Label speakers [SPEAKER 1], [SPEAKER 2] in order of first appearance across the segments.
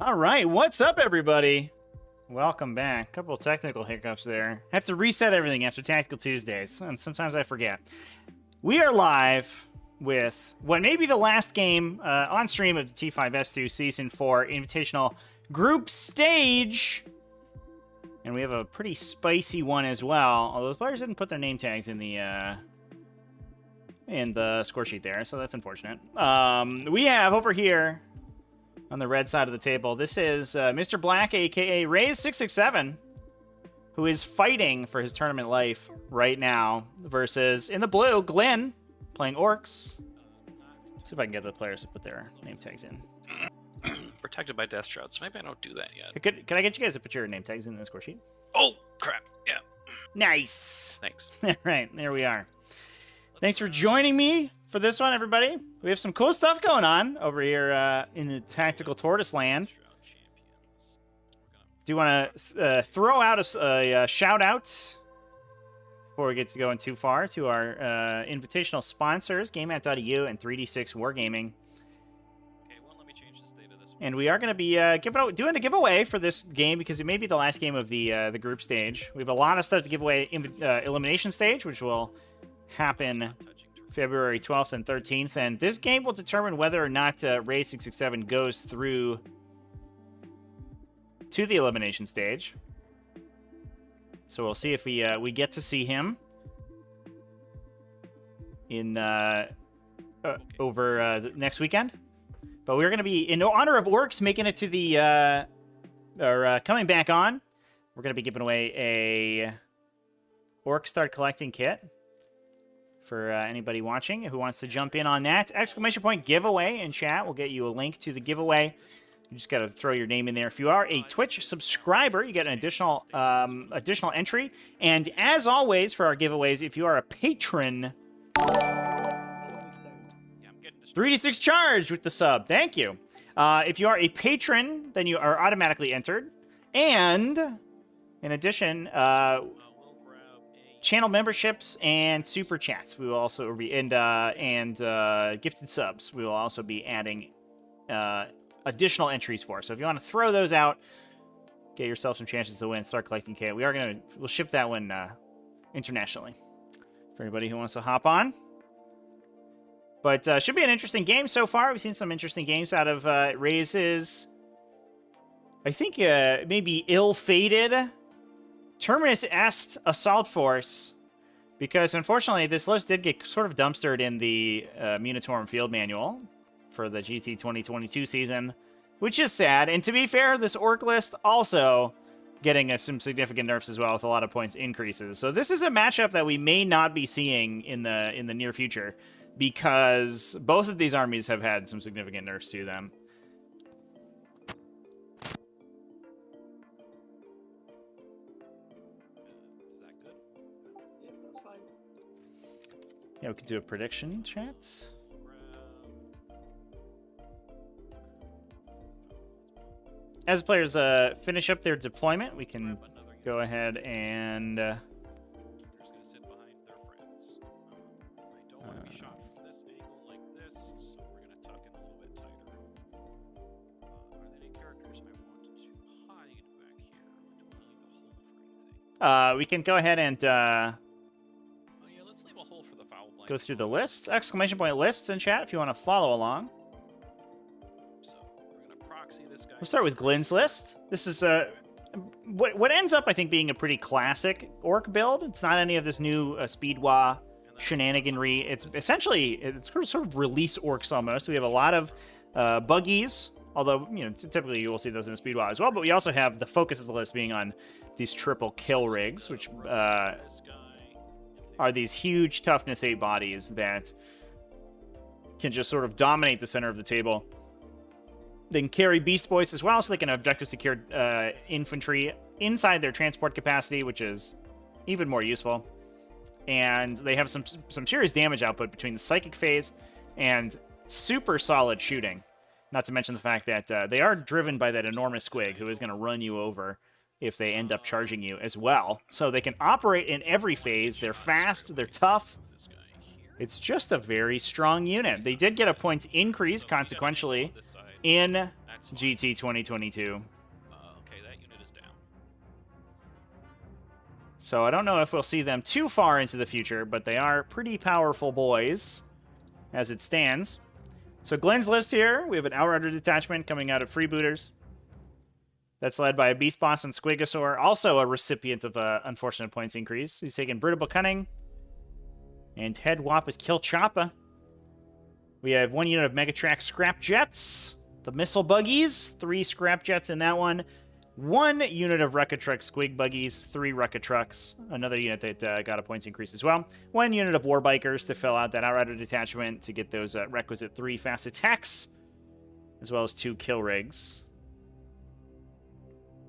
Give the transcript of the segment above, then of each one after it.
[SPEAKER 1] All right, what's up, everybody? Welcome back. Couple technical hiccups there. Have to reset everything after Tactical Tuesdays, and sometimes I forget. We are live with what may be the last game on stream of the T5S2 Season 4 Invitational Group Stage. And we have a pretty spicy one as well, although the players didn't put their name tags in the score sheet there, so that's unfortunate. We have over here on the red side of the table, this is Mr. Black, aka Raze667, who is fighting for his tournament life right now, versus, in the blue, Glynn, playing Orks. See if I can get the players to put their name tags in.
[SPEAKER 2] Protected by Death Shroud, so maybe I don't do that yet.
[SPEAKER 1] Can I get you guys to put your name tags in the score sheet?
[SPEAKER 2] Oh, crap. Yeah.
[SPEAKER 1] Nice.
[SPEAKER 2] Thanks.
[SPEAKER 1] All right, there we are. Thanks for joining me for this one, everybody. We have some cool stuff going on over here in the Tactical Tortoise land. Do you want to throw out a shout-out before we get to going too far to our invitational sponsors, GameOut.eu and 3D6 Wargaming.
[SPEAKER 2] Okay, well, let me change the state of this one.
[SPEAKER 1] And we are going to be doing a giveaway for this game because it may be the last game of the group stage. We have a lot of stuff to give away in elimination stage, which will happen February 12th and 13th. And this game will determine whether or not Raze667 goes through to the elimination stage. So we'll see if we get to see him in over next weekend. But we're going to be, in honor of Orks making it to the, coming back on, we're going to be giving away a Orc Start Collecting Kit for anybody watching who wants to jump in on that. Exclamation point giveaway in chat. We'll get you a link to the giveaway. You just got to throw your name in there. If you are a Twitch subscriber, you get an additional entry. And as always, for our giveaways, if you are a patron, 3D6 charged with the sub. Thank you. If you are a patron, then you are automatically entered. And in addition, channel memberships and super chats. We will also be and gifted subs. We will also be adding additional entries for. So if you want to throw those out, get yourself some chances to win. Start collecting K. We'll ship that one internationally for anybody who wants to hop on. But should be an interesting game so far. We've seen some interesting games out of Raze's, I think, maybe ill-fated Terminus Est Assault Force, because unfortunately this list did get sort of dumpstered in the Munitorum Field Manual for the GT 2022 season, which is sad. And to be fair, this Orc list also getting some significant nerfs as well, with a lot of points increases. So this is a matchup that we may not be seeing in the near future, because both of these armies have had some significant nerfs to them.
[SPEAKER 2] Is that good?
[SPEAKER 3] Yeah, that's fine.
[SPEAKER 1] Yeah, we could do a prediction chat. As players finish up their deployment, we can go ahead and
[SPEAKER 2] They're just gonna sit behind their friends. I don't want to be shot from this angle like this, so we're gonna tuck in a little bit tighter. Are there any characters I want to hide back here? Or do I leave a hole for anything?
[SPEAKER 1] we can go ahead and
[SPEAKER 2] Oh yeah, let's leave a hole for the foul blank.
[SPEAKER 1] go through the lists. Exclamation point lists in chat if you want to follow along.
[SPEAKER 2] So we're gonna proxy this guy.
[SPEAKER 1] We'll start with Glynn's list. This is what ends up, I think, being a pretty classic Orc build. It's not any of this new Speedwa shenaniganry. It's essentially, it's sort of release Orcs almost. We have a lot of buggies, although, you know, typically you will see those in a Speedwa as well, but we also have the focus of the list being on these triple kill rigs, which are these huge toughness 8 bodies that can just sort of dominate the center of the table. They can carry Beast Boys as well, so they can objective secure infantry inside their transport capacity, which is even more useful. And they have some serious damage output between the psychic phase and super solid shooting. Not to mention the fact that they are driven by that enormous squig who is going to run you over if they end up charging you as well. So they can operate in every phase. They're fast, they're tough. It's just a very strong unit. They did get a points increase, consequentially, in
[SPEAKER 2] That's fine.
[SPEAKER 1] GT 2022.
[SPEAKER 2] Okay, that unit is down.
[SPEAKER 1] So I don't know if we'll see them too far into the future, but they are pretty powerful boys as it stands. So Glynn's list here, we have an Outrider detachment coming out of Freebooters. That's led by a Beast Boss and Squigosaur, also a recipient of unfortunate points increase. He's taking Brutable Cunning. And Head Wop is Kill Choppa. We have 1 unit of Megatrack Scrap Jets. The Missile Buggies, 3 Scrap Jets in that one. 1 unit of Rekka Squig Buggies, 3 Rekka Trucks. Another unit that got a points increase as well. 1 unit of War Bikers to fill out that Outrider detachment to get those requisite 3 fast attacks, as well as 2 Kill Rigs.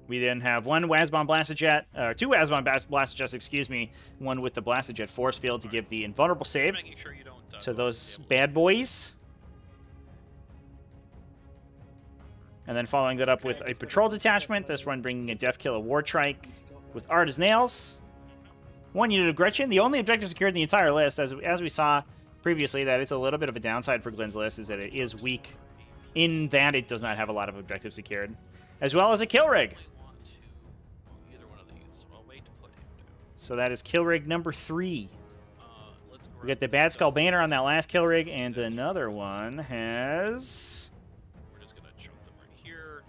[SPEAKER 1] We then have 1 Wazbon Blastojet, 2 Wazbon Blastojets, excuse me, 1 with the Blastojet Force Field to give the invulnerable save
[SPEAKER 2] Sure you don't,
[SPEAKER 1] to those bad boys. And then following that up with a Patrol Detachment, this one bringing a Death Killer War Trike with Art as Nails. 1 unit of Gretchen, the only objective secured in the entire list, as we saw previously, that it's a little bit of a downside for Glynn's list, is that it is weak in that it does not have a lot of objectives secured. As well as a Kill Rig. So that is Kill Rig number 3. We got the Bad Skull Banner on that last Kill Rig, and another one has...
[SPEAKER 2] We're just gonna chunk them right here.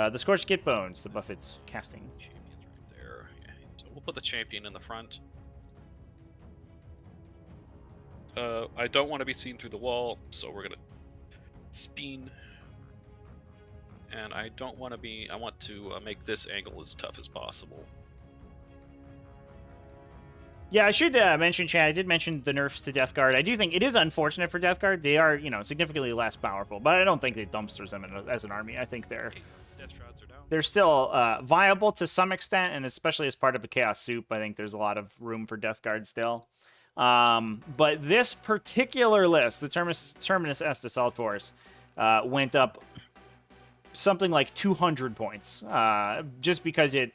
[SPEAKER 1] the Scorched Git Bones, the Buffett's casting.
[SPEAKER 2] Champion's right there. Yeah. So we'll put the champion in the front. I don't want to be seen through the wall, so we're gonna spin. And I don't want to be... I want to make this angle as tough as possible.
[SPEAKER 1] Yeah, I should mention, Chad, I did mention the nerfs to Death Guard. I do think it is unfortunate for Death Guard. They are, significantly less powerful, but I don't think they dumpsters them as an army. I think they're
[SPEAKER 2] Death Shrouds are down.
[SPEAKER 1] they're still viable to some extent, and especially as part of a Chaos Soup, I think there's a lot of room for Death Guard still. But this particular list, the Terminus Est Assault Force, went up something like 200 points, just because it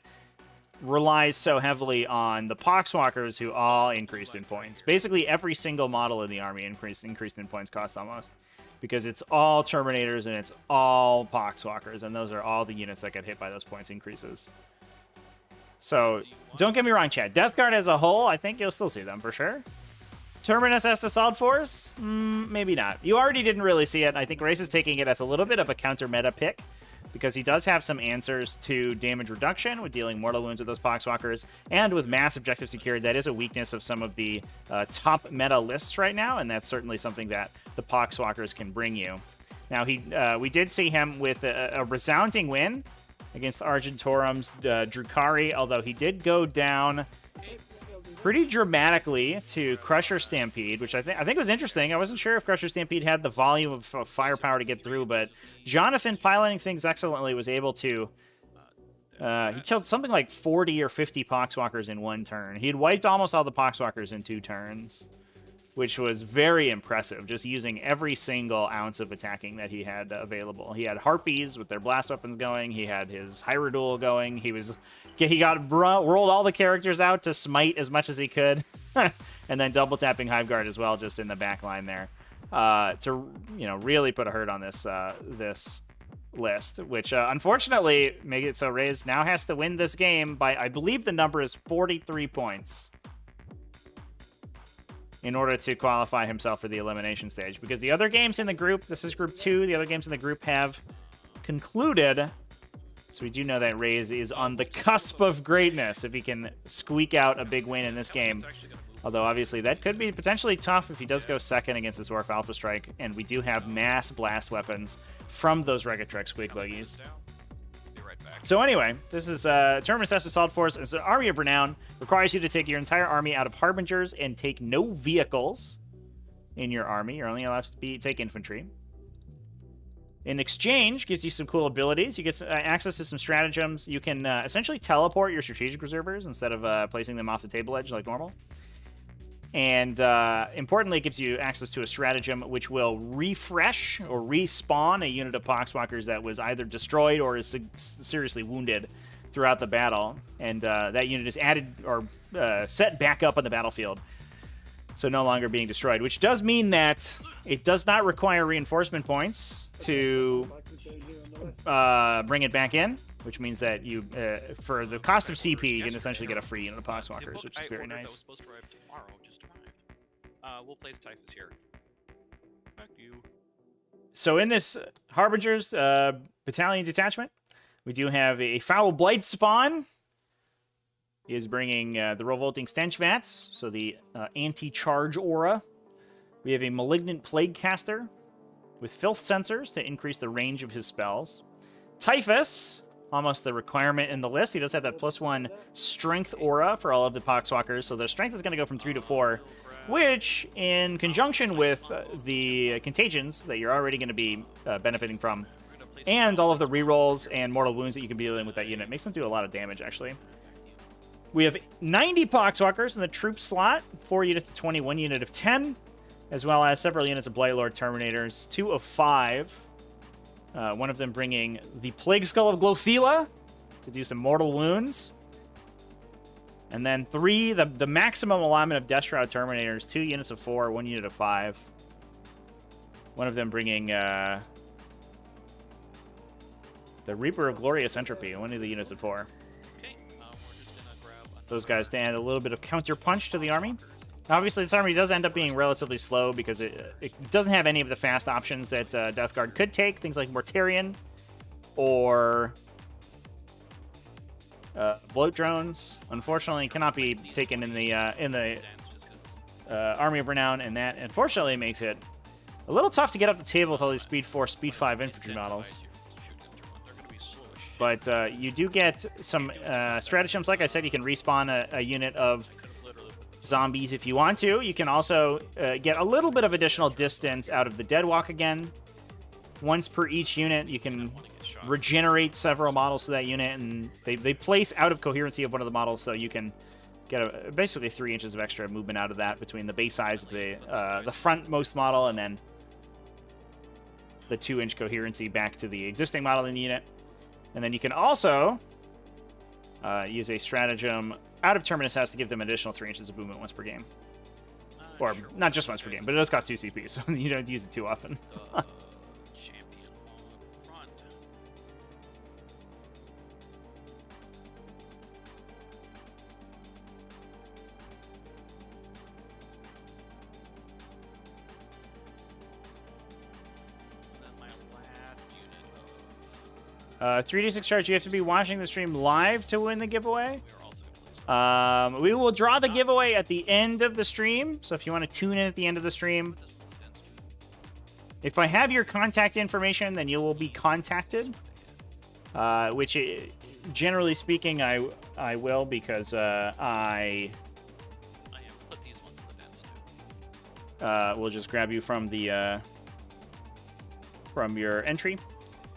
[SPEAKER 1] relies so heavily on the Poxwalkers, who all increased in points. Basically, every single model in the army increased in points cost almost, because it's all Terminators and it's all Poxwalkers, and those are all the units that get hit by those points increases. So, don't get me wrong, Chad. Death Guard as a whole, I think you'll still see them for sure. Terminus Est Assault Force? Maybe not. You already didn't really see it. I think Race is taking it as a little bit of a counter-meta pick, because he does have some answers to damage reduction with dealing mortal wounds with those Poxwalkers, and with mass objective secured. That is a weakness of some of the top meta lists right now, and that's certainly something that the Poxwalkers can bring you. Now, we did see him with a resounding win against Argentorum's Drukari, although he did go down pretty dramatically to Crusher Stampede, which I think was interesting. I wasn't sure if Crusher Stampede had the volume of firepower to get through, but Jonathan, piloting things excellently, was able to... he killed something like 40 or 50 Poxwalkers in 1 turn. He had wiped almost all the Poxwalkers in 2 turns, which was very impressive, just using every single ounce of attacking that he had available. He had Harpies with their blast weapons going. He had his Hyrule going. He rolled all the characters out to smite as much as he could, and then double tapping Hive Guard as well, just in the back line there, to really put a hurt on this this list, which unfortunately make it so Raze now has to win this game by, I believe the number is 43 points. In order to qualify himself for the elimination stage. Because the other games in the group, this is group 2, the other games in the group have concluded. So we do know that Raze is on the cusp of greatness if he can squeak out a big win in this game. Although obviously that could be potentially tough if he does go second against this Orf Alpha Strike. And we do have mass blast weapons from those Regatrex Squeak Buggies. So anyway, this is Terminus Est Assault Force. It's an army of renown. Requires you to take your entire army out of Harbingers and take no vehicles in your army. You're only allowed to take infantry. In exchange, gives you some cool abilities. You get access to some stratagems. You can essentially teleport your strategic reservers instead of placing them off the table edge like normal. And importantly, it gives you access to a stratagem which will refresh or respawn a unit of Poxwalkers that was either destroyed or is seriously wounded throughout the battle. And that unit is added or set back up on the battlefield, so no longer being destroyed, which does mean that it does not require reinforcement points to bring it back in, which means that you, for the cost of CP, you can essentially get a free unit of Poxwalkers, which is very nice.
[SPEAKER 2] That was supposed to arrive tomorrow, just arrived. We'll place Typhus here. Fuck you.
[SPEAKER 1] So in this Harbinger's battalion detachment, we do have a Foul Blight spawn. He is bringing the Revolting Stench Vats, so the anti-charge aura. We have a Malignant Plague Caster with Filth Sensors to increase the range of his spells. Typhus, almost the requirement in the list. He does have that +1 Strength aura for all of the Poxwalkers, so their Strength is going to go from 3 to 4, which, in conjunction with the Contagions that you're already going to be benefiting from, and all of the rerolls and mortal wounds that you can be dealing with that unit, makes them do a lot of damage, actually. We have 90 Poxwalkers in the troop slot, 4 units of 20, 1 unit of 10, as well as several units of Blightlord Terminators, 2 of 5. One of them bringing the Plague Skull of Glothila to do some mortal wounds. And then 3, the maximum allotment of Death Shroud Terminators, 2 units of 4, 1 unit of 5. One of them bringing the Reaper of Glorious Entropy, one of the units of 4.
[SPEAKER 2] Okay, we're just gonna grab
[SPEAKER 1] Those guys to add a little bit of counter punch to the army. Obviously, this army does end up being relatively slow because it doesn't have any of the fast options that Death Guard could take. Things like Mortarion or Bloat Drones, unfortunately, cannot be taken in the Army of Renown, and that, unfortunately, makes it a little tough to get up the table with all these Speed 4, Speed 5 infantry models. But you do get some stratagems. Like I said, you can respawn a unit of zombies if you want to. You can also get a little bit of additional distance out of the Deadwalk again. Once per each unit, you can regenerate several models to that unit, and they place out of coherency of one of the models, so you can get basically 3 inches of extra movement out of that between the base size of the frontmost model and then the 2-inch coherency back to the existing model in the unit. And then you can also use a stratagem out of Terminus House to give them additional 3 inches of movement once per game. Or,
[SPEAKER 2] sure.
[SPEAKER 1] not just once per game, but it does cost 2 CP, so you don't use it too often.
[SPEAKER 2] Champion on front. And then my last unit of
[SPEAKER 1] 3d6 charge, you have to be watching the stream live to win the giveaway.
[SPEAKER 2] we are also gonna place
[SPEAKER 1] We will draw the giveaway at the end of the stream, so if you want to tune in at the end of the stream, if I have your contact information, then you will be contacted. Which, generally speaking, I will, because I
[SPEAKER 2] put these ones in the dens too.
[SPEAKER 1] will just grab you from the from your entry.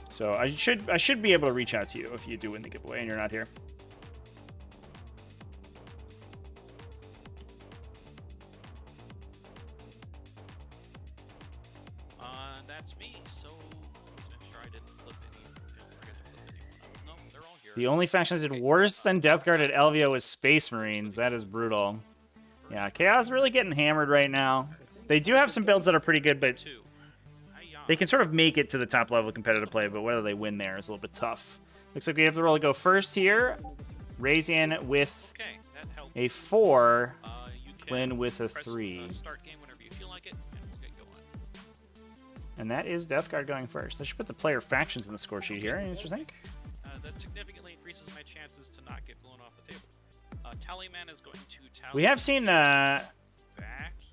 [SPEAKER 1] So I should be able to reach out to you if you do win the giveaway and you're not here.
[SPEAKER 2] That's me, so please make sure I didn't flip any. Don't forget to flip anyone up. No, they're all here.
[SPEAKER 1] The only faction that did worse than Death Guard at Elvio was Space Marines. That is brutal. Yeah, Chaos is really getting hammered right now. They do have some builds that are pretty good, but they can sort of make it to the top level of competitive play, but whether they win there is a little bit tough. Looks like we have the roll to go first here. Raze in with
[SPEAKER 2] Okay, that helps.
[SPEAKER 1] a 4.
[SPEAKER 2] You can
[SPEAKER 1] Glynn with a
[SPEAKER 2] press,
[SPEAKER 1] 3.
[SPEAKER 2] Start game whenever you feel like it, and we'll get going.
[SPEAKER 1] And that is Death Guard going first. I should put the player factions in the score sheet here. What you think?
[SPEAKER 2] That significantly increases my chances to not get blown off the table. Tallyman is going to tally.
[SPEAKER 1] We have seen
[SPEAKER 2] back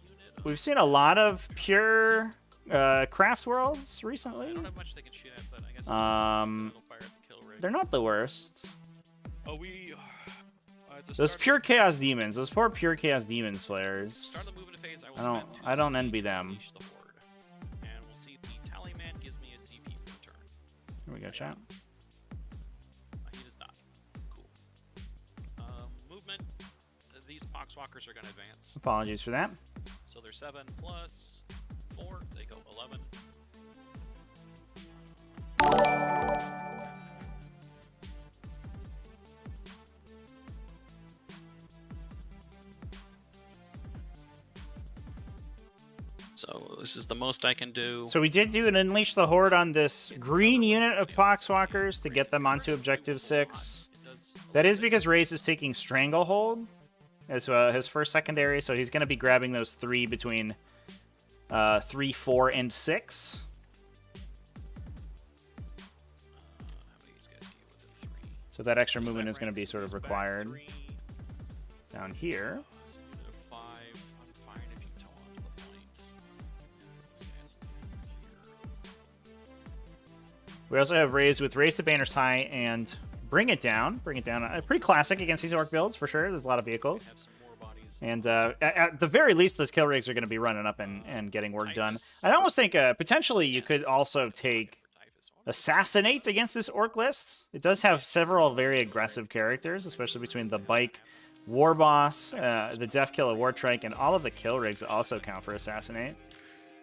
[SPEAKER 2] unit.
[SPEAKER 1] we've seen a lot of pure craft worlds recently.
[SPEAKER 2] I don't have much they can shoot at, but I guess single fire at the kill rate.
[SPEAKER 1] They're not the worst.
[SPEAKER 2] Oh, we. At the
[SPEAKER 1] Those
[SPEAKER 2] start-
[SPEAKER 1] pure Chaos Demons, those poor pure Chaos Demons players.
[SPEAKER 2] Start of the movement phase,
[SPEAKER 1] I don't envy them.
[SPEAKER 2] Unleash the horde. And we'll see if the Tallyman gives me a CP for the turn.
[SPEAKER 1] Here we go, chat.
[SPEAKER 2] He does not. Cool. Movement. These Poxwalkers are going to advance.
[SPEAKER 1] Apologies for that.
[SPEAKER 2] So they're 7 plus 4. They go 11. So this is the most I can do.
[SPEAKER 1] So we did do an Unleash the Horde on this green unit of Poxwalkers to get them onto Objective 6. That is because Raze is taking Stranglehold as his first secondary, so he's going to be grabbing those 3 between 3, 4, and 6. So that extra movement is going to be sort of required down here. We also have Raze with Raise the Banners High and Bring It Down. Bring It Down. Pretty classic against these Orc builds, for sure. There's a lot of vehicles. And at the very least, those kill rigs are going to be running up and getting work done. I almost think potentially you could also take Assassinate against this Orc list. It does have several very aggressive characters, especially between the Bike, War Boss, the Death Killer, War Trike, and all of the kill rigs also count for Assassinate.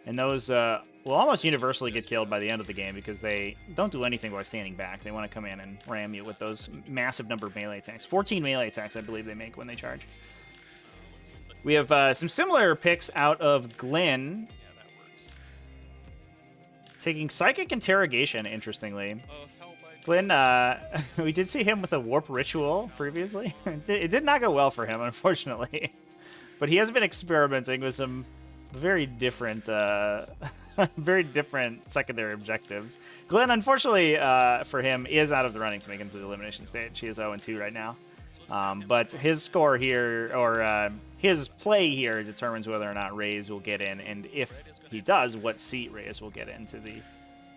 [SPEAKER 1] And those will almost universally get killed by the end of the game because they don't do anything by standing back. They want to come in and ram you with those massive number of melee attacks. 14 melee attacks, I believe they make when they charge. We have some similar picks out of Glynn. Taking Psychic Interrogation, interestingly. Glynn, we did see him with a Warp Ritual previously. It did not go well for him, unfortunately. But he has been experimenting with some very different secondary objectives. Glynn, unfortunately for him, is out of the running to make it to the elimination stage. He is 0-2 right now. But his score here, or his play here, determines whether or not Raze will get in, and if he does, what seat Raze will get into the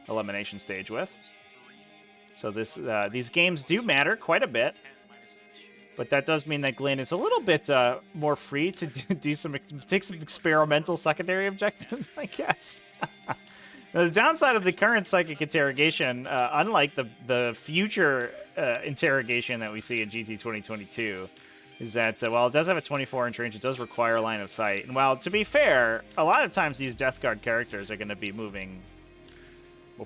[SPEAKER 1] elimination stage with. So these games do matter quite a bit. But that does mean that Glynn is a little bit more free to take some experimental secondary objectives, I guess. Now, the downside of the current Psychic Interrogation, unlike the future interrogation that we see in GT 2022, is that while it does have a 24-inch range, it does require line of sight. And while, to be fair, a lot of times these Death Guard characters are going to be moving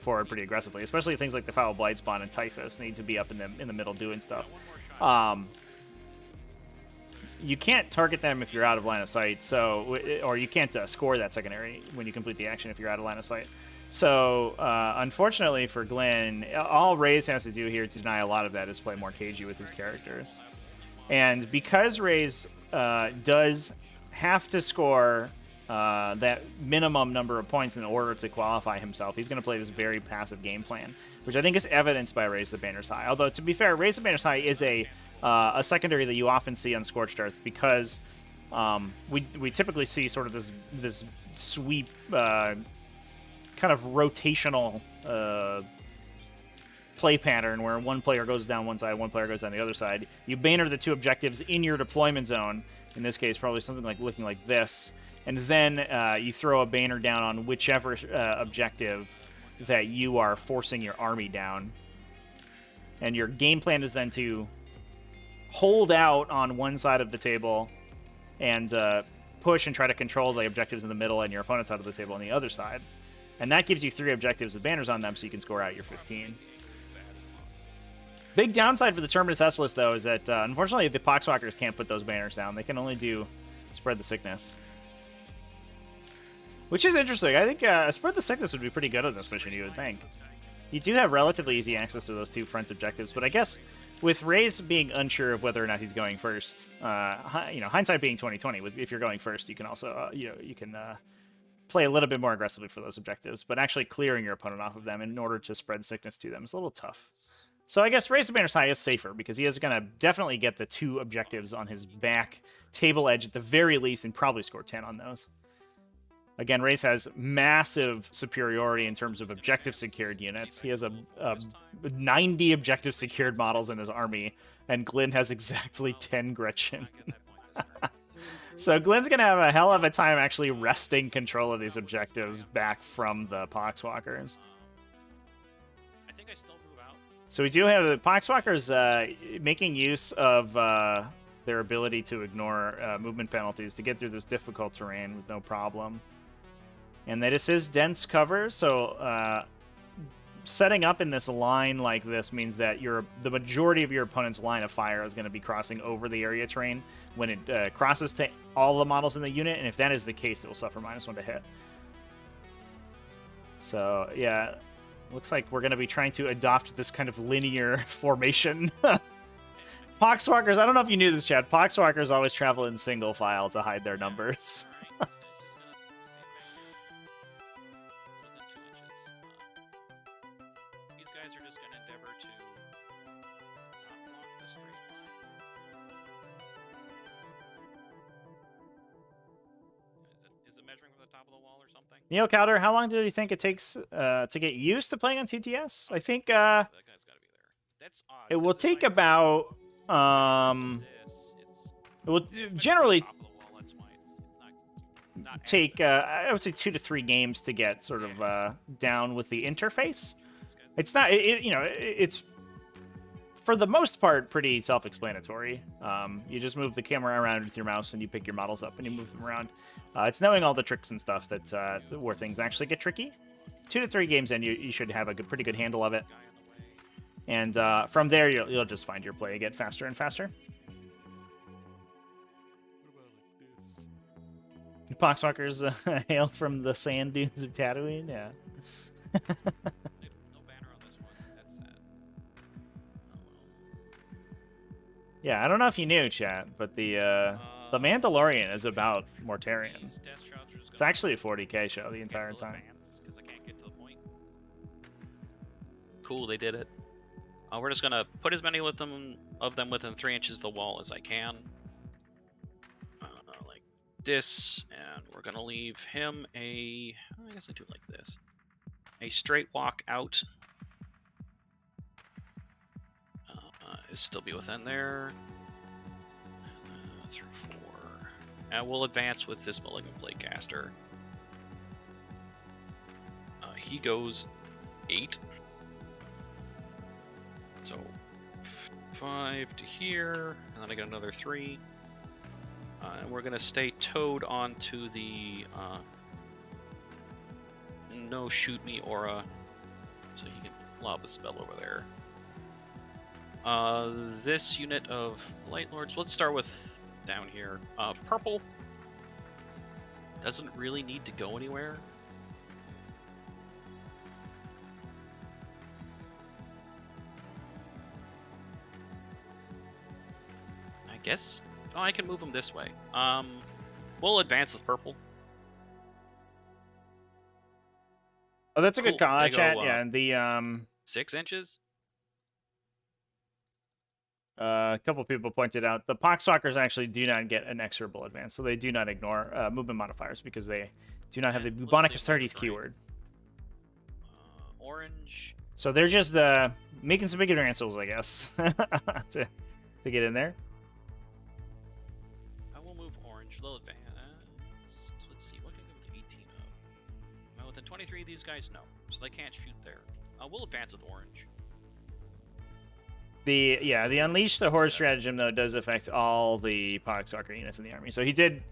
[SPEAKER 1] forward pretty aggressively, especially things like the Foul Blightspawn and Typhus need to be up in the middle doing stuff. You can't target them if you're out of line of sight, so or you can't score that secondary when you complete the action if you're out of line of sight. So, unfortunately for Glynn, all Raze has to do here to deny a lot of that is play more cagey with his characters. And because Raze does have to score that minimum number of points in order to qualify himself, he's going to play this very passive game plan, which I think is evidenced by Raise the Banners High. Although, to be fair, Raise the Banners High is a secondary that you often see on Scorched Earth because we typically see sort of this sweep kind of rotational play pattern where one player goes down one side, one player goes down the other side. You banner the 2 objectives in your deployment zone, in this case probably something like looking like this, and then you throw a banner down on whichever objective that you are forcing your army down. And your game plan is then to hold out on one side of the table and push and try to control the objectives in the middle and your opponent's side of the table on the other side. And that gives you 3 objectives with banners on them so you can score out your 15. Big downside for the Terminus S-List, though, is that unfortunately the Poxwalkers can't put those banners down. They can only do Spread the Sickness. Which is interesting. I think Spread the Sickness would be pretty good on this mission, you would think. You do have relatively easy access to those 2 front objectives, but I guess with Raze being unsure of whether or not he's going first, hindsight being 20/20, if you're going first, you can also, you can play a little bit more aggressively for those objectives, but actually clearing your opponent off of them in order to spread sickness to them is a little tough. So I guess Raise the Banners High is safer because he is going to definitely get the 2 objectives on his back table edge at the very least and probably score 10 on those. Again, Raze has massive superiority in terms of objective secured units. He has a 90 objective secured models in his army, and Glynn has exactly 10 Gretchen. So Glynn's going to have a hell of a time actually wresting control of these objectives back from the Poxwalkers.
[SPEAKER 2] I think I still move out.
[SPEAKER 1] So we do have the Poxwalkers making use of their ability to ignore movement penalties to get through this difficult terrain with no problem. And this is dense cover, so setting up in this line like this means that the majority of your opponent's line of fire is going to be crossing over the area terrain when it crosses to all the models in the unit, and if that is the case, it will suffer -1 to hit. So yeah, looks like we're gonna be trying to adopt this kind of linear formation. Poxwalkers, I don't know if you knew this, Chad. Poxwalkers always travel in single file to hide their numbers.
[SPEAKER 2] Alright, so it's gonna stand back here within 2 inches. These guys are just gonna endeavor to not block the straight line. Is it measuring from the top of the wall or something?
[SPEAKER 1] Neo Calder, how long do you think it takes to get used to playing on TTS? I think
[SPEAKER 2] That guy's gotta be there. That's odd.
[SPEAKER 1] it will
[SPEAKER 2] because if
[SPEAKER 1] take
[SPEAKER 2] I
[SPEAKER 1] about
[SPEAKER 2] this, it's
[SPEAKER 1] it will
[SPEAKER 2] it's
[SPEAKER 1] generally
[SPEAKER 2] top of the wall, that's why it's not
[SPEAKER 1] take I would say 2 to 3 games to get sort of down with the interface. It's not you know, it's for the most part pretty self-explanatory. You just move the camera around with your mouse and you pick your models up and you move them around. It's knowing all the tricks and stuff that's where things actually get tricky. 2 to 3 games in, you should have a pretty good handle of it. And from there, you'll just find your play get faster and faster. Poxwalkers hail from the sand dunes of Tatooine. Yeah.
[SPEAKER 2] No banner on this one. That's sad. Oh well.
[SPEAKER 1] Yeah, I don't know if you knew, chat, but the Mandalorian is about Mortarion.
[SPEAKER 2] These death shrouds are just
[SPEAKER 1] It's
[SPEAKER 2] gonna
[SPEAKER 1] actually a 40k show the entire
[SPEAKER 2] cancel
[SPEAKER 1] time.
[SPEAKER 2] advance, 'cause I can't get to the point.
[SPEAKER 3] Cool, they did it. We're just gonna put as many of them within 3 inches of the wall as I can. Like this, and we're gonna leave him I guess I do it like this. A straight walk out. Still be within there. And, through 4. And we'll advance with this Malignant Plaguecaster. He goes 8. So 5 to here, and then I got another 3. And we're gonna stay towed onto the no shoot me aura, so he can lob a spell over there. This unit of Light Lords, let's start with down here. Purple doesn't really need to go anywhere. I guess. Oh, I can move him this way. We'll advance with purple.
[SPEAKER 1] Oh, that's a good
[SPEAKER 3] Cool.
[SPEAKER 1] call,
[SPEAKER 3] They
[SPEAKER 1] chat.
[SPEAKER 3] go,
[SPEAKER 1] Yeah, and the
[SPEAKER 3] 6 inches.
[SPEAKER 1] a couple people pointed out the Poxwalkers actually do not get an exorable advance, so they do not ignore movement modifiers because they do not have the
[SPEAKER 3] And let's
[SPEAKER 1] bubonic
[SPEAKER 3] leave
[SPEAKER 1] Astartes
[SPEAKER 3] right.
[SPEAKER 1] keyword.
[SPEAKER 3] Orange.
[SPEAKER 1] So they're just making some big advance rolls, I guess, to get in there.
[SPEAKER 3] I will move orange. They'll advance. Let's see. What can I go with 18 of? Within 23 of these guys, no. So they can't shoot there. We'll advance with orange.
[SPEAKER 1] The Unleash the Horde stratagem though does affect all the Poxwalker units in the army. So he did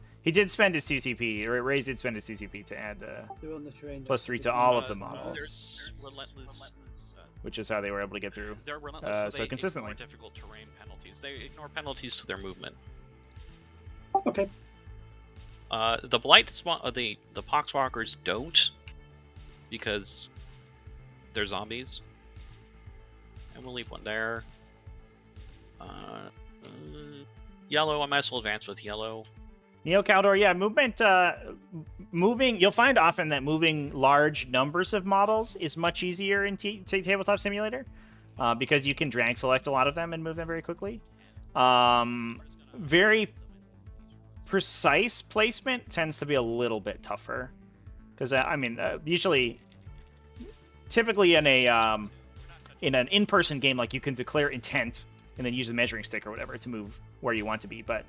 [SPEAKER 1] spend his 2 CP, or Raze did spend his 2 CP to add
[SPEAKER 4] They're on the train.
[SPEAKER 1] +3 to all of the
[SPEAKER 3] There's
[SPEAKER 1] models,
[SPEAKER 3] relentless.
[SPEAKER 1] which is how they were able to get through.
[SPEAKER 3] They're relentless.
[SPEAKER 1] So
[SPEAKER 3] So they
[SPEAKER 1] consistently.
[SPEAKER 3] ignore difficult terrain penalties. They ignore penalties to their movement.
[SPEAKER 4] Okay.
[SPEAKER 3] The blight the Poxwalkers don't, because they're zombies. And we'll leave one there. Yellow, I might as well advance with yellow.
[SPEAKER 1] Neo Caldor, yeah, moving. You'll find often that moving large numbers of models is much easier in Tabletop Simulator because you can drag select a lot of them and move them very quickly. Very precise placement tends to be a little bit tougher because usually, typically in an in-person game, like you can declare intent and then use the measuring stick or whatever to move where you want to be, but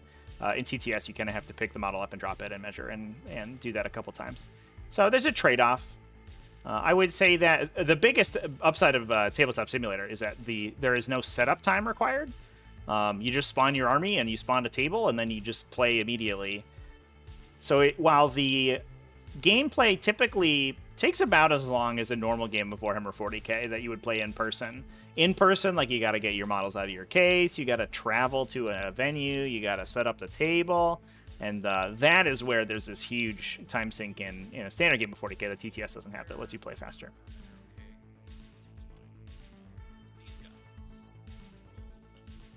[SPEAKER 1] in TTS, you kind of have to pick the model up and drop it and measure and do that a couple times. So there's a trade-off. I would say that the biggest upside of Tabletop Simulator is that there is no setup time required. You just spawn your army and you spawn a table and then you just play immediately. So while the gameplay typically takes about as long as a normal game of Warhammer 40k that you would play in person. In person, like, you got to get your models out of your case, you got to travel to a venue, you got to set up the table. And that is where there's this huge time sink in standard game of 40k that TTS doesn't have that lets you play faster.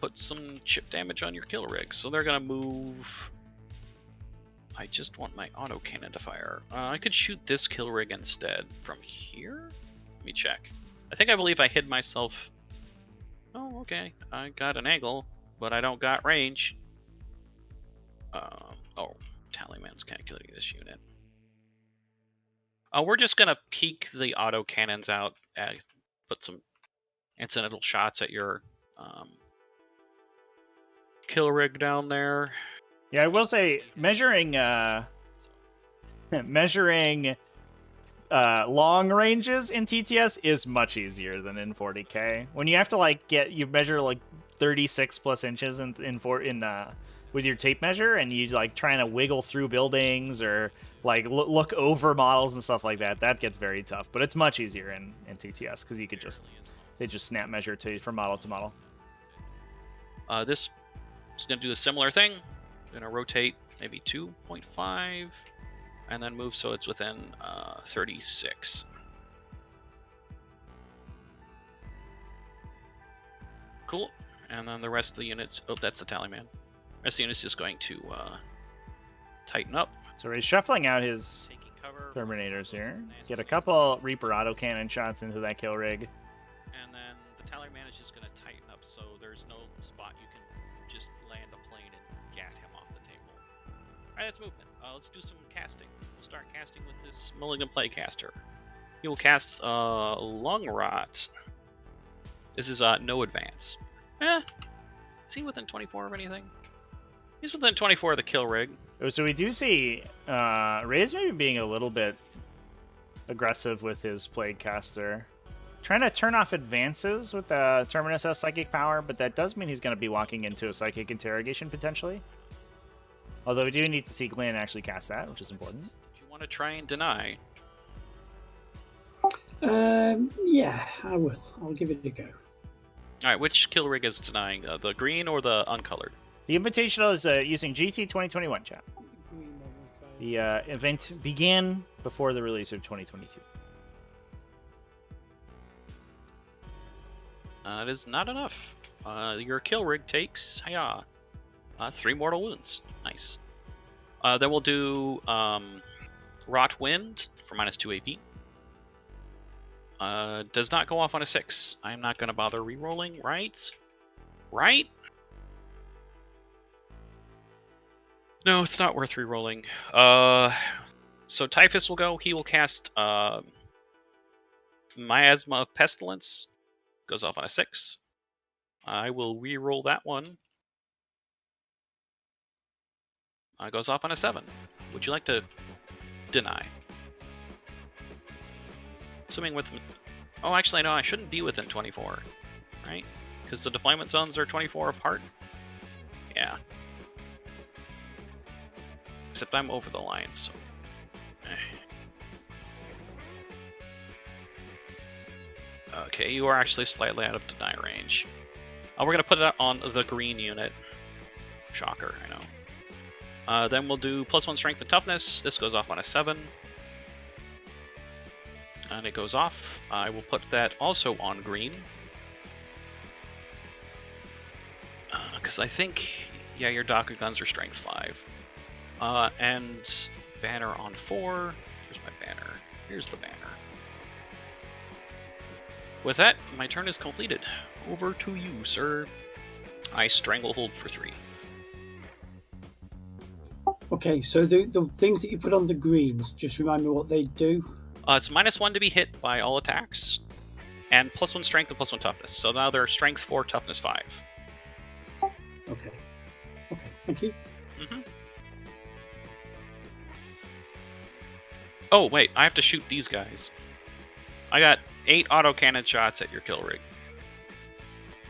[SPEAKER 3] Put some chip damage on your kill rig. So they're gonna move. I just want my autocannon to fire. I could shoot this kill rig instead from here. Let me check. I believe I hid myself. Oh, okay. I got an angle, but I don't got range. Oh, Tallyman's calculating this unit. We're just gonna peek the auto cannons out and put some incidental shots at your kill rig down there.
[SPEAKER 1] Yeah, I will say measuring long ranges in TTS is much easier than in 40k. When you have to you measure 36 plus inches with your tape measure, and you trying to wiggle through buildings or look over models and stuff like that. That gets very tough, but it's much easier in TTS because you could they just snap measure from model to model.
[SPEAKER 3] This is gonna do a similar thing. Gonna rotate maybe 2.5 and then move so it's within 36. Cool. And then the rest of the units, that's the Tallyman. The rest of the units just going to tighten up.
[SPEAKER 1] So he's shuffling out his
[SPEAKER 3] Taking cover.
[SPEAKER 1] Terminators here. Get a couple Reaper autocannon shots into that kill rig.
[SPEAKER 3] And then the Tallyman is just going to tighten up so there's no spot you can just land a plane and gat him off the table. Alright, that's movement. Let's do some casting. We'll start casting with this Malignant Playcaster. He will cast Lung Rot. This is no advance. Is he within 24 of anything? He's within 24 of the kill rig.
[SPEAKER 1] So we do see Raze maybe being a little bit aggressive with his Plaguecaster. Trying to turn off advances with the Terminus has Psychic Power, but that does mean he's going to be walking into a Psychic Interrogation potentially. Although we do need to see Glynn actually cast that, which is important.
[SPEAKER 3] Do you want to try and deny?
[SPEAKER 4] Yeah, I will. I'll give it a go.
[SPEAKER 3] Alright, which kill rig is denying? The green or the uncolored?
[SPEAKER 1] The Invitational is using GT 2021, chat. The event began before the release of 2022.
[SPEAKER 3] It is not enough. Your kill rig takes 3 mortal wounds. Nice. Then we'll do Rot Wind for -2 AP. Does not go off on a 6. I'm not going to bother re-rolling, right? Right? No, it's not worth re-rolling. So Typhus will go. He will cast Miasma of Pestilence. Goes off on a 6. I will re-roll that one. Goes off on a 7. Would you like to deny? Assuming with... Oh, actually, no, I shouldn't be within 24. Right? Because the deployment zones are 24 apart? Yeah. Except I'm over the line, so... Okay, you are actually slightly out of deny range. We're going to put it on the green unit. Shocker, I know. Then we'll do +1 strength and toughness. This goes off on a 7. And it goes off. I will put that also on green. Because I think, yeah, your Daka guns are strength 5. And banner on 4. Here's my banner. Here's the banner. With that, my turn is completed. Over to you, sir. I Stranglehold for 3.
[SPEAKER 4] Okay, so the things that you put on the greens, just remind me what they do.
[SPEAKER 3] It's -1 to be hit by all attacks, and +1 strength and +1 toughness. So now they're strength 4, toughness 5.
[SPEAKER 4] Okay. Okay, thank you.
[SPEAKER 3] Mm-hmm. Oh, wait, I have to shoot these guys. I got 8 autocannon shots at your kill rig.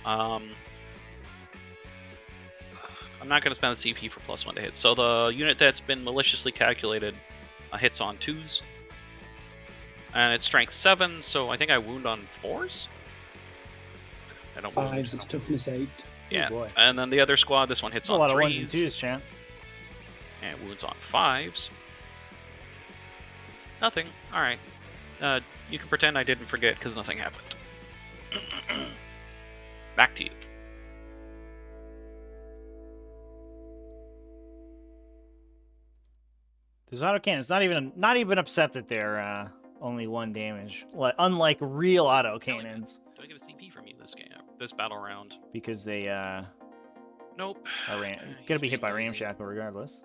[SPEAKER 3] I'm not going to spend the CP for +1 to hit. So the unit that's been maliciously calculated hits on 2s. And it's strength 7, so I think I wound on 4s? I don't
[SPEAKER 4] 5s, it's toughness 8.
[SPEAKER 3] Yeah,
[SPEAKER 1] Oh boy.
[SPEAKER 3] and then the other squad, this one hits
[SPEAKER 1] That's a
[SPEAKER 3] on
[SPEAKER 1] lot
[SPEAKER 3] 3s.
[SPEAKER 1] of 1s and 2s, champ.
[SPEAKER 3] And wounds on 5s. Nothing. Alright. You can pretend I didn't forget because nothing happened. Back to you.
[SPEAKER 1] This autocannon's not even upset that they're only 1 damage, unlike real autocannons,
[SPEAKER 3] Do I get a CP from you this game? This battle round?
[SPEAKER 1] because they
[SPEAKER 3] Nope.
[SPEAKER 1] are
[SPEAKER 3] He's
[SPEAKER 1] gonna be hit
[SPEAKER 3] being
[SPEAKER 1] by
[SPEAKER 3] lazy.
[SPEAKER 1] ramshackle regardless.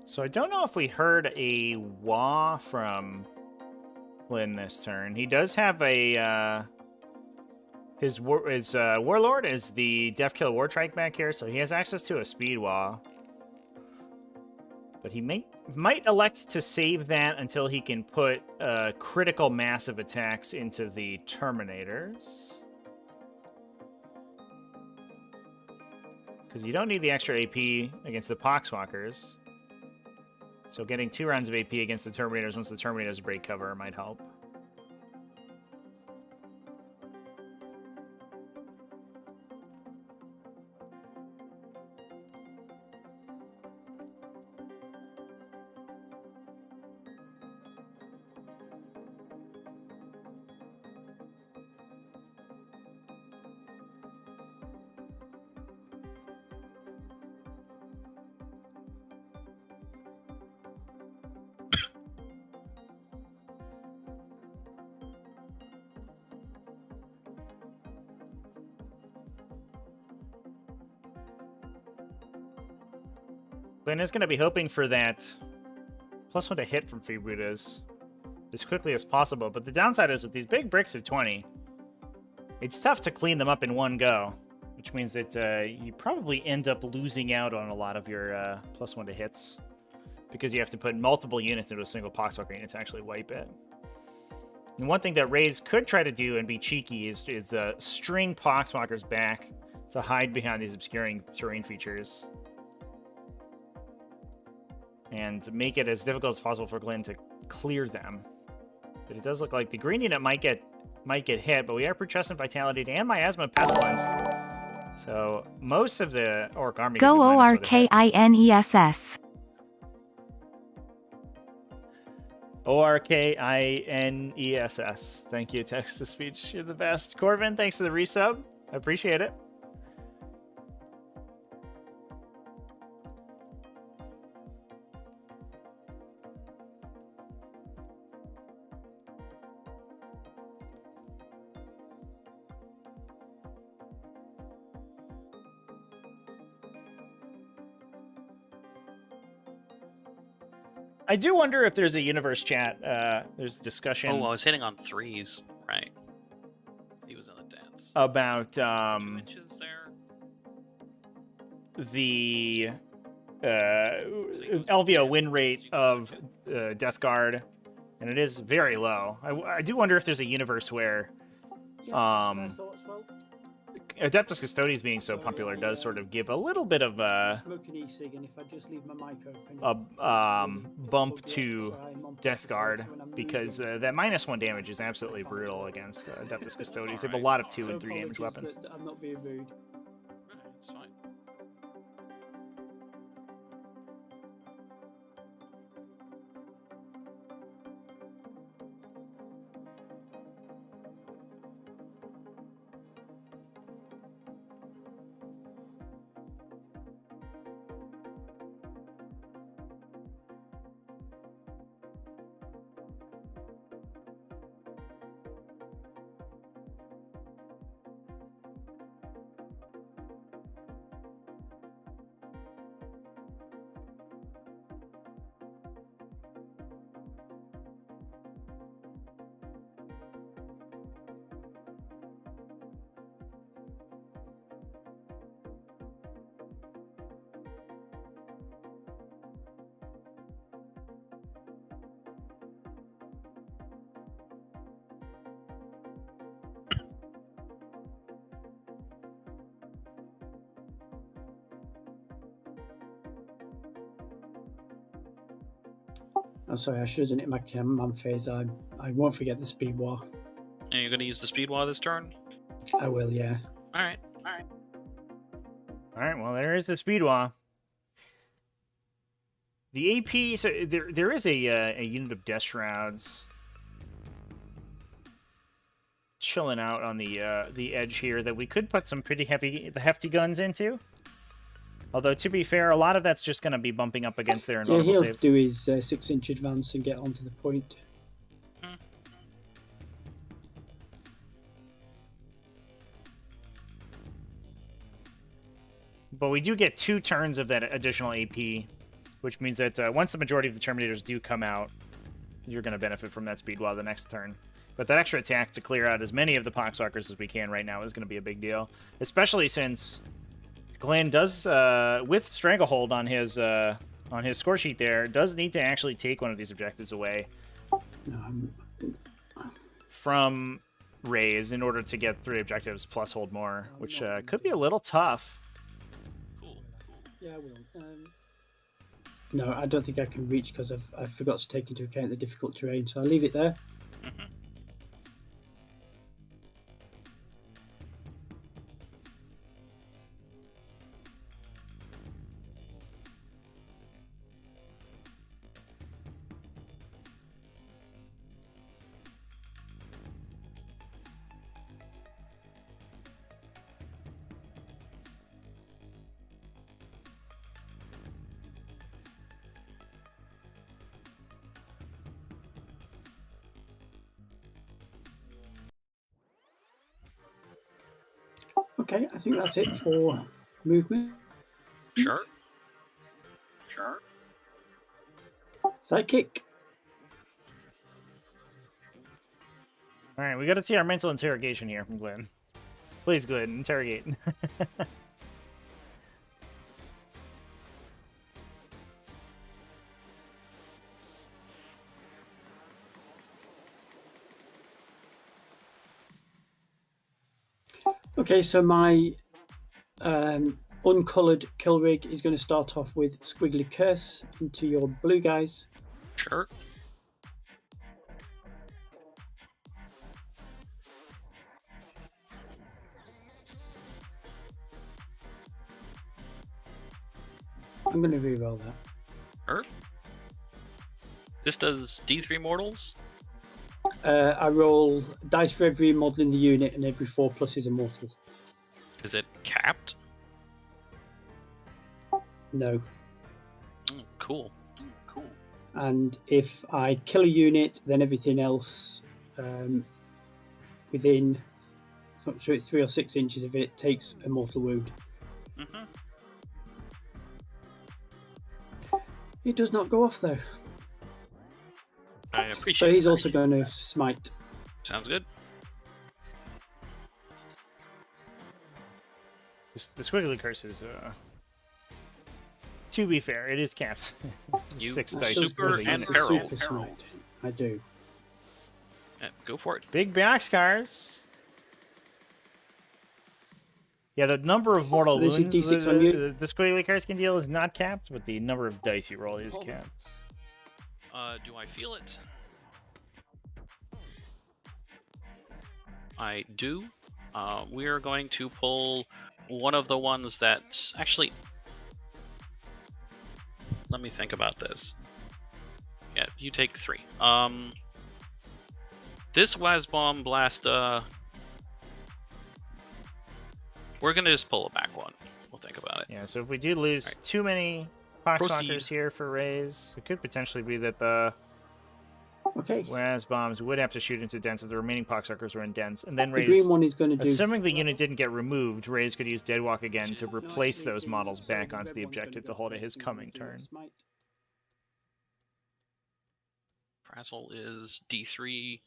[SPEAKER 1] So I don't know if we heard a wah from Glynn this turn. He does have a his warlord is the Deathkiller Wartrike back here, so he has access to a speed wah. But he might elect to save that until he can put critical massive attacks into the Terminators. Because you don't need the extra AP against the Poxwalkers. So getting 2 rounds of AP against the Terminators once the Terminators break cover might help. Glynn is going to be hoping for that +1 to hit from Freebootas as quickly as possible, but the downside is with these big bricks of 20, it's tough to clean them up in one go, which means that you probably end up losing out on a lot of your +1 to hits because you have to put multiple units into a single Poxwalker unit to actually wipe it. And one thing that Raze could try to do and be cheeky is string Poxwalkers back to hide behind these obscuring terrain features and make it as difficult as possible for Glynn to clear them. But it does look like the green unit might get hit, but we are Putrescent Vitality and Miasma Pestilence. So most of the Orc army
[SPEAKER 5] Go ORKINESS.
[SPEAKER 1] ORKINESS. Thank you, text to speech. You're the best. Corvin, thanks for the resub. I appreciate it. I do wonder if there's a universe chat. There's discussion.
[SPEAKER 3] Oh, I was hitting on 3s. Right. He was in a dance.
[SPEAKER 1] About
[SPEAKER 3] 2 inches there.
[SPEAKER 1] the LVO win rate of Death Guard, and it is very low. I do wonder if there's a universe where Adeptus Custodes being so popular does sort of give a little bit of a bump to Death Guard, because that -1 damage is absolutely brutal against Adeptus Custodes. They have a lot of 2 and 3 damage weapons.
[SPEAKER 4] I'm not being rude.
[SPEAKER 3] It's fine.
[SPEAKER 4] I'm sorry, I should have done it in my command phase. I won't forget the speed war.
[SPEAKER 3] And you're going to use the speed wall this turn?
[SPEAKER 4] I will, yeah.
[SPEAKER 3] All right.
[SPEAKER 1] All right, well, there is the speed wall. The AP, so there is a unit of Death Shrouds chilling out on the edge here that we could put some pretty hefty guns into. Although, to be fair, a lot of that's just going to be bumping up against their
[SPEAKER 4] Yeah,
[SPEAKER 1] invulnerable
[SPEAKER 4] he'll
[SPEAKER 1] save.
[SPEAKER 4] do his 6-inch advance and get onto the point.
[SPEAKER 1] But we do get 2 turns of that additional AP, which means that once the majority of the Terminators do come out, you're going to benefit from that speed wall the next turn. But that extra attack to clear out as many of the Poxwalkers as we can right now is going to be a big deal. Especially since Glynn does, with Stranglehold on his score sheet there, does need to actually take one of these objectives away from Raze in order to get 3 objectives plus hold more, which could be a little tough.
[SPEAKER 4] Yeah, I will. No, I don't think I can reach because I forgot to take into account the difficult terrain, so I'll leave it there. Okay, I think that's it for movement.
[SPEAKER 3] Sure.
[SPEAKER 4] Psychic.
[SPEAKER 1] All right, we got to see our mental interrogation here from Glynn. Please, Glynn, interrogate.
[SPEAKER 4] Okay, so my uncoloured kill rig is going to start off with Squiggly Curse into your blue guys.
[SPEAKER 3] Sure.
[SPEAKER 4] I'm going to re-roll that.
[SPEAKER 3] Sure. This does D3 mortals?
[SPEAKER 4] I roll dice for every model in the unit, and every 4+ is a mortal.
[SPEAKER 3] Is it capped?
[SPEAKER 4] No.
[SPEAKER 3] Cool.
[SPEAKER 4] And if I kill a unit, then everything else within, I'm sure it's 3 or 6 inches of it, takes a mortal wound. It does not go off though.
[SPEAKER 3] I appreciate
[SPEAKER 4] So he's
[SPEAKER 3] that.
[SPEAKER 4] also going to smite.
[SPEAKER 3] Sounds good.
[SPEAKER 1] The Squiggly Curse is, to be fair, it is capped.
[SPEAKER 3] You
[SPEAKER 1] 6
[SPEAKER 3] That's
[SPEAKER 1] dice.
[SPEAKER 3] super
[SPEAKER 1] per
[SPEAKER 3] and
[SPEAKER 1] unit.
[SPEAKER 3] peril.
[SPEAKER 4] Super smite. I do.
[SPEAKER 3] Go for it.
[SPEAKER 1] Big boxcars. Yeah, the number of mortal
[SPEAKER 4] This is
[SPEAKER 1] wounds
[SPEAKER 4] D6 on you.
[SPEAKER 1] the Squiggly Curse can deal is not capped, but the number of dice you roll is capped.
[SPEAKER 3] Do I feel it? I do. We are going to pull one of the ones that's actually. Let me think about this. Yeah, you take 3. This Wazbomb Blast. We're gonna just pull a back one. We'll think about it.
[SPEAKER 1] Yeah, so if we do lose too many Poxwalkers
[SPEAKER 3] Proceed.
[SPEAKER 1] here for Raze, it could potentially be that the
[SPEAKER 4] Okay.
[SPEAKER 1] Waz bombs would have to shoot into dents if the remaining Poxwalkers were in dents, and then
[SPEAKER 4] The
[SPEAKER 1] Raze.
[SPEAKER 4] green one is going to do.
[SPEAKER 1] Assuming the unit didn't get removed, Raze could use Deadwalk again to replace those models back onto the objective to hold at his coming turn.
[SPEAKER 3] Frazzle is D3.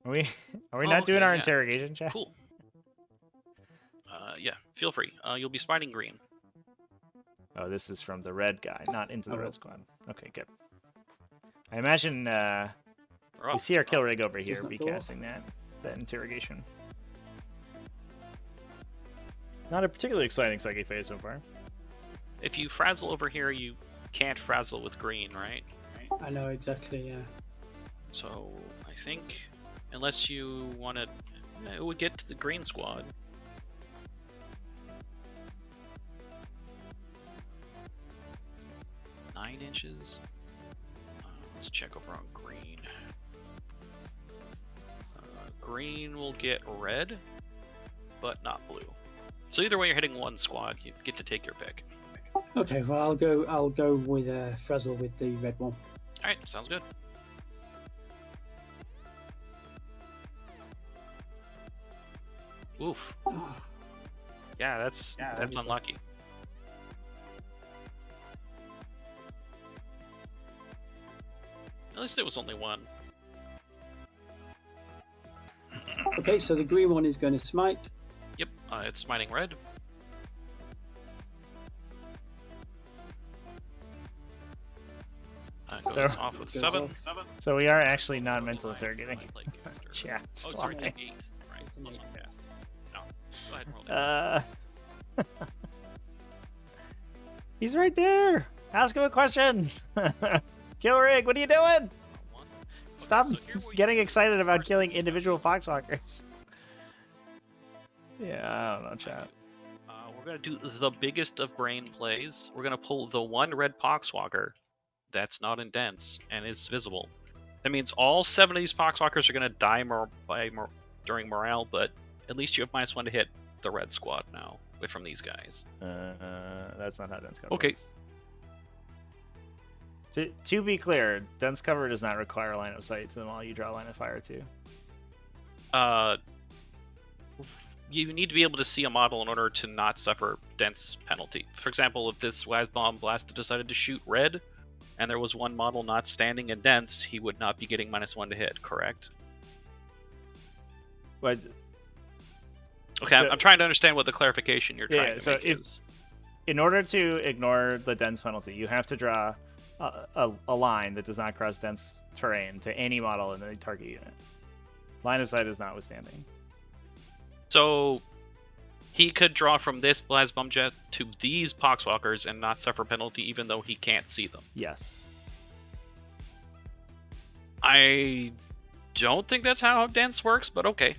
[SPEAKER 1] Are we
[SPEAKER 3] Oh,
[SPEAKER 1] not doing
[SPEAKER 3] okay,
[SPEAKER 1] our
[SPEAKER 3] yeah.
[SPEAKER 1] interrogation chat?
[SPEAKER 3] Cool. Yeah, feel free. You'll be spiting green.
[SPEAKER 1] Oh, this is from the red guy, not into the
[SPEAKER 4] Oh.
[SPEAKER 1] red squad. Okay, good. I imagine
[SPEAKER 3] Or
[SPEAKER 1] we
[SPEAKER 3] up.
[SPEAKER 1] see our kill rig over here
[SPEAKER 4] not
[SPEAKER 1] be
[SPEAKER 4] go off.
[SPEAKER 1] casting that interrogation. Not a particularly exciting psychic phase so far.
[SPEAKER 3] If you frazzle over here, you can't frazzle with green, right?
[SPEAKER 4] I know exactly. Yeah.
[SPEAKER 3] So I think, unless you want to, it would get to the green squad. Nine inches. Let's check over on green. Green will get red, but not blue. So either way, you're hitting one squad. You get to take your pick.
[SPEAKER 4] Okay. Well, I'll go with Frazzle with the red one.
[SPEAKER 3] All right, sounds good. Oof.
[SPEAKER 4] Oh,
[SPEAKER 3] Yeah, that's unlucky. At least it was only one.
[SPEAKER 4] okay, so the green one is going to smite.
[SPEAKER 3] Yep, it's smiting red. Goes
[SPEAKER 1] There.
[SPEAKER 3] off with
[SPEAKER 4] Goes
[SPEAKER 3] 7.
[SPEAKER 4] off.
[SPEAKER 1] So we are actually not mental interrogating chat.
[SPEAKER 3] Oh, sorry,
[SPEAKER 1] Why?
[SPEAKER 3] take 8. Right, plus 1 cast. No, go ahead and roll it.
[SPEAKER 1] He's right there. Ask him a question. Killrig, what are you doing?
[SPEAKER 3] 1.
[SPEAKER 1] Stop
[SPEAKER 3] so here we-
[SPEAKER 1] getting excited about killing individual foxwalkers. Yeah, I don't know, chat.
[SPEAKER 3] We're going to do the biggest of brain plays. We're going to pull the one red Poxwalker that's not in dense and is visible. That means all 7 of these Poxwalkers are going to die during morale, but at least you have -1 to hit the red squad now from these guys.
[SPEAKER 1] That's not how dense cover
[SPEAKER 3] Okay.
[SPEAKER 1] works. To be clear, dense cover does not require line of sight to the model you draw line of fire to.
[SPEAKER 3] You need to be able to see a model in order to not suffer dense penalty. For example, if this Bomb Blast decided to shoot red, and there was one model not standing in dense, he would not be getting -1 to hit, correct?
[SPEAKER 1] But
[SPEAKER 3] Okay,
[SPEAKER 1] So-
[SPEAKER 3] I'm trying to understand what the clarification you're trying to
[SPEAKER 1] so
[SPEAKER 3] make is.
[SPEAKER 1] in order to ignore the dense penalty, you have to draw a line that does not cross dense terrain to any model in the target unit. Line of sight is notwithstanding.
[SPEAKER 3] So he could draw from this Blazbomb Jet to these Poxwalkers and not suffer penalty even though he can't see them.
[SPEAKER 1] Yes.
[SPEAKER 3] I don't think that's how dense works, but okay.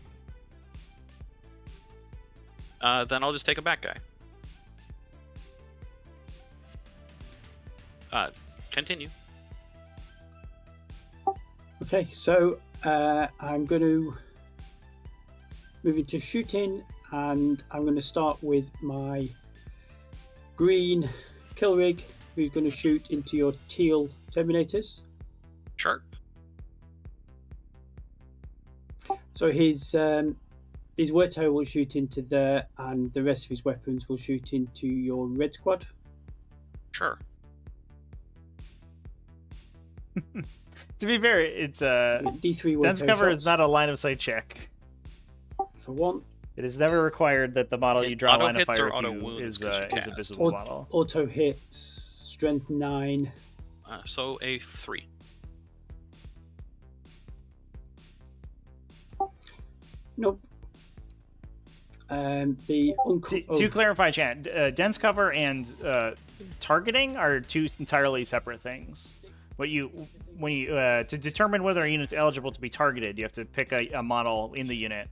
[SPEAKER 3] Then I'll just take a back guy. Continue.
[SPEAKER 4] Okay, so I'm going to move into shooting, and I'm going to start with my green Killrig, who's going to shoot into your teal Terminators.
[SPEAKER 3] Sure.
[SPEAKER 4] So his Werto will shoot into there, and the rest of his weapons will shoot into your red squad.
[SPEAKER 3] Sure.
[SPEAKER 1] To be fair, it's
[SPEAKER 4] D3
[SPEAKER 1] dense
[SPEAKER 4] Werto
[SPEAKER 1] cover
[SPEAKER 4] shots
[SPEAKER 1] is not a line of sight check.
[SPEAKER 4] for 1.
[SPEAKER 1] It is never required that the model you draw
[SPEAKER 3] Auto
[SPEAKER 1] line of
[SPEAKER 3] hits
[SPEAKER 1] fire
[SPEAKER 3] or auto
[SPEAKER 1] to
[SPEAKER 3] wounds
[SPEAKER 1] is
[SPEAKER 3] 'cause you
[SPEAKER 1] a
[SPEAKER 3] cast.
[SPEAKER 1] visible model.
[SPEAKER 4] Auto hits, strength 9.
[SPEAKER 3] So a 3.
[SPEAKER 4] Nope.
[SPEAKER 1] To clarify, chat, dense cover and targeting are two entirely separate things. When you to determine whether a unit's eligible to be targeted, you have to pick a model in the unit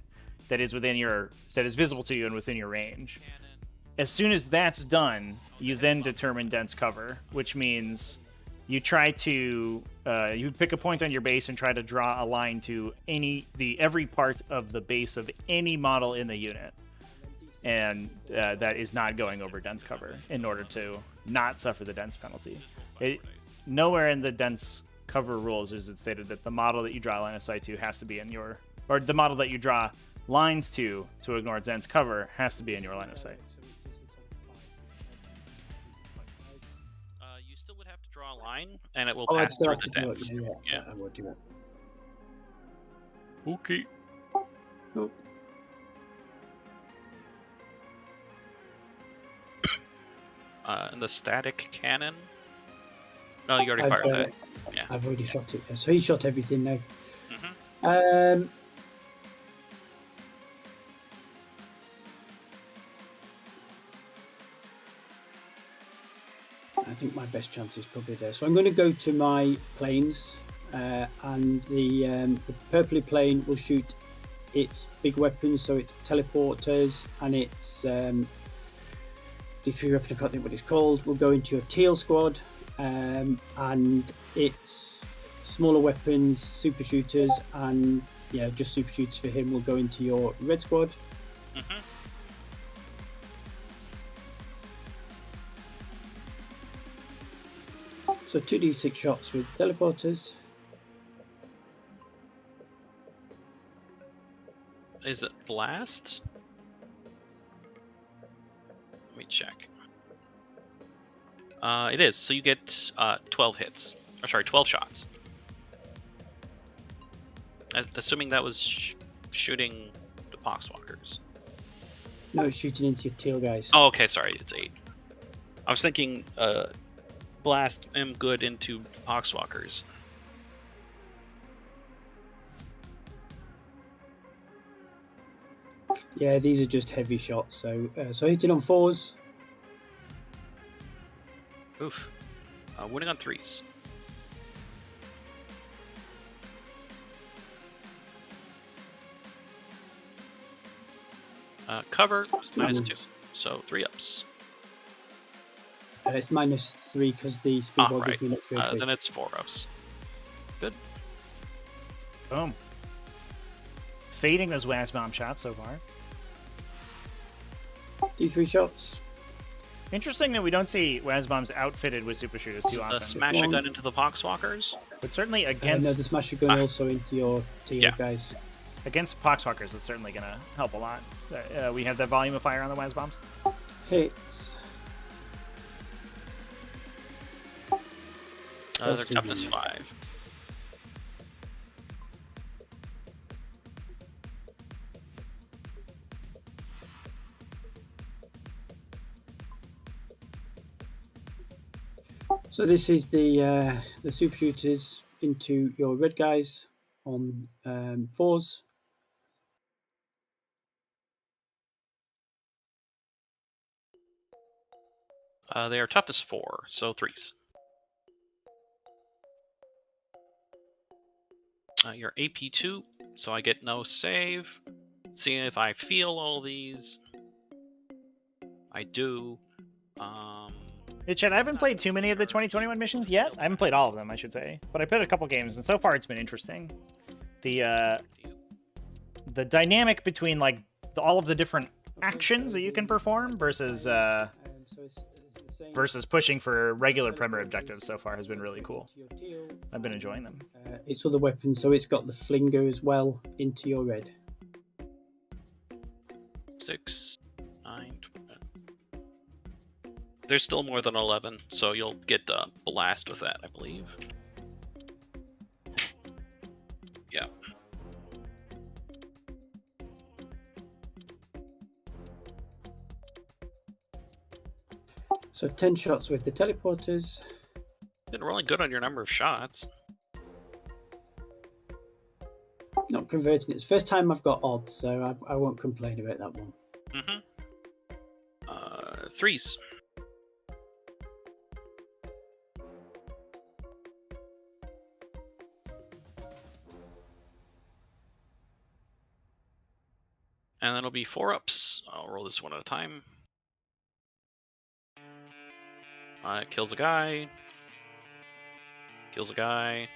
[SPEAKER 1] that is visible to you and within your range. As soon as that's done, you then determine dense cover, which means you try to you pick a point on your base and try to draw a line to every part of the base of any model in the unit, and that is not going over dense cover in order to not suffer the dense penalty. Nowhere in the dense cover rules is it stated that the model that you draw line of sight to has to be in your, or the model that you draw lines to ignore dense cover has to be in your line of sight.
[SPEAKER 3] You still would have to draw a line, and it will
[SPEAKER 4] I'd
[SPEAKER 3] pass
[SPEAKER 4] still
[SPEAKER 3] through
[SPEAKER 4] have
[SPEAKER 3] the
[SPEAKER 4] to do it.
[SPEAKER 3] dense.
[SPEAKER 4] Yeah, I would do it.
[SPEAKER 3] Okay.
[SPEAKER 4] Nope.
[SPEAKER 3] And the static cannon. No, you already fired that. Yeah.
[SPEAKER 4] I've already shot it. Yeah. So he shot everything now.
[SPEAKER 3] Mhm.
[SPEAKER 4] I think my best chance is probably there. So I'm going to go to my planes, and the purpley plane will shoot its big weapons, so its teleporters and its D3 weapon, I can't think what it's called, will go into your teal squad, and its smaller weapons, super shooters, and just super shooters for him will go into your red squad.
[SPEAKER 3] Mm-hmm.
[SPEAKER 4] So 2d6 shots with teleporters.
[SPEAKER 3] Is it blast? Let me check. It is. So you get 12 hits. Or sorry, 12 shots. Assuming that was shooting the poxwalkers.
[SPEAKER 4] No, it's shooting into your teal guys.
[SPEAKER 3] Oh, okay. Sorry, it's 8. I was thinking blast am good into poxwalkers.
[SPEAKER 4] Yeah, these are just heavy shots. So hitting on 4s.
[SPEAKER 3] Oof. Winning on 3s. Cover -2, so 3 ups.
[SPEAKER 4] It's -3 because the speed ball
[SPEAKER 3] Right.
[SPEAKER 4] gives me an extra.
[SPEAKER 3] Then it's 4 ups. Good.
[SPEAKER 1] Boom. Fading those Waz bomb shots so far.
[SPEAKER 4] D3 shots.
[SPEAKER 1] Interesting that we don't see Waz bombs outfitted with super shooters too often.
[SPEAKER 3] Smash a gun into the poxwalkers.
[SPEAKER 1] But certainly
[SPEAKER 4] No,
[SPEAKER 1] against
[SPEAKER 4] the smasher gun also into your teal guys.
[SPEAKER 1] against poxwalkers, it's certainly going to help a lot. We have the volume of fire on the Waz bombs.
[SPEAKER 4] Hits.
[SPEAKER 3] Their toughness 5.
[SPEAKER 4] So this is the super shooters into your red guys on 4s.
[SPEAKER 3] They are toughness 4, so 3s. You're AP 2, so I get no save. See if I feel all these. I do.
[SPEAKER 1] Hey, Chad, I haven't played too many of the 2021 missions yet. I haven't played all of them, I should say. But I played a couple games, and so far it's been interesting. The dynamic between, like, all of the different actions that you can perform versus pushing for regular perimeter objectives so far has been really cool. I've been enjoying them.
[SPEAKER 4] Its other weapons, so it's got the flinger as well into your red.
[SPEAKER 3] 6, 9, 12. There's still more than 11, so you'll get blast with that, I believe. Yeah.
[SPEAKER 4] So 10 shots with the teleporters.
[SPEAKER 3] Been rolling good on your number of shots.
[SPEAKER 4] Not converting. It's the first time I've got odds, so I won't complain about that one.
[SPEAKER 3] Mm-hmm. 3s. And then it'll be 4 ups. I'll roll this one at a time. Kills a guy. Kills a guy.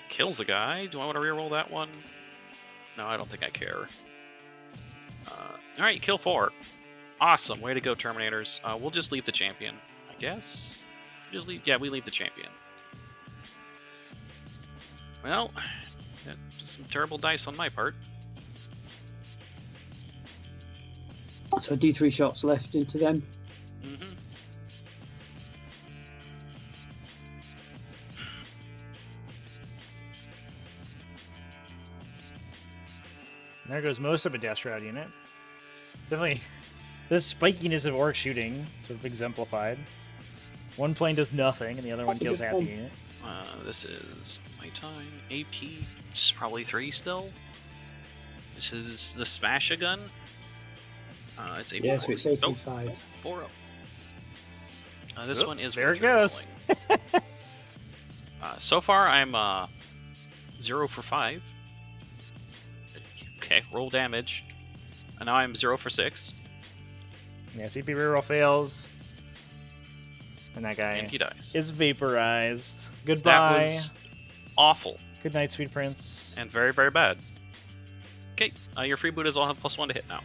[SPEAKER 3] Kills a guy. Do I want to reroll that one? No, I don't think I care. Alright, you kill 4. Awesome. Way to go, Terminators. We'll just leave the champion, I guess. Just leave. Yeah, we leave the champion. Well, some terrible dice on my part.
[SPEAKER 4] So D3 shots left into them.
[SPEAKER 3] Mm-hmm.
[SPEAKER 1] And there goes most of a Death Shroud unit. Definitely, the spikiness of orc shooting sort of exemplified. One plane does nothing, and the other one kills half the unit.
[SPEAKER 3] This is my time. AP, it's probably 3 still. This is the Smash-A-Gun. It's AP
[SPEAKER 4] Yeah, so it's AP 5.
[SPEAKER 3] 4 up. This
[SPEAKER 1] Oop,
[SPEAKER 3] one is
[SPEAKER 1] there
[SPEAKER 3] worth
[SPEAKER 1] it goes.
[SPEAKER 3] re-rolling. So far, I'm 0 for 5. Okay, roll damage. And now I'm 0 for 6.
[SPEAKER 1] Yeah, CP reroll fails. And that guy
[SPEAKER 3] And he dies.
[SPEAKER 1] is vaporized.
[SPEAKER 3] That
[SPEAKER 1] Goodbye.
[SPEAKER 3] was awful
[SPEAKER 1] Good night, sweet prince.
[SPEAKER 3] and very, very bad. Okay, your freebooters all have +1 to hit now.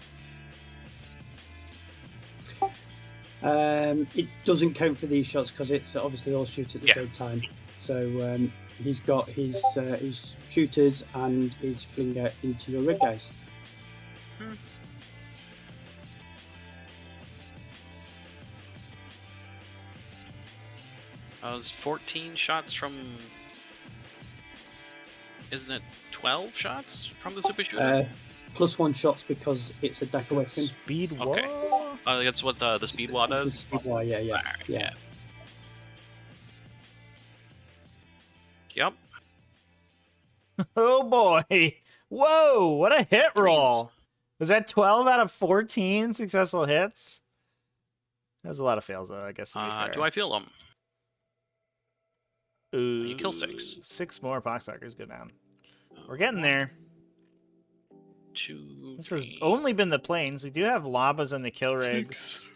[SPEAKER 4] It doesn't count for these shots because it's obviously all shoot at the same time. So he's got his shooters and his flinger into your red guys.
[SPEAKER 3] I was 14 shots from... Isn't it 12 shots from the super shooter?
[SPEAKER 4] +1 shots because it's a decker weapon.
[SPEAKER 1] Speed
[SPEAKER 3] Okay.
[SPEAKER 1] wall?
[SPEAKER 3] That's what the speed wall does?
[SPEAKER 4] Speed wall, yeah.
[SPEAKER 3] Yep.
[SPEAKER 1] Oh boy. Whoa, what a hit roll. Was that 12 out of 14 successful hits? That was a lot of fails, though, I guess, to be fair.
[SPEAKER 3] Do I feel them?
[SPEAKER 1] Ooh,
[SPEAKER 3] You kill 6.
[SPEAKER 1] 6 more poxwalkers go down. We're getting there.
[SPEAKER 3] 2,
[SPEAKER 1] This has
[SPEAKER 3] 3.
[SPEAKER 1] only been the planes. We do have Labas and the kill rigs,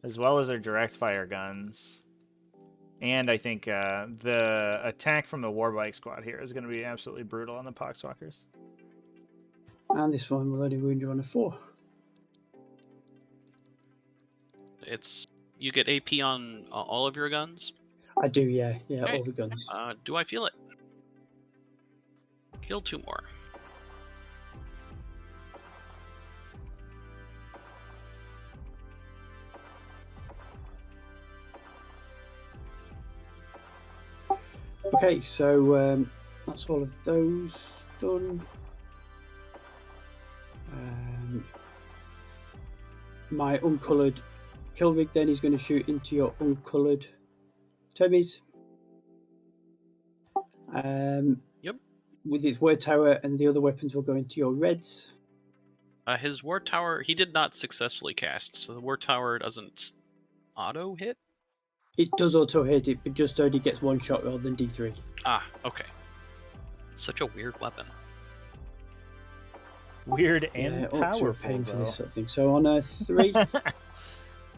[SPEAKER 1] as well as their direct fire guns. And I think the attack from the Warbike squad here is going to be absolutely brutal on the poxwalkers.
[SPEAKER 4] And this one will only wound you on a 4.
[SPEAKER 3] It's... You get AP on all of your guns?
[SPEAKER 4] I do, yeah,
[SPEAKER 3] Okay.
[SPEAKER 4] all the guns.
[SPEAKER 3] Do I feel it? Kill 2 more.
[SPEAKER 4] Okay, so that's all of those done. My uncoloured kill rig then is going to shoot into your uncoloured Tobies.
[SPEAKER 3] Yep.
[SPEAKER 4] With its word tower, and the other weapons will go into your reds.
[SPEAKER 3] His ward tower, he did not successfully cast, so the ward tower doesn't auto hit?
[SPEAKER 4] It does auto hit it, but just only gets 1 shot rather than D3.
[SPEAKER 3] Ah, okay. Such a weird weapon.
[SPEAKER 1] Weird and
[SPEAKER 4] Orcs are a
[SPEAKER 1] powerful,
[SPEAKER 4] pain for
[SPEAKER 1] though.
[SPEAKER 4] this sort of thing. So on a 3,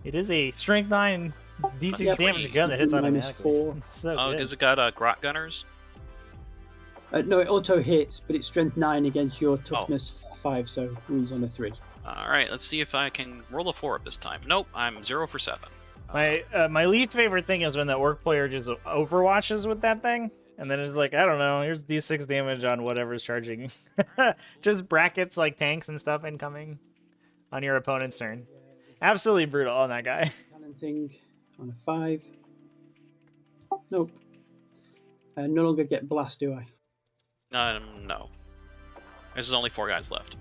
[SPEAKER 1] It is a strength 9 D6
[SPEAKER 3] Yeah,
[SPEAKER 1] damage gun that hits
[SPEAKER 4] minus
[SPEAKER 1] automatically.
[SPEAKER 4] 4.
[SPEAKER 1] It's so
[SPEAKER 3] Oh,
[SPEAKER 1] good.
[SPEAKER 3] is it got grot gunners?
[SPEAKER 4] No, it auto hits, but it's strength 9 against your toughness 5, so wounds on a 3.
[SPEAKER 3] Alright, let's see if I can roll a 4 up this time. Nope, I'm 0 for 7.
[SPEAKER 1] My least favorite thing is when the orc player just overwatches with that thing, and then it's like, I don't know, here's D6 damage on whatever's charging. Just brackets like tanks and stuff incoming on your opponent's turn. Absolutely brutal on that guy.
[SPEAKER 4] Cannon thing on a 5. Nope. No longer get blast, do I?
[SPEAKER 3] No. There's only 4 guys left.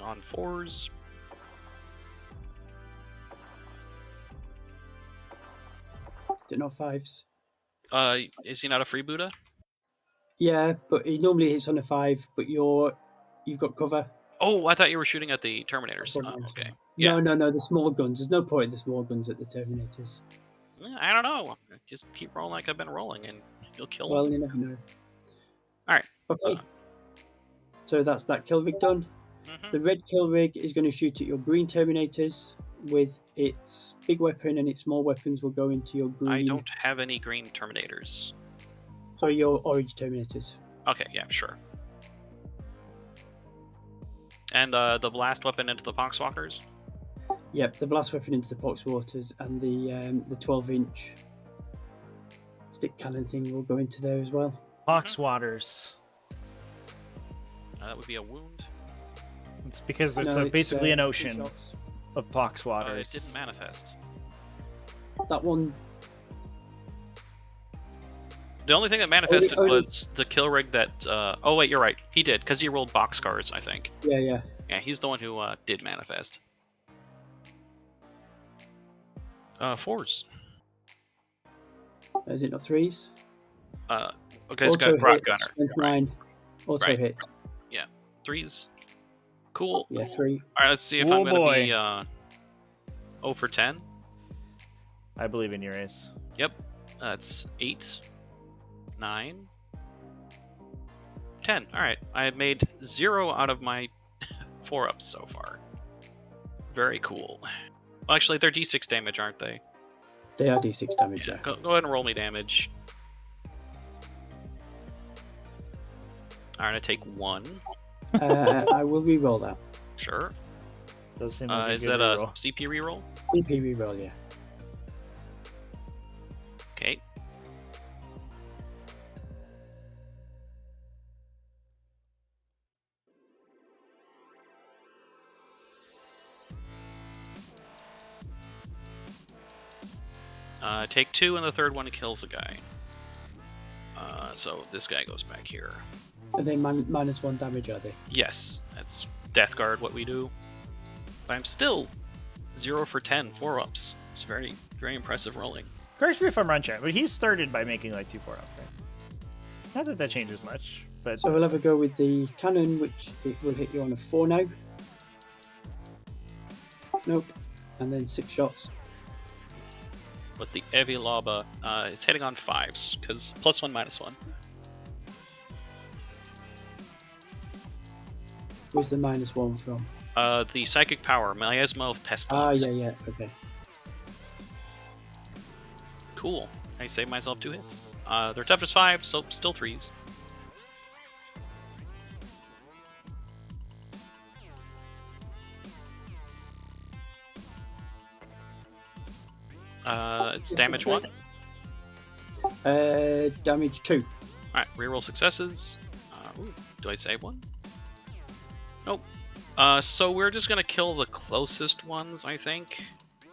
[SPEAKER 3] On 4s.
[SPEAKER 4] Did not 5s.
[SPEAKER 3] Is he not a freebooter?
[SPEAKER 4] Yeah, but he normally hits on a 5, but you've got cover.
[SPEAKER 3] Oh, I thought you were shooting at the Terminators.
[SPEAKER 4] That's
[SPEAKER 3] Oh,
[SPEAKER 4] what it is.
[SPEAKER 3] okay. Yeah.
[SPEAKER 4] No, the small guns. There's no point in the small guns at the Terminators.
[SPEAKER 3] I don't know. Just keep rolling like I've been rolling, and you'll kill
[SPEAKER 4] Well,
[SPEAKER 3] them.
[SPEAKER 4] you never know.
[SPEAKER 3] Alright.
[SPEAKER 4] Okay. So that's that kill rig done. The red kill rig is going to shoot at your green Terminators with its big weapon, and its small weapons will go into your green.
[SPEAKER 3] I don't have any green Terminators.
[SPEAKER 4] Sorry, your orange Terminators.
[SPEAKER 3] Okay, yeah, sure. And the blast weapon into the Poxwalkers?
[SPEAKER 4] Yep, the blast weapon into the Poxwaters, and the 12-inch stick cannon thing will go into there as well.
[SPEAKER 1] Poxwaters.
[SPEAKER 3] That would be a wound.
[SPEAKER 1] It's because it's
[SPEAKER 4] No,
[SPEAKER 1] basically an
[SPEAKER 4] 2
[SPEAKER 1] ocean
[SPEAKER 4] shots.
[SPEAKER 1] of poxwaters.
[SPEAKER 3] It didn't manifest.
[SPEAKER 4] That one.
[SPEAKER 3] The only thing that manifested
[SPEAKER 4] Only-
[SPEAKER 3] was the kill rig that... oh, wait, you're right. He did, because he rolled boxcars, I think.
[SPEAKER 4] Yeah.
[SPEAKER 3] Yeah, he's the one who did manifest. 4s.
[SPEAKER 4] Is it not 3s?
[SPEAKER 3] Okay, it's got Grot
[SPEAKER 4] hit,
[SPEAKER 3] Gunner.
[SPEAKER 4] strength
[SPEAKER 3] Right.
[SPEAKER 4] 9. Auto
[SPEAKER 3] Right.
[SPEAKER 4] hit.
[SPEAKER 3] 3s. Cool.
[SPEAKER 4] Yeah, 3.
[SPEAKER 3] All right, let's see if
[SPEAKER 1] Oh,
[SPEAKER 3] I'm going
[SPEAKER 1] boy.
[SPEAKER 3] to be 0 for 10.
[SPEAKER 1] I believe in your ace.
[SPEAKER 3] Yep. That's 8, 9, 10. All right. I have made 0 out of my 4-ups so far. Very cool. Well, actually, they're d6 damage, aren't they?
[SPEAKER 4] They are d6 damage, yeah.
[SPEAKER 3] Go ahead and roll me damage. All right, I take 1.
[SPEAKER 4] I will re-roll that.
[SPEAKER 3] Sure.
[SPEAKER 1] Does seem like
[SPEAKER 3] Is
[SPEAKER 1] a good
[SPEAKER 3] that a
[SPEAKER 1] reroll.
[SPEAKER 3] CP reroll?
[SPEAKER 4] DP re-roll, yeah.
[SPEAKER 3] Okay. Take 2, and the third one kills a guy. So this guy goes back here.
[SPEAKER 4] Are they -1 damage, are they?
[SPEAKER 3] Yes, that's Death Guard what we do. But I'm still 0 for 10, 4-ups. It's very, very impressive rolling.
[SPEAKER 1] Correct me if I'm wrong, chat, but he started by making like 2 4-ups, right? Not that that changes much, but
[SPEAKER 4] So we'll have a go with the cannon, which it will hit you on a 4 now. Nope. And then 6 shots.
[SPEAKER 3] But the Evi Laba is hitting on 5s, because +1, -1.
[SPEAKER 4] Where's the -1 from?
[SPEAKER 3] The Psychic Power, Miasma of
[SPEAKER 4] Ah,
[SPEAKER 3] Pestilence.
[SPEAKER 4] yeah, okay.
[SPEAKER 3] Cool. I saved myself 2 hits. They're toughness 5, so still 3s. It's damage 1.
[SPEAKER 4] Damage 2.
[SPEAKER 3] Alright, reroll successes. Ooh, do I save one? Nope. So we're just gonna kill the closest ones, I think.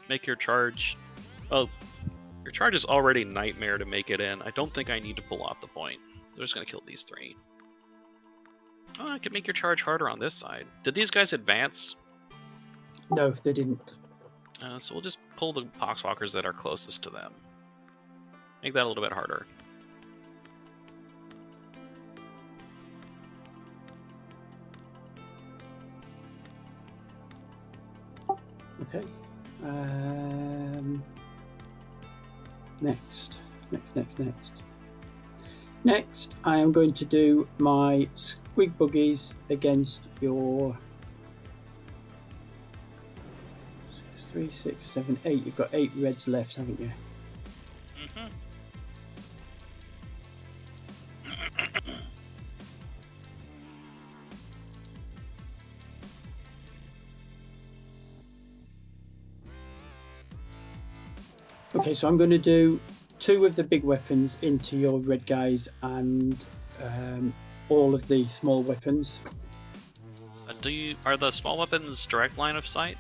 [SPEAKER 3] Make your charge... Oh, your charge is already Nightmare to make it in. I don't think I need to pull off the point. We're just gonna kill these 3. Oh, I could make your charge harder on this side. Did these guys advance?
[SPEAKER 4] No, they didn't.
[SPEAKER 3] So we'll just pull the Poxwalkers that are closest to them. Make that a little bit harder.
[SPEAKER 4] Okay. Next. Next, I am going to do my squig buggies against your 3, 6, 7, 8. You've got 8 reds left, haven't you?
[SPEAKER 3] Mm-hmm.
[SPEAKER 4] Okay, so I'm going to do 2 of the big weapons into your red guys and all of the small weapons.
[SPEAKER 3] Are the small weapons direct line of sight?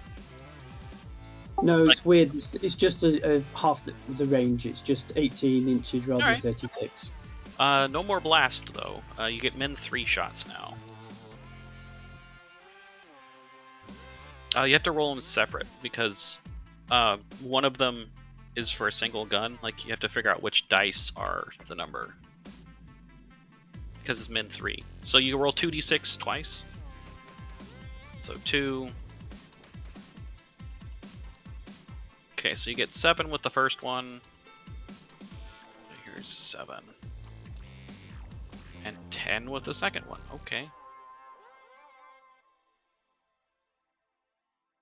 [SPEAKER 4] No, it's weird. It's just a half the range. It's just 18 inches rather
[SPEAKER 3] Alright.
[SPEAKER 4] than 36.
[SPEAKER 3] No more blast, though. You get min 3 shots now. You have to roll them separate, because one of them is for a single gun. Like, you have to figure out which dice are the number. Because it's min 3. So you roll 2d6 twice. So 2... Okay, so you get 7 with the first one. Here's 7. And 10 with the second one. Okay.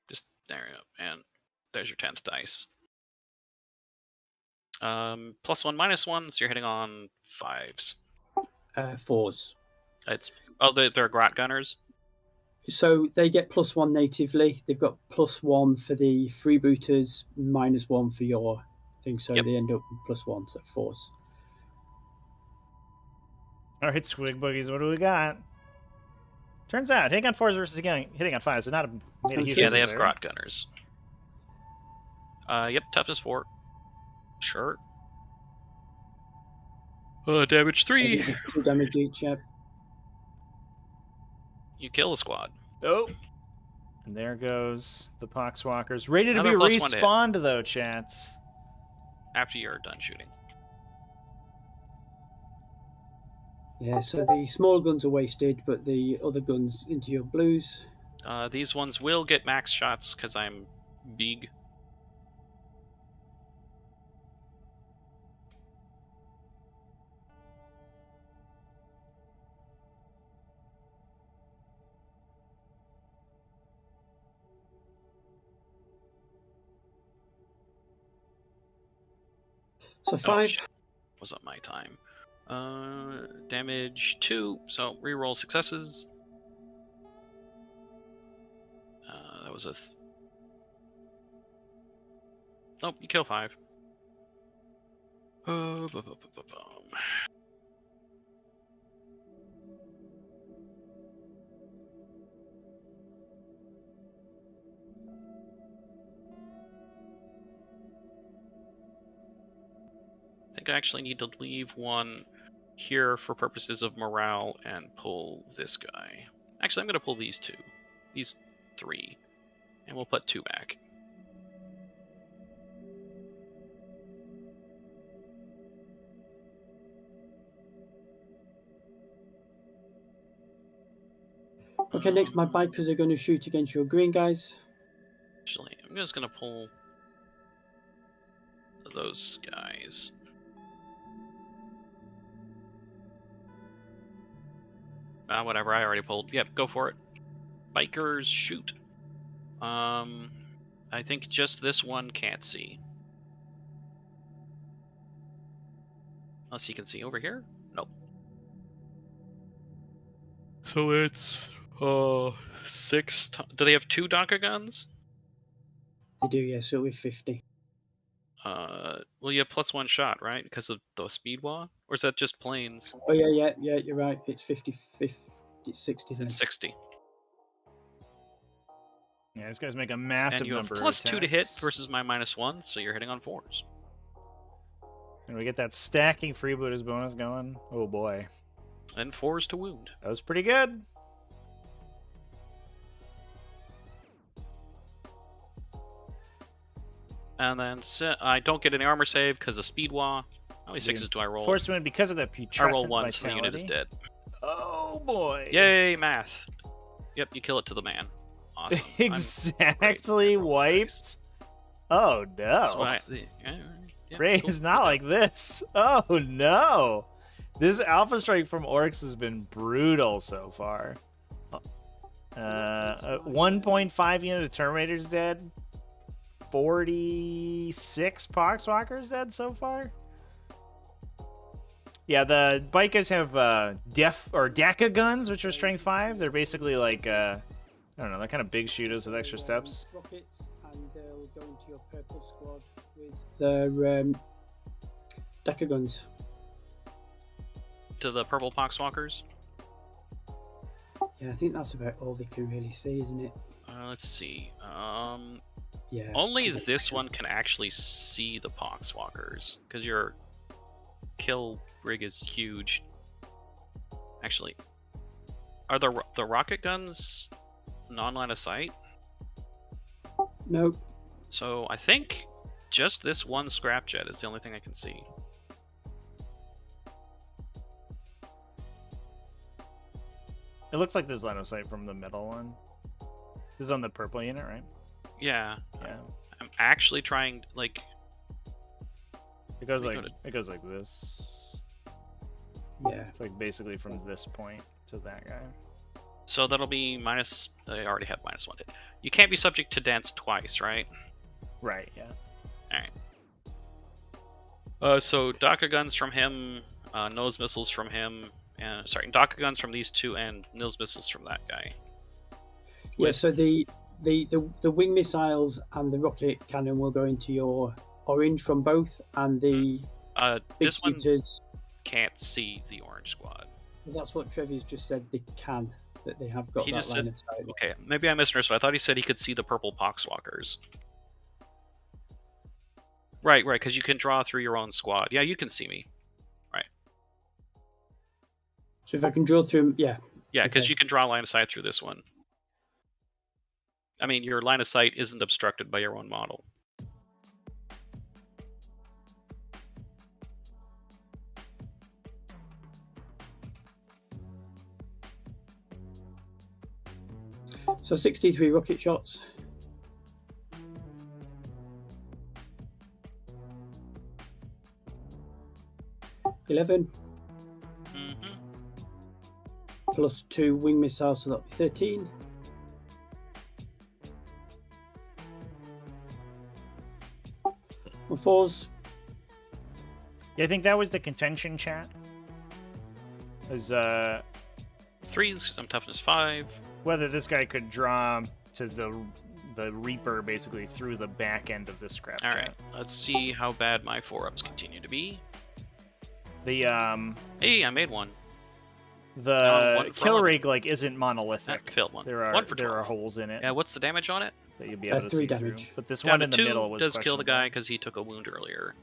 [SPEAKER 3] Just there you go. And there's your 10th dice. +1, -1, so you're hitting on 5s.
[SPEAKER 4] 4s.
[SPEAKER 3] They're Grot Gunners.
[SPEAKER 4] So they get +1 natively. They've got +1 for the freebooters, -1 for your thing. So
[SPEAKER 3] Yep.
[SPEAKER 4] they end up with +1, so 4s.
[SPEAKER 1] all right, squig boogies. What do we got? Turns out hitting on 4s versus hitting on 5s are not made a huge
[SPEAKER 3] Yeah, they have
[SPEAKER 1] difference there.
[SPEAKER 3] Grot Gunners. Yep, toughness 4. Sure. Damage 3.
[SPEAKER 4] 2 damage each. Yep.
[SPEAKER 3] You kill the squad.
[SPEAKER 1] Oh. And there goes the Poxwalkers. Ready to
[SPEAKER 3] Another
[SPEAKER 1] be
[SPEAKER 3] +1 to hit.
[SPEAKER 1] respawned, though, chats.
[SPEAKER 3] After you're done shooting.
[SPEAKER 4] Yeah. So the small guns are wasted, but the other guns into your blues.
[SPEAKER 3] These ones will get max shots because I'm big.
[SPEAKER 4] So
[SPEAKER 3] Oh,
[SPEAKER 4] 5.
[SPEAKER 3] shit. Wasn't my time. Damage 2, so reroll successes. That was a... Nope, you kill 5. I think I actually need to leave one here for purposes of morale and pull this guy. Actually, I'm going to pull these 2. These 3. And we'll put 2 back.
[SPEAKER 4] Okay, next my bikers are going to shoot against your green guys.
[SPEAKER 3] Actually, I'm just going to pull those guys. Whatever, I already pulled. Yep, go for it. Bikers, shoot. I think just this one can't see. Unless you can see over here? Nope. So it's 6. Do they have 2 Donka guns?
[SPEAKER 4] They do, yeah, so with 50.
[SPEAKER 3] Well, you have +1 shot, right? Because of the speed wall? Or is that just planes?
[SPEAKER 4] Oh, yeah, you're right. It's 50, 50 it's 60 then.
[SPEAKER 3] It's 60.
[SPEAKER 1] Yeah, these guys make a massive
[SPEAKER 3] And you have
[SPEAKER 1] number
[SPEAKER 3] +2
[SPEAKER 1] of
[SPEAKER 3] to hit
[SPEAKER 1] attacks.
[SPEAKER 3] versus my -1, so you're hitting on 4s.
[SPEAKER 1] And we get that stacking freebooters bonus going. Oh boy.
[SPEAKER 3] And 4s to wound.
[SPEAKER 1] That was pretty good.
[SPEAKER 3] And then I don't get any armor save because of speed wall. How many 6s do I roll?
[SPEAKER 1] Forced win because of that
[SPEAKER 3] I
[SPEAKER 1] putrescent
[SPEAKER 3] roll 1, so the unit is
[SPEAKER 1] vitality.
[SPEAKER 3] dead.
[SPEAKER 1] Oh boy.
[SPEAKER 3] Yay, math. Yep, you kill it to the man. Awesome.
[SPEAKER 1] Exactly wiped. Oh no. Raze is not like this. Oh no. This Alpha Strike from Orks has been brutal so far. 1.5 unit of Terminators dead. 46 Poxwalkers dead so far. Yeah, the Bikas have Deca guns, which are strength 5. They're basically like I don't know, they're kind of big shooters with extra steps.
[SPEAKER 4] Rockets, and they'll go into your purple squad with their Deca guns.
[SPEAKER 3] To the purple Poxwalkers?
[SPEAKER 4] Yeah, I think that's about all they can really see, isn't it?
[SPEAKER 3] Let's see.
[SPEAKER 4] Yeah.
[SPEAKER 3] Only this one can actually see the Poxwalkers, because your kill rig is huge. Actually, are the rocket guns non-line of sight?
[SPEAKER 4] No.
[SPEAKER 3] So I think just this one scrapjet is the only thing I can see.
[SPEAKER 1] It looks like there's line of sight from the middle one. This is on the purple unit, right?
[SPEAKER 3] Yeah.
[SPEAKER 1] Yeah.
[SPEAKER 3] I'm actually trying, like...
[SPEAKER 1] It goes
[SPEAKER 3] Let me
[SPEAKER 1] like
[SPEAKER 3] go to-
[SPEAKER 1] it goes like this.
[SPEAKER 4] Yeah.
[SPEAKER 1] It's like basically from this point to that guy.
[SPEAKER 3] So that'll be minus... I already have -1 hit. You can't be subject to dance twice, right?
[SPEAKER 1] Right, yeah.
[SPEAKER 3] Alright. So Daka guns from him, nose missiles from him, and sorry, Daka guns from these 2, and nose missiles from that guy.
[SPEAKER 4] Yeah, so the wing missiles and the rocket cannon will go into your orange from both, and the big
[SPEAKER 3] This one
[SPEAKER 4] shooters.
[SPEAKER 3] can't see the orange squad.
[SPEAKER 4] That's what Trevor's just said. They can, that they have got
[SPEAKER 3] He
[SPEAKER 4] that
[SPEAKER 3] just
[SPEAKER 4] line
[SPEAKER 3] said-
[SPEAKER 4] of sight.
[SPEAKER 3] Okay, maybe I misunderstood. I thought he said he could see the purple Poxwalkers. Right, because you can draw through your own squad. Yeah, you can see me.
[SPEAKER 4] So if I can drill through, yeah.
[SPEAKER 3] Yeah, because
[SPEAKER 4] Okay.
[SPEAKER 3] you can draw line of sight through this one. I mean, your line of sight isn't obstructed by your own model.
[SPEAKER 4] So 63 rocket shots. $11
[SPEAKER 3] Mm-hmm.
[SPEAKER 4] plus 2 wing missiles, so that'll be 13. On fours.
[SPEAKER 1] Yeah, I think that was the contention chat. Is
[SPEAKER 3] Threes, I'm toughness 5.
[SPEAKER 1] whether this guy could draw to the Reaper basically through the back end of this scrap
[SPEAKER 3] All
[SPEAKER 1] chat.
[SPEAKER 3] right, let's see how bad my 4-ups continue to be.
[SPEAKER 1] The
[SPEAKER 3] Hey, I made one.
[SPEAKER 1] the
[SPEAKER 3] one for
[SPEAKER 1] kill
[SPEAKER 3] 11.
[SPEAKER 1] rig like isn't monolithic.
[SPEAKER 3] Failed one.
[SPEAKER 1] There are
[SPEAKER 3] One for
[SPEAKER 1] there are
[SPEAKER 3] 12.
[SPEAKER 1] holes in it
[SPEAKER 3] Yeah, what's the damage on it?
[SPEAKER 1] that you'll be able to
[SPEAKER 4] 3
[SPEAKER 1] see
[SPEAKER 4] damage.
[SPEAKER 1] through. But this
[SPEAKER 3] Down
[SPEAKER 1] one
[SPEAKER 3] to
[SPEAKER 1] in the
[SPEAKER 3] 2
[SPEAKER 1] middle was
[SPEAKER 3] does kill the guy
[SPEAKER 1] questionable.
[SPEAKER 3] because he took a wound earlier.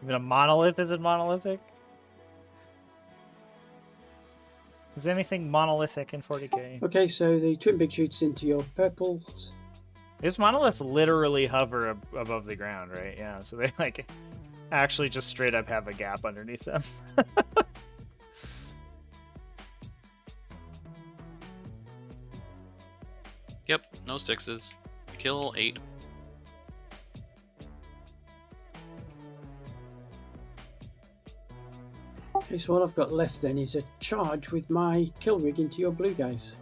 [SPEAKER 1] Even a monolith isn't monolithic. Is anything monolithic in 40k?
[SPEAKER 4] Okay, so the twin big shoots into your purples.
[SPEAKER 1] These monoliths literally hover above the ground, right? Yeah, so they like actually just straight up have a gap underneath them.
[SPEAKER 3] Yep, no 6s. Kill 8.
[SPEAKER 4] Okay, so all I've got left then is a charge with my kill rig into your blue guys.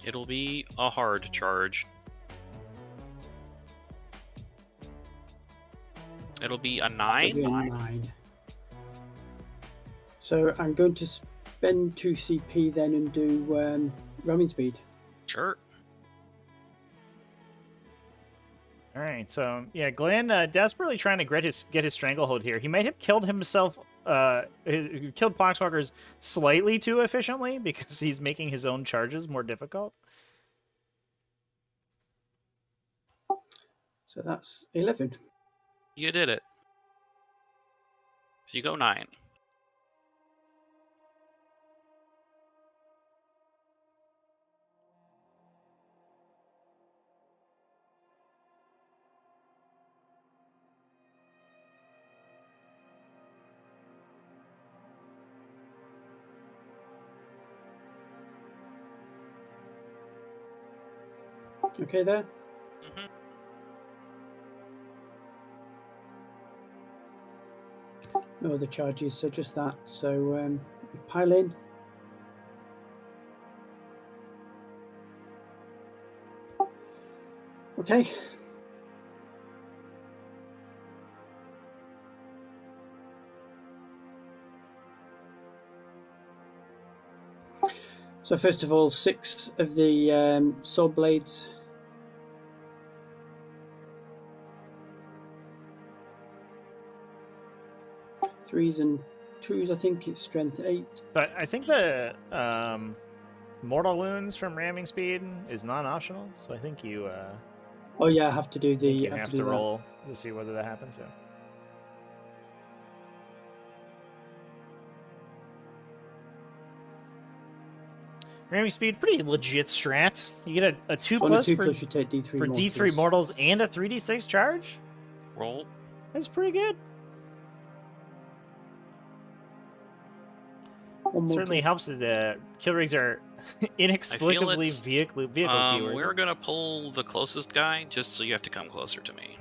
[SPEAKER 3] It'll be a hard charge. It'll be a 9.
[SPEAKER 4] It'll be a 9. So I'm going to spend 2 CP then and do ramming speed.
[SPEAKER 3] Sure.
[SPEAKER 1] All right, so yeah, Glynn desperately trying to get his stranglehold here. He might have killed himself, he killed Poxwalkers slightly too efficiently because he's making his own charges more difficult.
[SPEAKER 4] So that's 11.
[SPEAKER 3] You did it. So you go 9.
[SPEAKER 4] Okay there.
[SPEAKER 3] Mm-hmm.
[SPEAKER 4] No other charges, so just that. So we pile in. Okay. So first of all, 6 of the sword blades. Threes and 2s, I think it's strength 8.
[SPEAKER 1] But I think the mortal wounds from ramming speed is non-optional, so I think you
[SPEAKER 4] Oh yeah, I have to do the.
[SPEAKER 1] think you
[SPEAKER 4] I
[SPEAKER 1] have
[SPEAKER 4] do
[SPEAKER 1] to
[SPEAKER 4] that.
[SPEAKER 1] roll to see whether that happens. Yeah. Ramming speed, pretty legit strat. You get a 2
[SPEAKER 4] On a
[SPEAKER 1] plus
[SPEAKER 4] 2
[SPEAKER 1] for
[SPEAKER 4] plus, you take D3
[SPEAKER 1] for D3 mortals and a 3d6 charge.
[SPEAKER 3] Roll.
[SPEAKER 1] That's pretty good.
[SPEAKER 4] One more
[SPEAKER 1] Certainly
[SPEAKER 4] kill.
[SPEAKER 1] helps that the kill rigs are inexplicably
[SPEAKER 3] it's,
[SPEAKER 1] vehicle keyword.
[SPEAKER 3] We're gonna pull the closest guy, just so you have to come closer to me.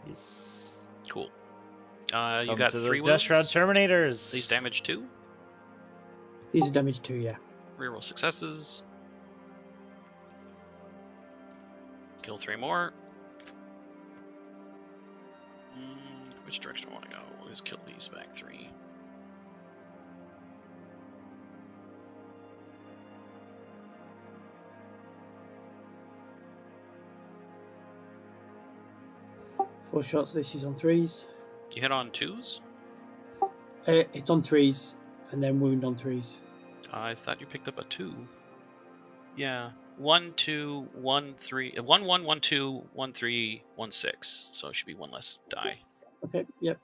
[SPEAKER 1] Yes.
[SPEAKER 3] Cool. You
[SPEAKER 1] Come
[SPEAKER 3] got
[SPEAKER 1] to
[SPEAKER 3] 3
[SPEAKER 1] those Death Shroud
[SPEAKER 3] wounds.
[SPEAKER 1] Terminators.
[SPEAKER 3] These damage 2.
[SPEAKER 4] These are damage 2, yeah.
[SPEAKER 3] Reroll successes. Kill 3 more. Which direction I want to go? We'll just kill these back 3.
[SPEAKER 4] Four shots. This is on 3s.
[SPEAKER 3] You hit on 2s?
[SPEAKER 4] It's on 3s, and then wound on 3s.
[SPEAKER 3] I thought you picked up a 2. Yeah. 1, 2, 1, 3. 1, 1, 1, 2, 1, 3, 1, 6. So it should be 1 less die.
[SPEAKER 4] Okay, yep.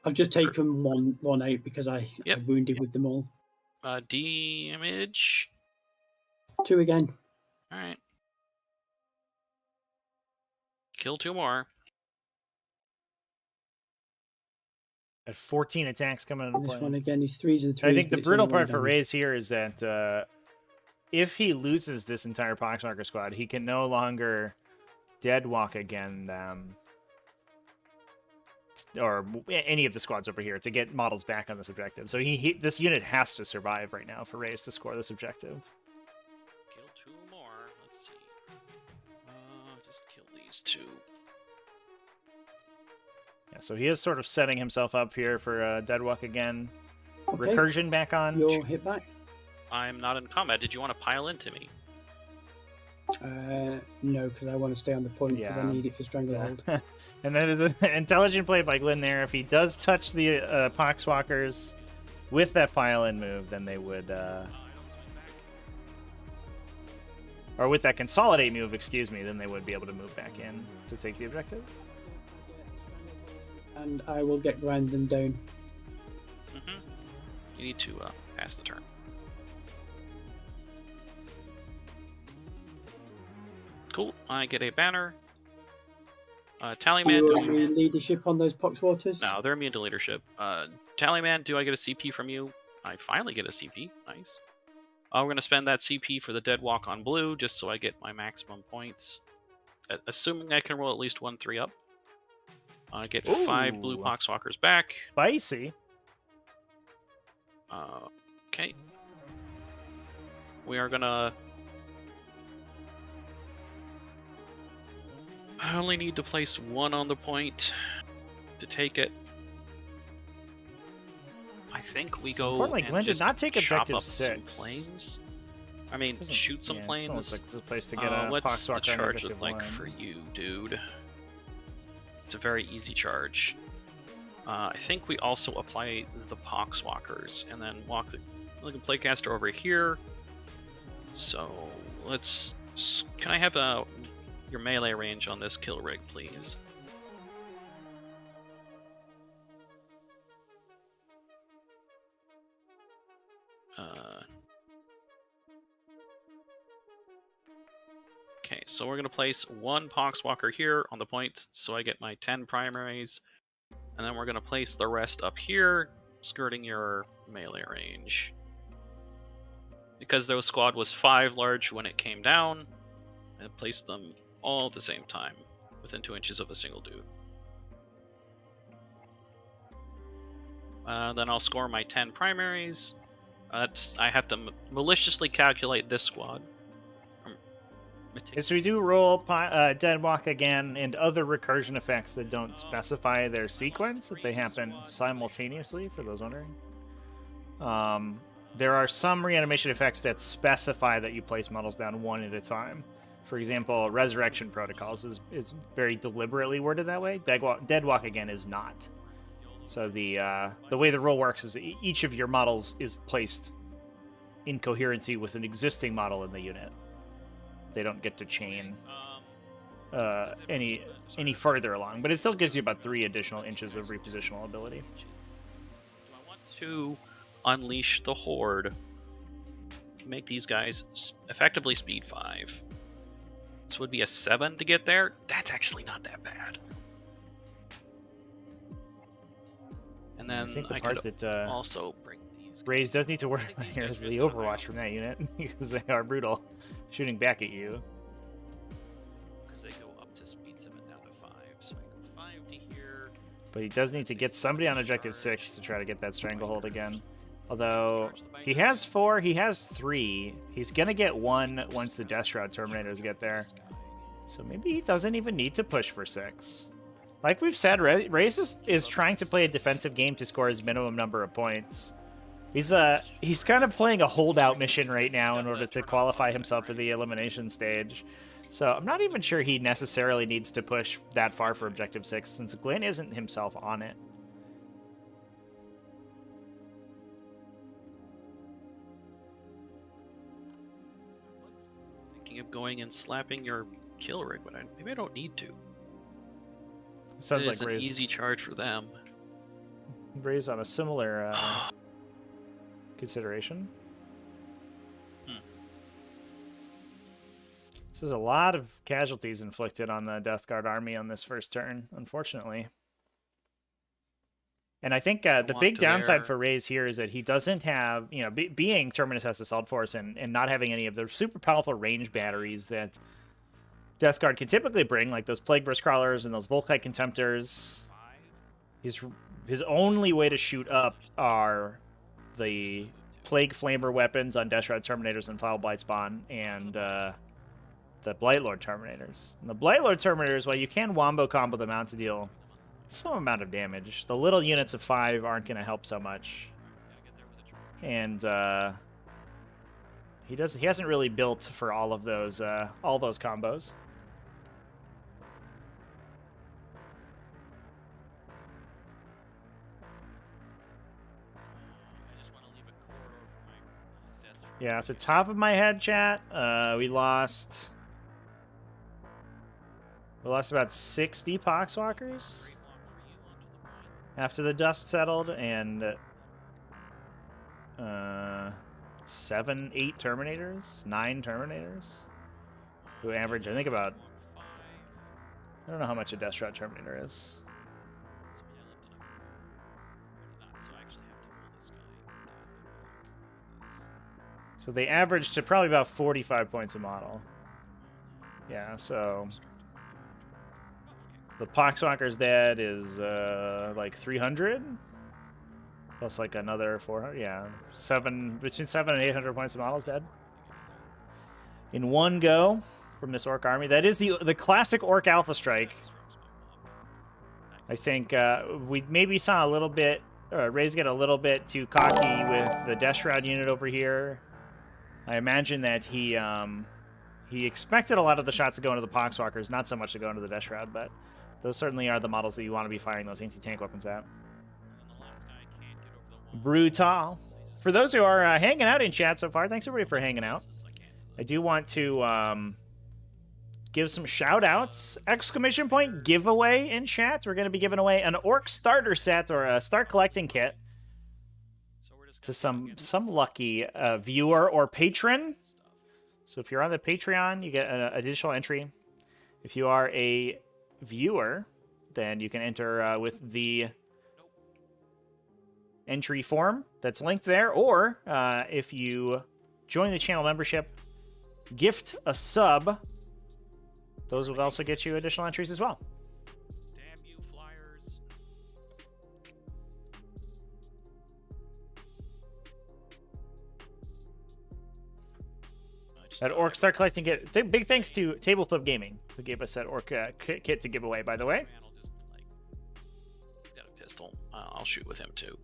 [SPEAKER 4] I've just taken one out because I wounded with them all.
[SPEAKER 3] Damage.
[SPEAKER 4] 2 again.
[SPEAKER 3] Alright. Kill 2 more.
[SPEAKER 1] At 14 attacks coming into
[SPEAKER 4] And this
[SPEAKER 1] play.
[SPEAKER 4] one again is 3s and 3s.
[SPEAKER 1] I think the
[SPEAKER 4] but it's
[SPEAKER 1] brutal
[SPEAKER 4] only one
[SPEAKER 1] part for
[SPEAKER 4] damage.
[SPEAKER 1] Raze here is that if he loses this entire Poxwalker squad, he can no longer deadwalk again them, or any of the squads over here, to get models back on this objective. So this unit has to survive right now for Raze to score this objective.
[SPEAKER 3] Kill 2 more. Let's see. Just kill these 2.
[SPEAKER 1] Yeah, so he is sort of setting himself up here for deadwalk again.
[SPEAKER 4] Okay.
[SPEAKER 1] Recursion back on.
[SPEAKER 4] You're hit back.
[SPEAKER 3] I'm not in combat. Did you want to pile into me?
[SPEAKER 4] No, because I want to stay on the point because
[SPEAKER 1] Yeah.
[SPEAKER 4] I need it for Stranglehold.
[SPEAKER 1] And that is an intelligent play by Glynn there. If he does touch the Poxwalkers with that pile-in move, then they would... or with that consolidate move, excuse me, then they would be able to move back in to take the objective.
[SPEAKER 4] And I will get grind them down.
[SPEAKER 3] You need to pass the turn. Cool. I get a banner. Tallyman.
[SPEAKER 4] Do
[SPEAKER 3] Do
[SPEAKER 4] you want me leadership on those Poxwaters?
[SPEAKER 3] No, they're immune to leadership. Tallyman, do I get a CP from you? I finally get a CP. Nice. We're going to spend that CP for the dead walk on blue, just so I get my maximum points. Assuming I can roll at least 1 3 up. I get 5 blue
[SPEAKER 1] Ooh.
[SPEAKER 3] Poxwalkers back.
[SPEAKER 1] Spicy.
[SPEAKER 3] Okay. We are gonna... I only need to place 1 on the point to take it. I think we go
[SPEAKER 1] Importantly,
[SPEAKER 3] and
[SPEAKER 1] Glynn did
[SPEAKER 3] just
[SPEAKER 1] not take
[SPEAKER 3] chop
[SPEAKER 1] objective
[SPEAKER 3] up some
[SPEAKER 1] 6.
[SPEAKER 3] flames. I mean,
[SPEAKER 1] Doesn't-
[SPEAKER 3] shoot some
[SPEAKER 1] yeah, it
[SPEAKER 3] flames.
[SPEAKER 1] looks like it's a place to get a
[SPEAKER 3] What's the
[SPEAKER 1] Poxwalker on
[SPEAKER 3] charge
[SPEAKER 1] objective
[SPEAKER 3] look like
[SPEAKER 1] 1.
[SPEAKER 3] for you, dude? It's a very easy charge. I think we also apply the Poxwalkers and then walk the Playcaster over here. So let's. Can I have your melee range on this kill rig, please? Okay, so we're going to place 1 Poxwalker here on the point, so I get my 10 primaries. And then we're going to place the rest up here, skirting your melee range. Because their squad was 5 large when it came down, I placed them all at the same time, within 2 inches of a single dude. Then I'll score my 10 primaries. I have to maliciously calculate this squad.
[SPEAKER 1] So we do roll Deadwalk again and other recursion effects that don't specify their sequence, if they happen simultaneously, for those wondering. There are some reanimation effects that specify that you place models down 1 at a time. For example, Resurrection Protocols is very deliberately worded that way. Deadwalk again is not. So the way the rule works is each of your models is placed in coherency with an existing model in the unit. They don't get to chain any further along, but it still gives you about 3 additional inches of repositional ability.
[SPEAKER 3] Do I want to unleash the horde? Make these guys effectively speed 5. This would be a 7 to get there. That's actually not that bad. And then
[SPEAKER 1] I think the
[SPEAKER 3] I
[SPEAKER 1] part
[SPEAKER 3] could
[SPEAKER 1] that
[SPEAKER 3] also bring these.
[SPEAKER 1] Raze does need to worry
[SPEAKER 3] I think
[SPEAKER 1] about
[SPEAKER 3] these
[SPEAKER 1] here
[SPEAKER 3] guys
[SPEAKER 1] is
[SPEAKER 3] are
[SPEAKER 1] the
[SPEAKER 3] just gonna
[SPEAKER 1] Overwatch from that unit, because they are brutal, shooting back at you.
[SPEAKER 3] Because they go up to speed 7 down to 5. So I go 5 to here.
[SPEAKER 1] But he does need to get somebody on objective 6 to try to get that stranglehold again. Although he has 4, he has 3. He's gonna get 1 once the Death Shroud Terminators get there. So maybe he doesn't even need to push for 6. Like we've said, Raze is trying to play a defensive game to score his minimum number of points. He's kind of playing a holdout mission right now in order to qualify himself for the elimination stage. So I'm not even sure he necessarily needs to push that far for objective 6, since Glynn isn't himself on it.
[SPEAKER 3] I was thinking of going and slapping your kill rig, but maybe I don't need to.
[SPEAKER 1] Sounds
[SPEAKER 3] It is
[SPEAKER 1] like
[SPEAKER 3] an
[SPEAKER 1] Raze
[SPEAKER 3] easy charge for them.
[SPEAKER 1] Raze on a similar consideration. So there's a lot of casualties inflicted on the Death Guard army on this first turn, unfortunately. And I think the
[SPEAKER 3] want
[SPEAKER 1] big
[SPEAKER 3] to
[SPEAKER 1] downside
[SPEAKER 3] wear-
[SPEAKER 1] for Raze here is that he doesn't have, being Terminus has Assault Force and not having any of the super powerful range batteries that Death Guard can typically bring, like those Plague Burst Crawlers and those Volkite Contemptors. His only way to shoot up are the Plague Flamer weapons on Deshrat Terminators and Foul Blight Spawn, and the Blightlord Terminators. And the Blightlord Terminators, while you can wombo combo them out to deal some amount of damage, the little units of 5 aren't going to help so much. And he hasn't really built for all those combos. Yeah, off the top of my head, chat, we lost about 60 Poxwalkers after the dust settled, and 7, 8 Terminators, 9 Terminators, who average, I think, about, I don't know how much a Deshrat Terminator is. So they average to probably about 45 points a model. Yeah, so the Poxwalker's dead is like 300, plus like another 400. Yeah, between 700 and 800 points a model is dead in one go from this Ork army. That is the classic Ork Alpha Strike. I think we maybe saw a little bit. Raze get a little bit too cocky with the Death Shroud unit over here. I imagine that he expected a lot of the shots to go into the Poxwalkers, not so much to go into the Death Shroud, but those certainly are the models that you want to be firing those anti-tank weapons at. Brutal. For those who are hanging out in chat so far, thanks everybody for hanging out. I do want to give some shout-outs. Exclamation point giveaway in chat. We're going to be giving away an Ork starter set or a start collecting kit to some lucky viewer or patron. So if you're on the Patreon, you get an additional entry. If you are a viewer, then you can enter with the entry form that's linked there. Or if you join the channel membership, gift a sub, those will also get you additional entries as well.
[SPEAKER 3] Damn you, Flyers.
[SPEAKER 1] That Ork start collecting kit. Big thanks to Tabletop Gaming, who gave us that Ork kit to give away, by the way.
[SPEAKER 3] Got a pistol. I'll shoot with him too.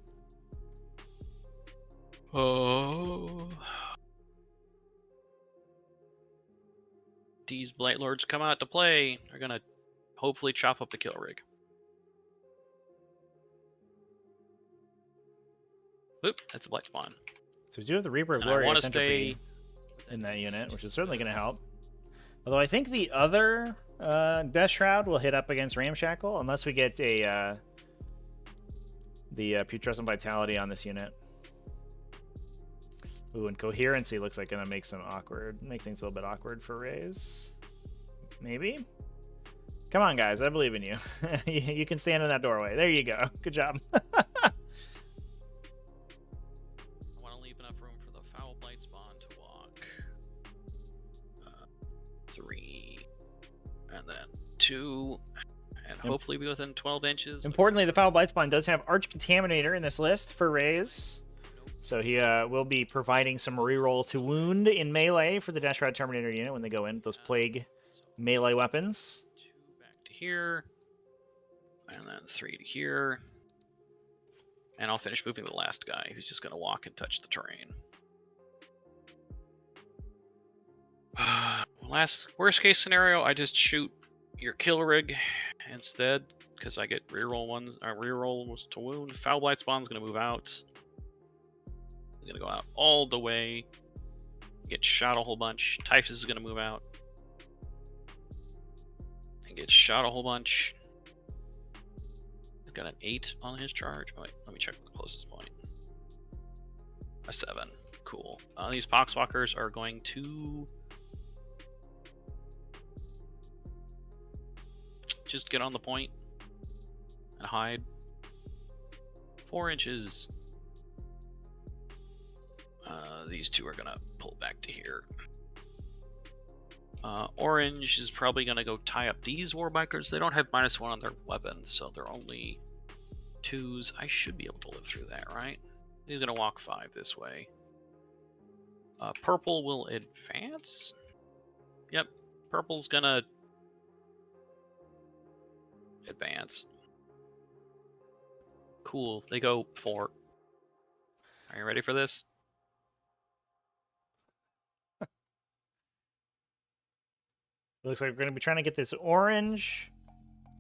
[SPEAKER 3] Oh. These Blightlords come out to play. They're gonna hopefully chop up the kill rig. Oop, that's a Blight spawn.
[SPEAKER 1] So we do have the Reaper of
[SPEAKER 3] And I
[SPEAKER 1] Glory
[SPEAKER 3] wanna
[SPEAKER 1] Entropy in that unit, which is certainly going to help. Although I think the other Death Shroud will hit up against Ramshackle, unless we get the Putrescent Vitality on this unit. Ooh, and Coherency looks like going to make things a little bit awkward for Raze. Maybe? Come on, guys, I believe in you. You can stand in that doorway. There you go. Good job.
[SPEAKER 3] I want to leave enough room for the Foul Blight spawn to walk. 3, and then 2, and hopefully be within 12 inches.
[SPEAKER 1] Importantly, the Foul Blight Spawn does have Arch Contaminator in this list for Raze. So he will be providing some reroll to wound in melee for the Death Shroud Terminator unit when they go in. Those Plague melee weapons.
[SPEAKER 3] 2 back to here, and then 3 to here. And I'll finish moving the last guy, who's just going to walk and touch the terrain. Worst case scenario, I just shoot your kill rig instead, because I get rerolls to wound. Foul Blight Spawn's going to move out. He's going to go out all the way. Get shot a whole bunch. Typhus is going to move out. And get shot a whole bunch. He's got an 8 on his charge. Oh, wait, let me check the closest point. A 7. Cool. These Poxwalkers are going to just get on the point and hide. 4 inches. These two are gonna pull back to here. Orange is probably gonna go tie up these warbikers. They don't have -1 on their weapons, so they're only 2s. I should be able to live through that, right? He's gonna walk 5 this way. Purple will advance. Yep, purple's gonna advance. Cool, they go 4. Are you ready for this?
[SPEAKER 1] Looks like we're going to be trying to get this orange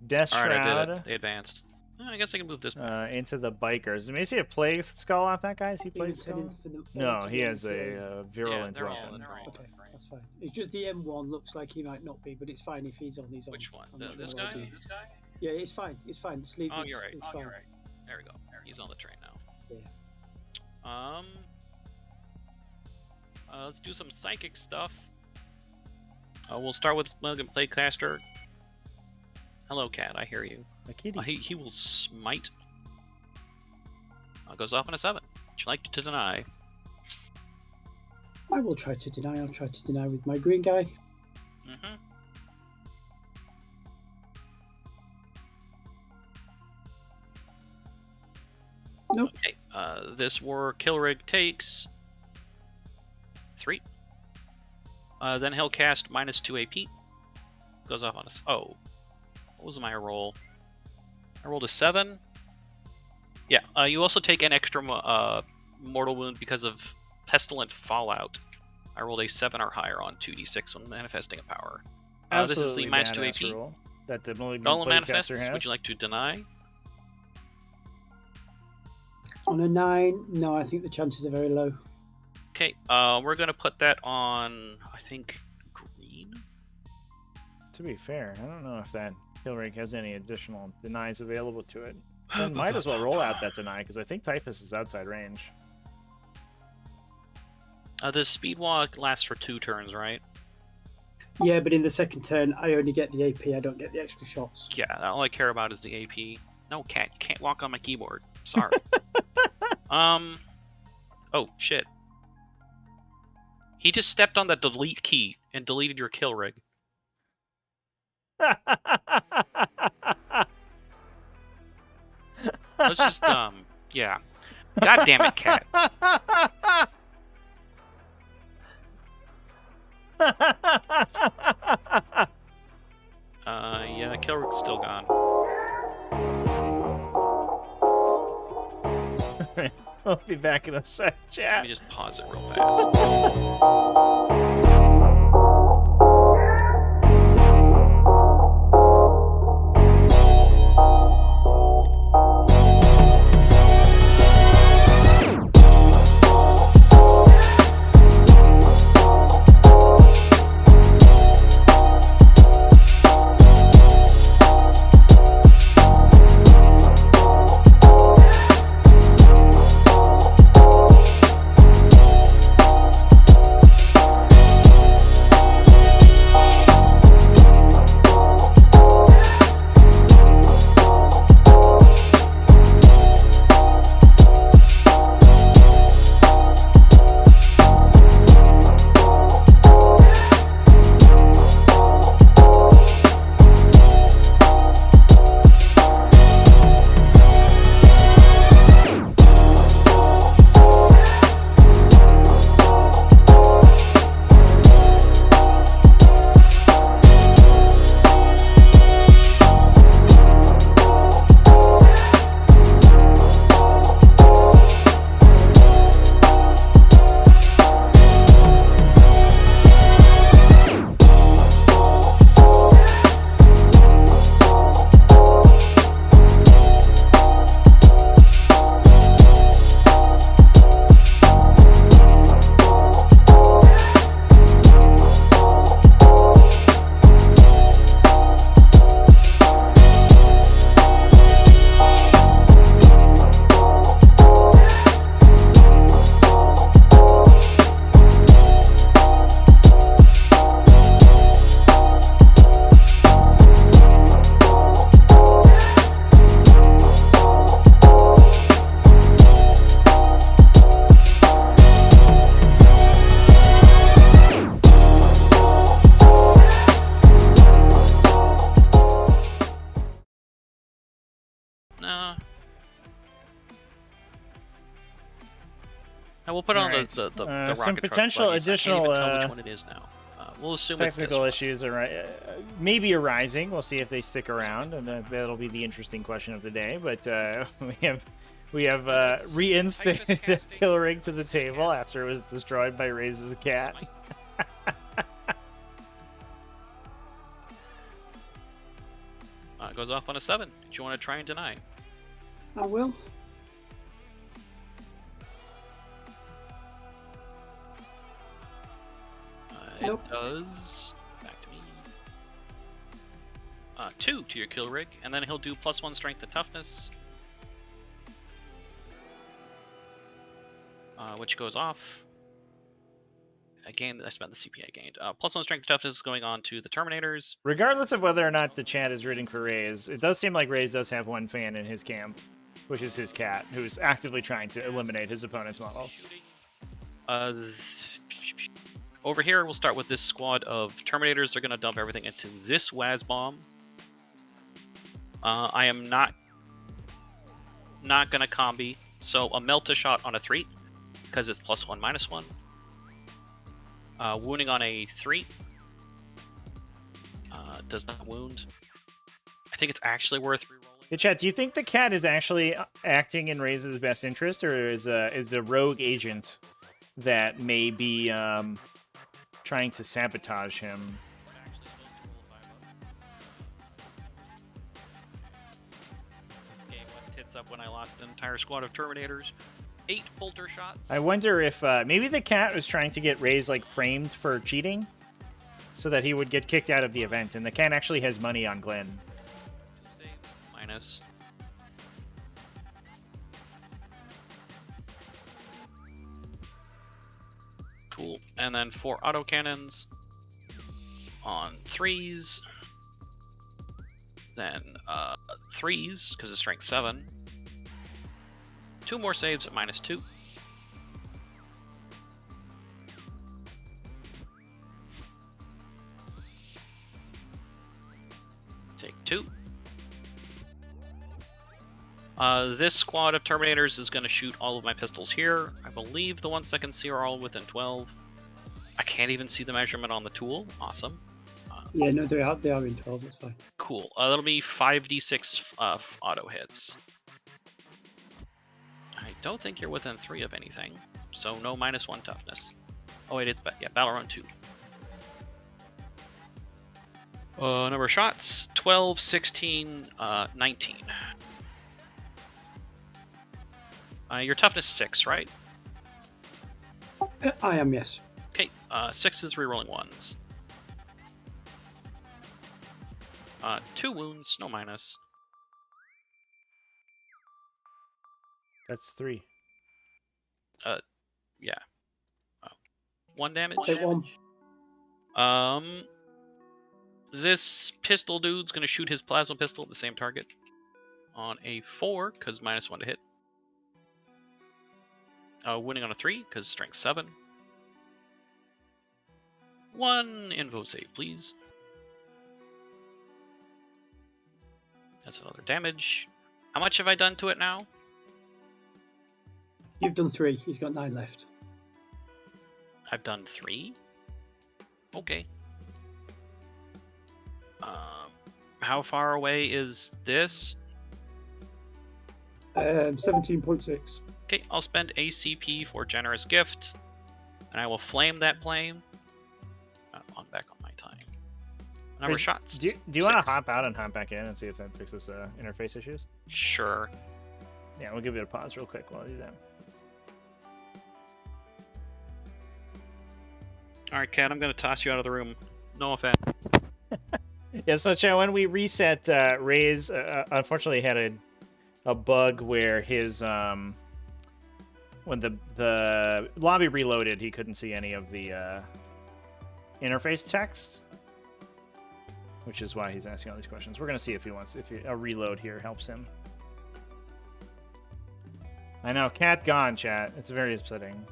[SPEAKER 1] Death
[SPEAKER 3] Alright, I
[SPEAKER 1] Shroud
[SPEAKER 3] did it. They advanced. I guess I can move this.
[SPEAKER 1] into the bikers. May see a plague skull off that guy? Is he plague
[SPEAKER 4] He's
[SPEAKER 1] skull?
[SPEAKER 4] heading for the-
[SPEAKER 1] No, he
[SPEAKER 4] to
[SPEAKER 1] has
[SPEAKER 4] the-
[SPEAKER 1] a virulent
[SPEAKER 3] they're all
[SPEAKER 1] weapon.
[SPEAKER 3] in the range.
[SPEAKER 4] Okay, that's fine. It's just the M1 looks like he might not be, but it's fine if he's on his own.
[SPEAKER 3] Which one?
[SPEAKER 4] I'm not
[SPEAKER 3] This
[SPEAKER 4] gonna
[SPEAKER 3] guy?
[SPEAKER 4] argue.
[SPEAKER 3] This guy?
[SPEAKER 4] Yeah, it's fine. It's fine. Just leave
[SPEAKER 3] Oh,
[SPEAKER 4] this.
[SPEAKER 3] you're right.
[SPEAKER 4] It's fine.
[SPEAKER 3] There we go. He's on the train now.
[SPEAKER 4] Yeah.
[SPEAKER 3] Let's do some psychic stuff. We'll start with Playcaster. Hello, cat. I hear you.
[SPEAKER 1] A kitty.
[SPEAKER 3] He will smite. Goes off on a 7. Would you like to deny?
[SPEAKER 4] I will try to deny. I'll try to deny with my green guy.
[SPEAKER 3] Mm-hmm.
[SPEAKER 4] Nope.
[SPEAKER 3] Okay. This war Killrig takes 3. Then he'll cast -2 AP. Goes off on a. Oh. What was my roll? I rolled a 7. Yeah. You also take an extra mortal wound because of pestilent fallout. I rolled a 7 or higher on 2d6 when manifesting a power. This is the
[SPEAKER 1] Absolutely
[SPEAKER 3] -2
[SPEAKER 1] badass
[SPEAKER 3] AP.
[SPEAKER 1] rule that the Malignant
[SPEAKER 3] Golem manifests.
[SPEAKER 1] Playcaster has.
[SPEAKER 3] Would you like to deny?
[SPEAKER 4] On a 9, no, I think the chances are very low.
[SPEAKER 3] Okay. We're gonna put that on. I think green.
[SPEAKER 1] To be fair, I don't know if that Killrig has any additional denies available to it. Then might as well roll out that deny, because I think Typhus is outside range.
[SPEAKER 3] The speed walk lasts for 2 turns, right?
[SPEAKER 4] Yeah, but in the second turn, I only get the AP. I don't get the extra shots.
[SPEAKER 3] Yeah, all I care about is the AP. No, cat, you can't walk on my keyboard. Sorry. Oh, shit. He just stepped on the delete key and deleted your kill rig. Let's just, yeah. God damn it, cat. Yeah, the kill rig's still gone.
[SPEAKER 1] I'll be back in a sec,
[SPEAKER 3] Let
[SPEAKER 1] chat.
[SPEAKER 3] me just pause it real fast. And we'll put it on
[SPEAKER 1] Alright,
[SPEAKER 3] the rocket
[SPEAKER 1] some
[SPEAKER 3] truck
[SPEAKER 1] potential
[SPEAKER 3] buggies.
[SPEAKER 1] additional,
[SPEAKER 3] I can't even tell which one it is now. We'll assume
[SPEAKER 1] technical
[SPEAKER 3] it's this
[SPEAKER 1] issues are maybe arising. We'll see if they stick around, and that'll be the interesting question of the day. But we have reinstated Killrig to the table after it was destroyed by Raze's cat.
[SPEAKER 3] It goes off on a 7. Do you want to try and deny?
[SPEAKER 4] I will. Nope.
[SPEAKER 3] It does. Back to me. 2 to your kill rig, and then he'll do +1 strength to toughness, which goes off. Again, I spent the CP I gained. +1 strength to toughness is going on to the Terminators.
[SPEAKER 1] Regardless of whether or not the chat is rooting for Raze, it does seem like Raze does have one fan in his camp, which is his cat, who's actively trying to eliminate his opponent's models.
[SPEAKER 3] Over here, we'll start with this squad of Terminators. They're going to dump everything into this Waz bomb. I am not going to combi, so a Melta shot on a 3, because it's +1, -1. Wounding on a 3. Does not wound. I think it's actually worth rerolling.
[SPEAKER 1] Hey, chat, do you think the cat is actually acting in Raze's best interest, or is the rogue agent that may be trying to sabotage him?
[SPEAKER 3] This game went tits up when I lost an entire squad of Terminators. 8 bolter shots.
[SPEAKER 1] I wonder if maybe the cat was trying to get Raze like framed for cheating, so that he would get kicked out of the event, and the cat actually has money on Glynn.
[SPEAKER 3] Minus. Cool. And then 4 autocannons on 3s. Then 3s, because it's strength 7. 2 more saves at -2. Take 2. This squad of Terminators is going to shoot all of my pistols here. I believe the ones I can see are all within 12. I can't even see the measurement on the tool. Awesome.
[SPEAKER 4] Yeah, no, they are in 12, that's fine.
[SPEAKER 3] Cool. That'll be 5d6 auto hits. I don't think you're within 3 of anything, so no -1 toughness. Oh wait, it's battle round 2. Number of shots, 12, 16, 19. Your toughness 6, right?
[SPEAKER 4] I am, yes.
[SPEAKER 3] Okay, 6 is rerolling 1s. 2 wounds, no minus.
[SPEAKER 1] That's 3.
[SPEAKER 3] Yeah. 1 damage.
[SPEAKER 4] Take 1.
[SPEAKER 3] This pistol dude's gonna shoot his plasma pistol at the same target on a 4, because -1 to hit. Winning on a 3, because strength 7. 1 invo save, please. That's another damage. How much have I done to it now?
[SPEAKER 4] You've done 3. He's got 9 left.
[SPEAKER 3] I've done 3? Okay. How far away is this?
[SPEAKER 4] 17.6.
[SPEAKER 3] Okay, I'll spend ACP for generous gift, and I will flame that plane. I'm back on my time. Number of shots.
[SPEAKER 1] Do you want to hop out and hop back in and see if that fixes interface issues?
[SPEAKER 3] Sure.
[SPEAKER 1] Yeah, we'll give it a pause real quick while I do that.
[SPEAKER 3] All right, Kat, I'm going to toss you out of the room. No offense.
[SPEAKER 1] Yeah, so chat, when we reset, Raze unfortunately had a bug where his when the lobby reloaded, he couldn't see any of the interface text, which is why he's asking all these questions. We're gonna see if a reload here helps him. I know, cat gone, chat. It's very upsetting.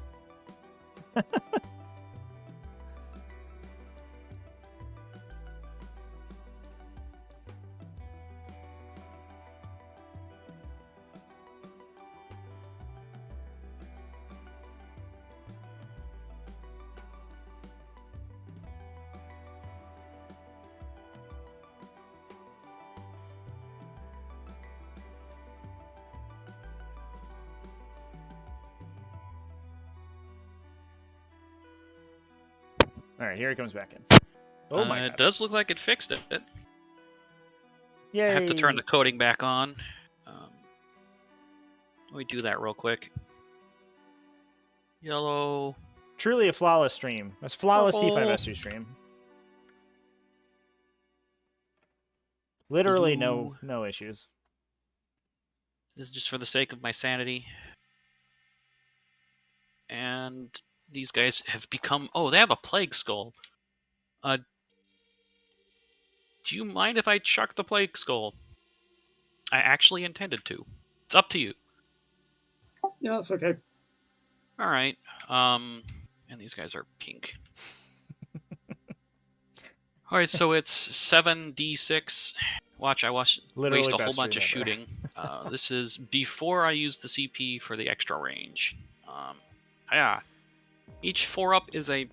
[SPEAKER 1] All right, here he comes back in. Oh my
[SPEAKER 3] It
[SPEAKER 1] god!
[SPEAKER 3] does look like it fixed it.
[SPEAKER 1] Yay!
[SPEAKER 3] I have to turn the coding back on. Let me do that real quick. Yellow.
[SPEAKER 1] Truly a flawless stream. That's flawless
[SPEAKER 3] Purple.
[SPEAKER 1] T5S2 stream. Literally
[SPEAKER 3] Blue.
[SPEAKER 1] no issues.
[SPEAKER 3] This is just for the sake of my sanity. And these guys have become... Oh, they have a plague skull. Do you mind if I chuck the plague skull? I actually intended to. It's up to you.
[SPEAKER 4] Yeah, that's okay.
[SPEAKER 3] All right. And these guys are pink. All right, so it's 7d6. Watch, I waste
[SPEAKER 1] Literally
[SPEAKER 3] a whole
[SPEAKER 1] best
[SPEAKER 3] bunch of
[SPEAKER 1] stream ever.
[SPEAKER 3] shooting. This is before I use the CP for the extra range. Yeah. Each 4-up is a...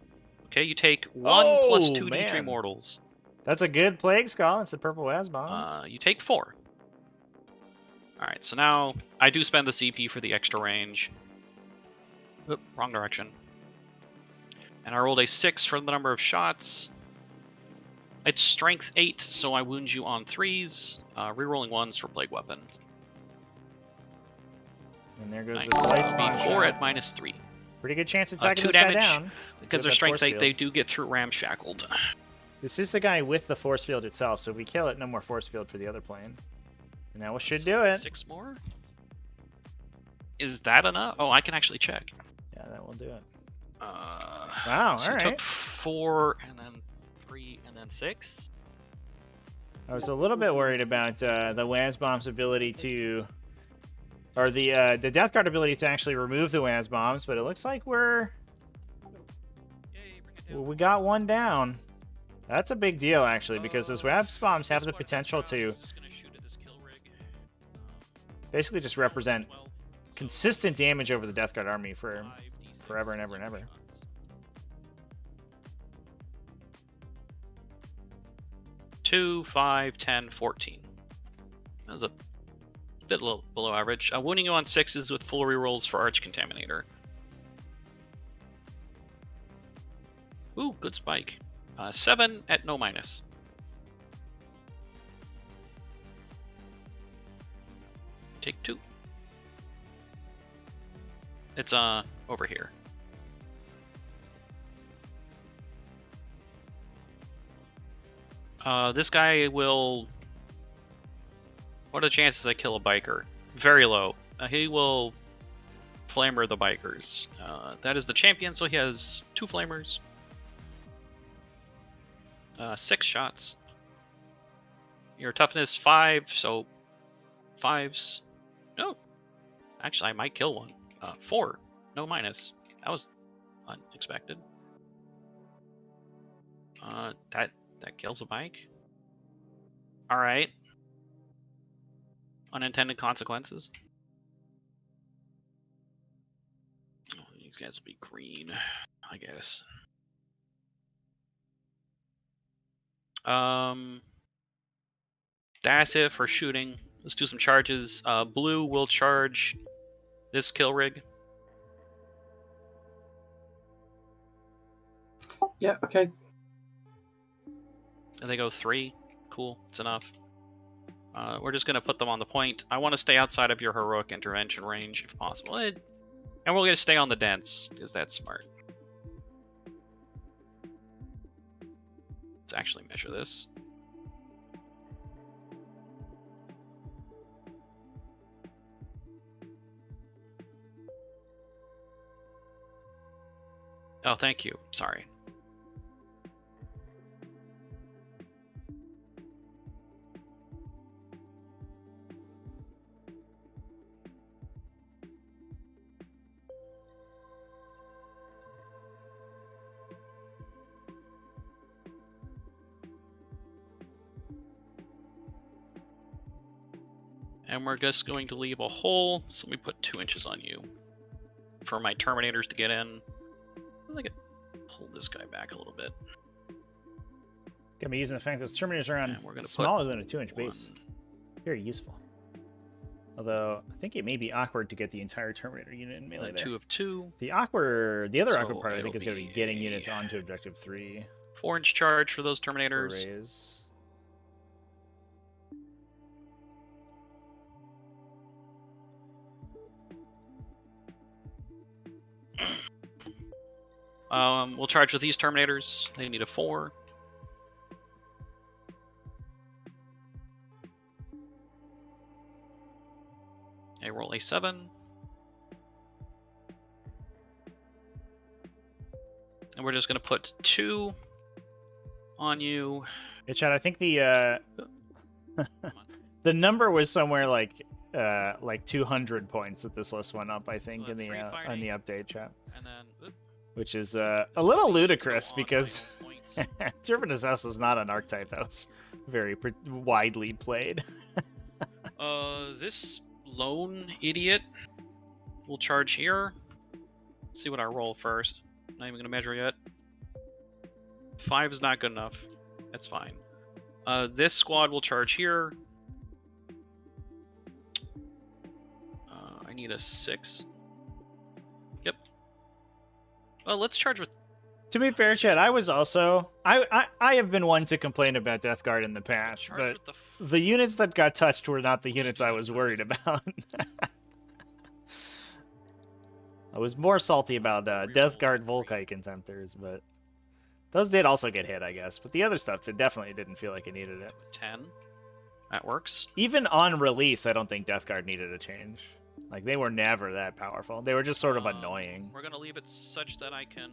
[SPEAKER 3] Okay, you take 1 plus 2 D3
[SPEAKER 1] man.
[SPEAKER 3] mortals.
[SPEAKER 1] That's a good plague skull. It's the purple Wazbomb.
[SPEAKER 3] You take 4. Alright, so now I do spend the CP for the extra range. Oop, wrong direction. And I rolled a 6 for the number of shots. It's strength 8, so I wound you on 3s. Rerolling 1s for plague weapons.
[SPEAKER 1] And there goes
[SPEAKER 3] Nice.
[SPEAKER 1] the lights
[SPEAKER 3] Speed
[SPEAKER 1] being
[SPEAKER 3] 4
[SPEAKER 1] shot.
[SPEAKER 3] at -3.
[SPEAKER 1] Pretty good chance of taking
[SPEAKER 3] 2
[SPEAKER 1] this guy
[SPEAKER 3] damage.
[SPEAKER 1] down.
[SPEAKER 3] Because
[SPEAKER 1] With
[SPEAKER 3] they're
[SPEAKER 1] that
[SPEAKER 3] strength
[SPEAKER 1] force
[SPEAKER 3] 8,
[SPEAKER 1] field.
[SPEAKER 3] they do get through ramshackled.
[SPEAKER 1] This is the guy with the force field itself, so if we kill it, no more force field for the other plane. And that should do it.
[SPEAKER 3] 6 more? Is that enough? Oh, I can actually check.
[SPEAKER 1] Yeah, that will do it.
[SPEAKER 3] Wow, so
[SPEAKER 1] all
[SPEAKER 3] you
[SPEAKER 1] right.
[SPEAKER 3] took 4, and then 3, and then 6?
[SPEAKER 1] I was a little bit worried about the Wazbomb's ability to... Or the Death Guard ability to actually remove the Wazbombs, but it looks like we're...
[SPEAKER 3] Yay, bring it
[SPEAKER 1] Well,
[SPEAKER 3] down.
[SPEAKER 1] we got one down. That's a big deal, actually, because those Wazbombs have the potential to
[SPEAKER 3] Just gonna shoot at this kill rig.
[SPEAKER 1] basically just represent
[SPEAKER 3] 12, so
[SPEAKER 1] consistent damage over the Death Guard army for
[SPEAKER 3] 5d6
[SPEAKER 1] forever and ever and ever.
[SPEAKER 3] shots. 2, 5, 10, 14. That was a bit below average. Wounding you on 6s with full rerolls for Arch Contaminator. Ooh, good spike. 7 at no minus. Take 2. It's over here. This guy will... What are the chances I kill a biker? Very low. He will flamer the bikers. That is the champion, so he has 2 flamers. 6 shots. Your toughness 5, so 5s. No. Actually, I might kill one. 4. No minus. That was unexpected. That kills a bike. Alright. Unintended consequences. Oh, these guys will be green, I guess. That's it for shooting. Let's do some charges. Blue will charge this kill rig.
[SPEAKER 4] Yeah, okay.
[SPEAKER 3] And they go 3. Cool, it's enough. We're just going to put them on the point. I want to stay outside of your heroic intervention range if possible. And we're going to stay on the dense, because that's smart. Let's actually measure this. Oh, thank you. Sorry. And we're just going to leave a hole, so we put 2 inches on you. For my Terminators to get in. I could pull this guy back a little bit.
[SPEAKER 1] Gonna be using the fact that those Terminators are on
[SPEAKER 3] And we're gonna
[SPEAKER 1] smaller
[SPEAKER 3] put
[SPEAKER 1] than a 2-inch base. Very useful. Although I think it may be awkward to get the entire Terminator unit in melee there.
[SPEAKER 3] 2 of 2.
[SPEAKER 1] The other
[SPEAKER 3] So
[SPEAKER 1] awkward part I think
[SPEAKER 3] it'll
[SPEAKER 1] is going to be
[SPEAKER 3] be
[SPEAKER 1] getting
[SPEAKER 3] a
[SPEAKER 1] units onto Objective 3
[SPEAKER 3] 4-inch charge for those
[SPEAKER 1] for
[SPEAKER 3] Terminators.
[SPEAKER 1] Raze.
[SPEAKER 3] We'll charge with these Terminators. They need a 4. They roll a 7. And we're just going to put 2 on you.
[SPEAKER 1] Yeah, Chad, I think the the number was somewhere like 200 points that this list went up. I think
[SPEAKER 3] So
[SPEAKER 1] in the
[SPEAKER 3] three
[SPEAKER 1] on
[SPEAKER 3] fighting.
[SPEAKER 1] the update chat,
[SPEAKER 3] And then oop,
[SPEAKER 1] which is a little ludicrous
[SPEAKER 3] on
[SPEAKER 1] because
[SPEAKER 3] points.
[SPEAKER 1] Turbine SS was not an archetype that was very widely played.
[SPEAKER 3] This lone idiot will charge here. Let's see what I roll first. Not even gonna measure yet. 5 is not good enough. That's fine. This squad will charge here. I need a 6. Yep. Well, let's charge with.
[SPEAKER 1] To be fair, Chad, I was also I have been one to complain about Death Guard in the past,
[SPEAKER 3] Charge
[SPEAKER 1] but
[SPEAKER 3] with the
[SPEAKER 1] the units that got touched were not the units I was worried about. I was more salty about Death Guard Volkite Contemptors, but those did also get hit, I guess. But the other stuff definitely didn't feel like it needed it.
[SPEAKER 3] 10. That works.
[SPEAKER 1] Even on release, I don't think Death Guard needed a change. Like, they were never that powerful. They were just sort of annoying.
[SPEAKER 3] We're gonna leave it such that I can.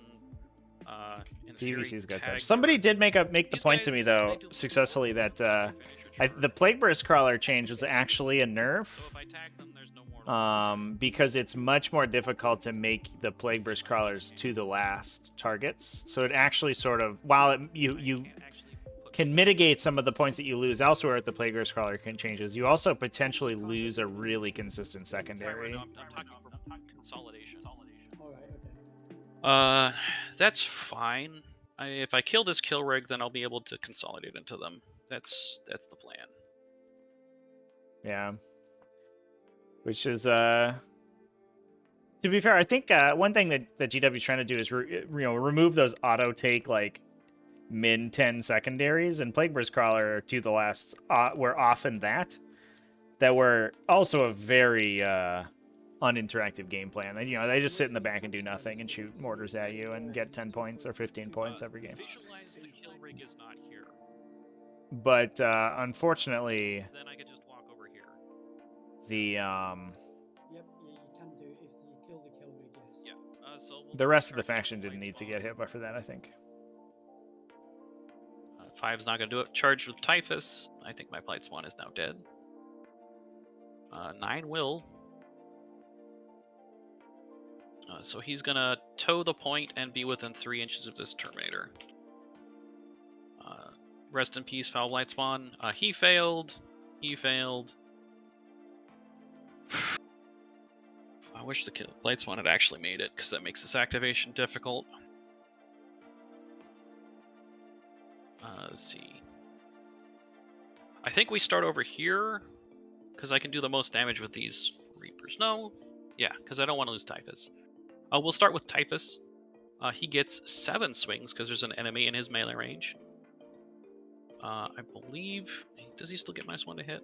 [SPEAKER 3] In theory,
[SPEAKER 1] PVC's got
[SPEAKER 3] tag
[SPEAKER 1] touched. Somebody
[SPEAKER 3] your-
[SPEAKER 1] did make the
[SPEAKER 3] These
[SPEAKER 1] point to me,
[SPEAKER 3] guys,
[SPEAKER 1] though,
[SPEAKER 3] they do
[SPEAKER 1] successfully,
[SPEAKER 3] little
[SPEAKER 1] that
[SPEAKER 3] finish your turn.
[SPEAKER 1] the Plague Burst Crawler change was actually a
[SPEAKER 3] So
[SPEAKER 1] nerf.
[SPEAKER 3] if I tag them, there's no more.
[SPEAKER 1] Because it's much more difficult to make the Plague Burst Crawlers to the last targets. So it actually sort of, while you
[SPEAKER 3] Can't actually put
[SPEAKER 1] can mitigate some of the points that you lose elsewhere at the Plague Burst Crawler changes, you also potentially lose a really consistent secondary.
[SPEAKER 3] No, I'm talking for consolidation.
[SPEAKER 4] All right, okay.
[SPEAKER 3] That's fine. If I kill this kill rig, then I'll be able to consolidate into them. That's the plan.
[SPEAKER 1] Yeah. Which is, to be fair, I think one thing that GW is trying to do is remove those auto take like min 10 secondaries, and Plague Burst Crawler to the last were often that were also a very uninteractive game plan. And, they just sit in the back and do nothing and shoot mortars at you and get 10 points or 15 points every game.
[SPEAKER 3] Visualize the kill rig is not here.
[SPEAKER 1] But unfortunately,
[SPEAKER 3] Then I could just walk over here.
[SPEAKER 1] the
[SPEAKER 4] Yep, yeah, you can do if you kill the kill rig, yes.
[SPEAKER 3] Yeah. So we'll
[SPEAKER 1] the rest of the
[SPEAKER 3] charge
[SPEAKER 1] faction
[SPEAKER 3] with
[SPEAKER 1] didn't need to
[SPEAKER 3] White
[SPEAKER 1] get hit by for that, I think.
[SPEAKER 3] Spawn. 5's not gonna do it. Charged with Typhus. I think my Blight Spawn is now dead. 9 will. So he's gonna toe the point and be within 3 inches of this Terminator. Rest in peace, Foul Blight Spawn. He failed. He failed. I wish the Blight Spawn had actually made it, because that makes this activation difficult. Let's see. I think we start over here, because I can do the most damage with these Reapers. No? Yeah, because I don't want to lose Typhus. We'll start with Typhus. He gets 7 swings, because there's an enemy in his melee range. I believe... Does he still get -1 to hit?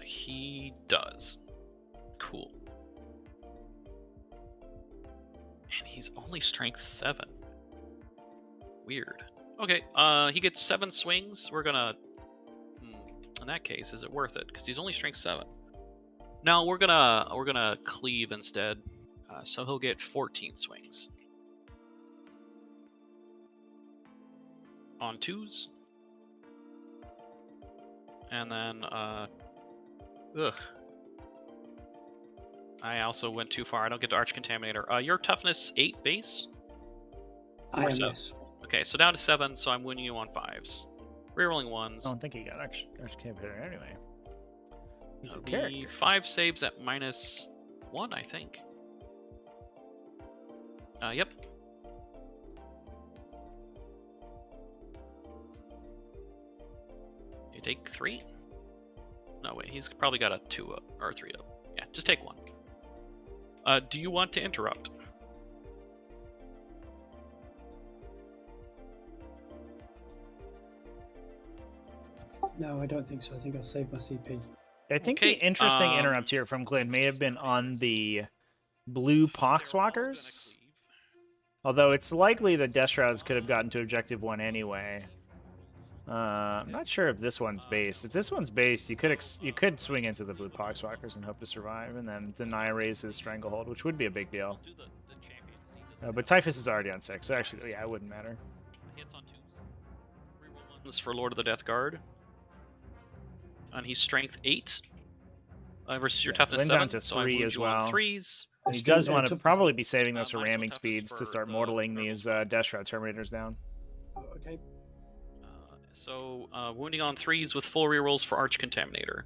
[SPEAKER 3] He does. Cool. And he's only strength 7. Weird. Okay, he gets 7 swings. We're gonna... in that case, is it worth it? Because he's only strength 7. No, we're gonna cleave instead. So he'll get 14 swings. On 2s. And then, ugh. I also went too far. I don't get to Arch Contaminator. Your toughness 8 base?
[SPEAKER 4] I am,
[SPEAKER 3] 7.
[SPEAKER 4] yes.
[SPEAKER 3] Okay, so down to 7, so I'm winning you on 5s. Rerolling 1s.
[SPEAKER 1] I don't think he got Archcampaigner anyway. He's a
[SPEAKER 3] That'll be
[SPEAKER 1] character.
[SPEAKER 3] 5 saves at -1, I think. Yep. take 3. No, wait, he's probably got a 2 up or 3 up. Yeah, just take 1. Do you want to interrupt?
[SPEAKER 4] No, I don't think so. I think I'll save my CP.
[SPEAKER 1] I think
[SPEAKER 3] Okay,
[SPEAKER 1] the interesting interrupt here from Glynn may have been on the blue
[SPEAKER 3] They're all gonna
[SPEAKER 1] Poxwalkers.
[SPEAKER 3] cleave.
[SPEAKER 1] Although it's likely that Death Shrouds could have gotten to Objective 1 anyway. I'm not sure if this one's based. If this one's based, you could swing into the blue Poxwalkers and hope to survive, and then deny Raze's Stranglehold, which would be a big deal.
[SPEAKER 3] Do the champion, 'cause he doesn't
[SPEAKER 1] But Typhus is already on 6, so actually, yeah, it wouldn't matter.
[SPEAKER 3] hits on 2s. Reroll 1s for Lord of the Death Guard. And he's strength 8 versus your
[SPEAKER 1] Yeah,
[SPEAKER 3] toughness
[SPEAKER 1] Glynn
[SPEAKER 3] 7.
[SPEAKER 1] down to
[SPEAKER 3] so I
[SPEAKER 1] 3
[SPEAKER 3] moved
[SPEAKER 1] as
[SPEAKER 3] you on
[SPEAKER 1] well.
[SPEAKER 3] 3s.
[SPEAKER 1] And he
[SPEAKER 4] Actually,
[SPEAKER 1] does want to
[SPEAKER 4] tough-
[SPEAKER 1] probably be saving those for
[SPEAKER 3] mine's
[SPEAKER 1] ramming
[SPEAKER 3] toughness
[SPEAKER 1] speeds to
[SPEAKER 3] for
[SPEAKER 1] start
[SPEAKER 3] the
[SPEAKER 1] mortaling
[SPEAKER 3] Colonel
[SPEAKER 1] these
[SPEAKER 3] Squad.
[SPEAKER 1] Death Shroud Terminators down.
[SPEAKER 4] Oh, okay.
[SPEAKER 3] So wounding on 3s with full rerolls for Arch Contaminator.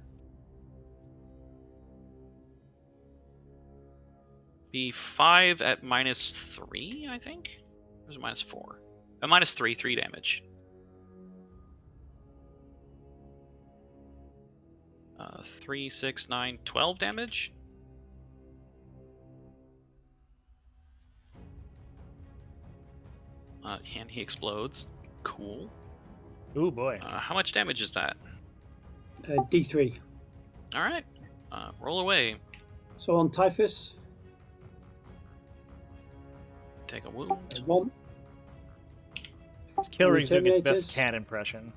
[SPEAKER 3] Be 5 at -3, I think? Or is it -4? At -3, 3 damage. 3, 6, 9, 12 damage. And he explodes. Cool.
[SPEAKER 1] Ooh, boy.
[SPEAKER 3] How much damage is that?
[SPEAKER 4] D3.
[SPEAKER 3] Alright. Roll away.
[SPEAKER 4] So on Typhus,
[SPEAKER 3] Take a wound.
[SPEAKER 4] 1.
[SPEAKER 1] It's Kilrig's doing its
[SPEAKER 4] Terminators.
[SPEAKER 1] best cat impression.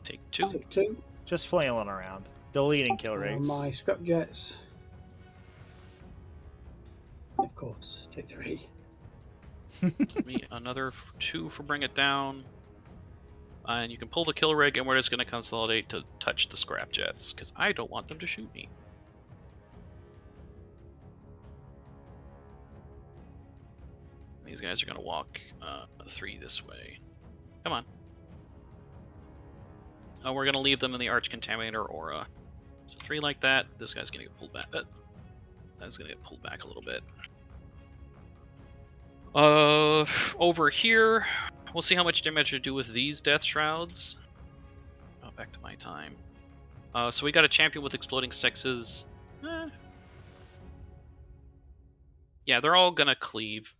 [SPEAKER 3] Take 2.
[SPEAKER 4] Took 2.
[SPEAKER 1] Just flailing around. Deleting
[SPEAKER 4] On
[SPEAKER 1] Kilrigs.
[SPEAKER 4] my scrap jets. Of course, take 3.
[SPEAKER 3] Give me another 2 for bring it down. And you can pull the kill rig, and we're just going to consolidate to touch the scrap jets, because I don't want them to shoot me. These guys are going to walk 3 this way. Come on. We're going to leave them in the Arch Contaminator aura. So 3 like that. This guy's going to get pulled back. That's going to get pulled back a little bit. Over here, we'll see how much damage I do with these Death Shrouds. Oh, back to my time. So we got a champion with exploding 6s. Yeah, they're all gonna cleave.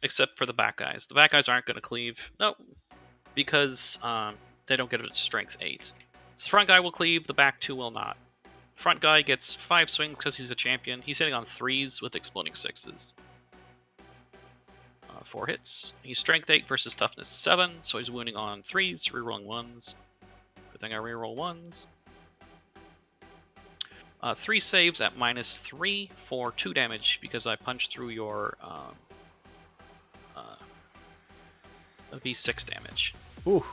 [SPEAKER 3] Except for the back guys. The back guys aren't gonna cleave. No. Because they don't get a strength 8. So the front guy will cleave, the back 2 will not. Front guy gets 5 swings because he's a champion. He's hitting on 3s with exploding 6s. 4 hits. He's strength 8 versus toughness 7, so he's wounding on 3s, rerolling 1s. Good thing I reroll 1s. 3 saves at -3 for 2 damage because I punched through your that'd be 6 damage.
[SPEAKER 1] Ooh.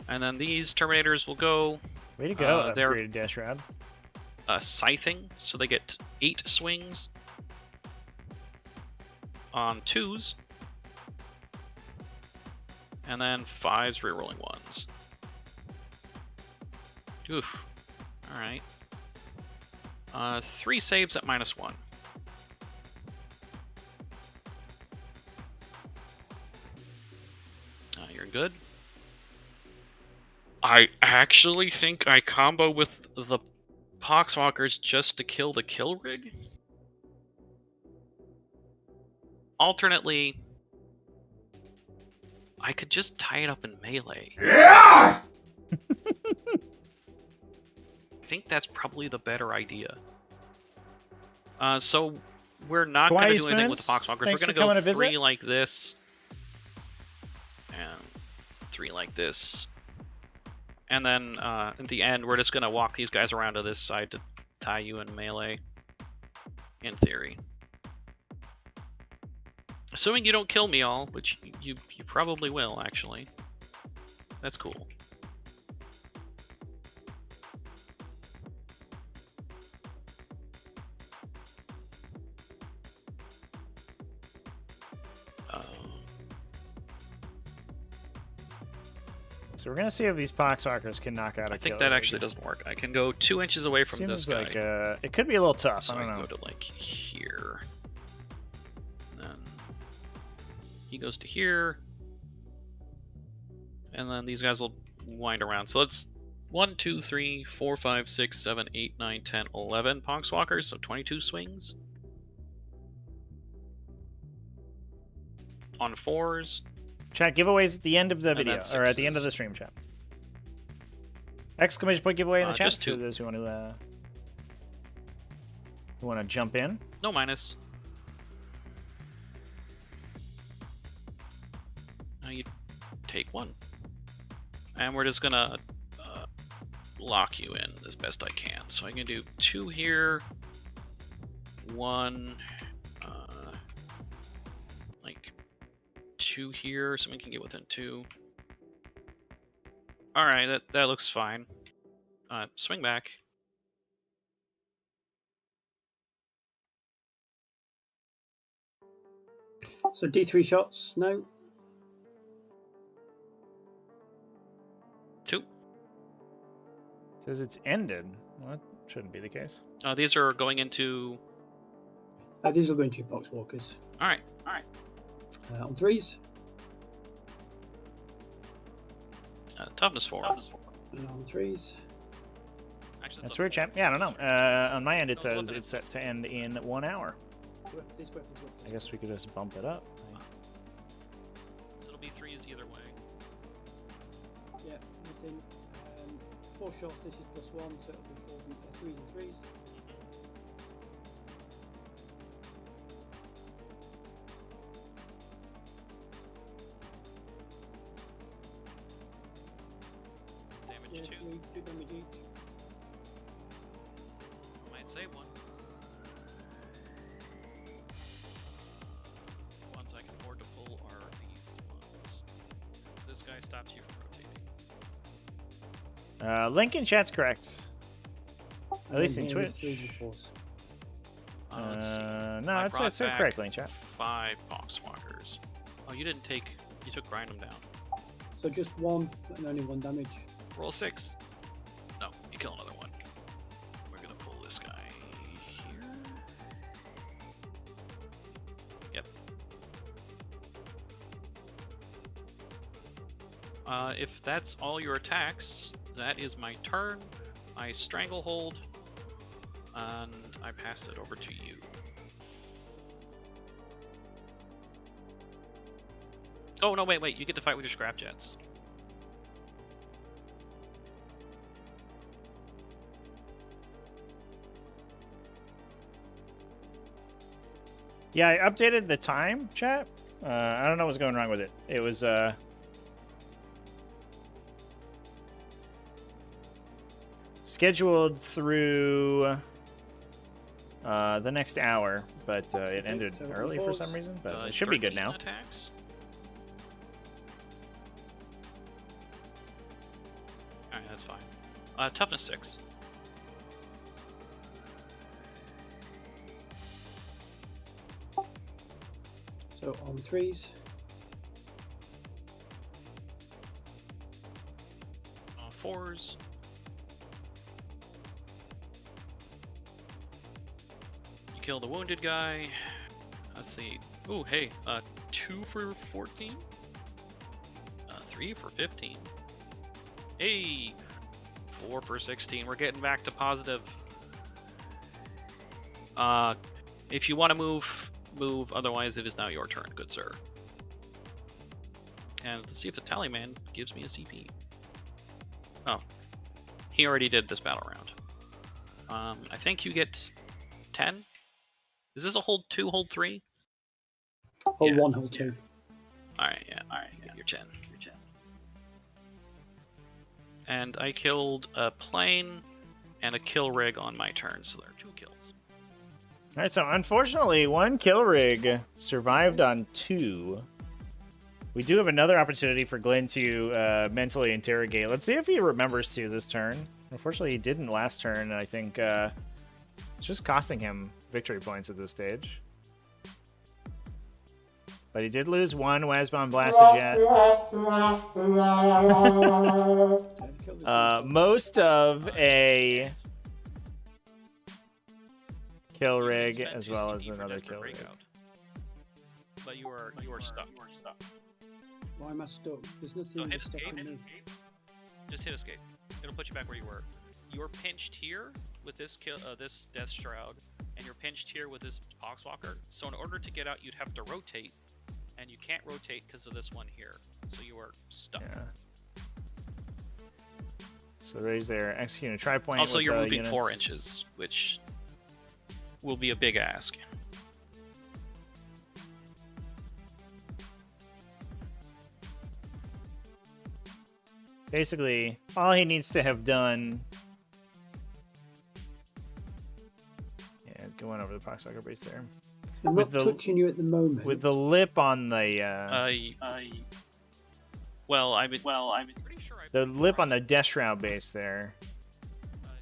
[SPEAKER 3] And then these Terminators will go
[SPEAKER 1] Way to go,
[SPEAKER 3] they're-
[SPEAKER 1] upgraded Death Shroud.
[SPEAKER 3] scything, so they get 8 swings on 2s, and then 5s rerolling 1s. Oof. Alright. 3 saves at -1. You're good. I actually think I combo with the Poxwalkers just to kill the kill rig. Alternately, I could just tie it up in melee. Yeah! I think that's probably the better idea. So we're not going to do anything with the Poxwalkers.
[SPEAKER 1] Thanks
[SPEAKER 3] We're
[SPEAKER 1] for
[SPEAKER 3] going
[SPEAKER 1] coming
[SPEAKER 3] to
[SPEAKER 1] to
[SPEAKER 3] go
[SPEAKER 1] visit.
[SPEAKER 3] 3 like this. And 3 like this. And then at the end, we're just going to walk these guys around to this side to tie you in melee. In theory. Assuming you don't kill me all, which you probably will, actually. That's cool.
[SPEAKER 1] So we're gonna see if these Poxwalkers can knock out a
[SPEAKER 3] I think
[SPEAKER 1] kill
[SPEAKER 3] that
[SPEAKER 1] rig.
[SPEAKER 3] actually doesn't work. I can go 2 inches away from
[SPEAKER 1] Seems
[SPEAKER 3] this guy.
[SPEAKER 1] like it could be a little tough.
[SPEAKER 3] So
[SPEAKER 1] I
[SPEAKER 3] I
[SPEAKER 1] don't
[SPEAKER 3] can
[SPEAKER 1] know.
[SPEAKER 3] go to like here. And then he goes to here. And then these guys will wind around. So let's 1, 2, 3, 4, 5, 6, 7, 8, 9, 10, 11 Poxwalkers, so 22 swings. On 4s.
[SPEAKER 1] Chat giveaways at the end of the
[SPEAKER 3] And
[SPEAKER 1] video,
[SPEAKER 3] then
[SPEAKER 1] or at the end of the
[SPEAKER 3] sixes.
[SPEAKER 1] stream, chat. Exclamation point giveaway in the chat
[SPEAKER 3] Just
[SPEAKER 1] for
[SPEAKER 3] 2.
[SPEAKER 1] those who want to jump in.
[SPEAKER 3] No minus. Now you take 1. And we're just gonna lock you in as best I can. So I'm gonna do 2 here, 1, like 2 here, so we can get within 2. All right, that looks fine. Swing back.
[SPEAKER 4] So D3 shots, no.
[SPEAKER 3] 2.
[SPEAKER 1] Says it's ended. Well, that shouldn't be the case.
[SPEAKER 3] These are going into.
[SPEAKER 4] These are going to Poxwalkers.
[SPEAKER 3] All right.
[SPEAKER 4] On 3s.
[SPEAKER 3] Toughness 4.
[SPEAKER 4] And on 3s.
[SPEAKER 3] Actually,
[SPEAKER 1] That's
[SPEAKER 3] a
[SPEAKER 1] weird, chat. Yeah, I don't know. On my end, it
[SPEAKER 3] No,
[SPEAKER 1] says it's set to end in 1 hour.
[SPEAKER 4] This weapon's
[SPEAKER 1] I guess we could just bump it up.
[SPEAKER 3] It'll be 3s either way.
[SPEAKER 4] Yeah, within 4 shots, this is +1, so it'll be 3s and 3s.
[SPEAKER 3] Damage
[SPEAKER 4] Yeah,
[SPEAKER 3] 2.
[SPEAKER 4] 2 damage each.
[SPEAKER 3] I might save 1. The ones I can afford to pull are these ones. So this guy stops you from rotating.
[SPEAKER 1] Link in chat's correct. At
[SPEAKER 4] And
[SPEAKER 1] least
[SPEAKER 4] then
[SPEAKER 1] in
[SPEAKER 4] here is
[SPEAKER 1] Twitch.
[SPEAKER 4] 3s and 4s.
[SPEAKER 3] Let's see.
[SPEAKER 1] No,
[SPEAKER 3] I
[SPEAKER 1] it's
[SPEAKER 3] brought back
[SPEAKER 1] correctly in chat.
[SPEAKER 3] 5 Poxwalkers. Oh, you didn't take. You took grind them down.
[SPEAKER 4] So just 1 and only 1 damage.
[SPEAKER 3] Roll 6. No, you kill another one. We're gonna pull this guy here. Yep. If that's all your attacks, that is my turn. I stranglehold, and I pass it over to you. Oh no! Wait! You get to fight with your scrap jets.
[SPEAKER 1] Yeah, I updated the time, chat. I don't know what's going wrong with it. It was scheduled through the next hour, but it ended
[SPEAKER 4] so
[SPEAKER 1] early for some reason. But it should be good
[SPEAKER 3] 13
[SPEAKER 1] now.
[SPEAKER 3] Attacks. Alright, that's fine. Toughness 6.
[SPEAKER 4] So on 3s.
[SPEAKER 3] On 4s. You kill the wounded guy. Let's see. Ooh, hey, 2 for 14? 3 for 15. Hey! 4 for 16. We're getting back to positive. If you want to move. Otherwise, it is now your turn, good sir. And let's see if the Tallyman gives me a CP. Oh. He already did this battle round. I think you get 10? Is this a hold 2, hold 3?
[SPEAKER 4] Hold
[SPEAKER 3] Yeah.
[SPEAKER 4] 1, hold 2.
[SPEAKER 3] Alright, yeah. You're 10. And I killed a plane and a kill rig on my turn, so there are 2 kills.
[SPEAKER 1] All right, so unfortunately, 1 kill rig survived on 2. We do have another opportunity for Glynn to mentally interrogate. Let's see if he remembers to this turn. Unfortunately, he didn't last turn, and I think it's just costing him victory points at this stage. But he did lose 1 Wazbomb blasted jet. Most of a kill rig
[SPEAKER 3] spend
[SPEAKER 1] as
[SPEAKER 3] 2
[SPEAKER 1] well
[SPEAKER 3] CP
[SPEAKER 1] as
[SPEAKER 3] for
[SPEAKER 1] another
[SPEAKER 3] Desperate
[SPEAKER 1] kill rig.
[SPEAKER 3] Breakout. But you are stuck.
[SPEAKER 4] Why am I stuck? There's
[SPEAKER 3] So
[SPEAKER 4] nothing
[SPEAKER 3] hit
[SPEAKER 4] stuck on
[SPEAKER 3] escape.
[SPEAKER 4] me.
[SPEAKER 3] Just hit escape. It'll put you back where you were. You're pinched here with this this Death Shroud, and you're pinched here with this Poxwalker. So in order to get out, you'd have to rotate, and you can't rotate because of this one here. So you are stuck.
[SPEAKER 1] Yeah. So Raze there, executing a tri-point.
[SPEAKER 3] Also,
[SPEAKER 1] with
[SPEAKER 3] you're
[SPEAKER 1] the
[SPEAKER 3] moving
[SPEAKER 1] units.
[SPEAKER 3] 4 inches, which will be a big ask.
[SPEAKER 1] Basically, all he needs to have done. Yeah, going over the Poxwalker base there.
[SPEAKER 4] I'm
[SPEAKER 1] With
[SPEAKER 4] not
[SPEAKER 1] the-
[SPEAKER 4] touching you at the moment.
[SPEAKER 1] With the lip on the
[SPEAKER 3] Well, I'm pretty sure
[SPEAKER 1] the lip on the Death Shroud base there.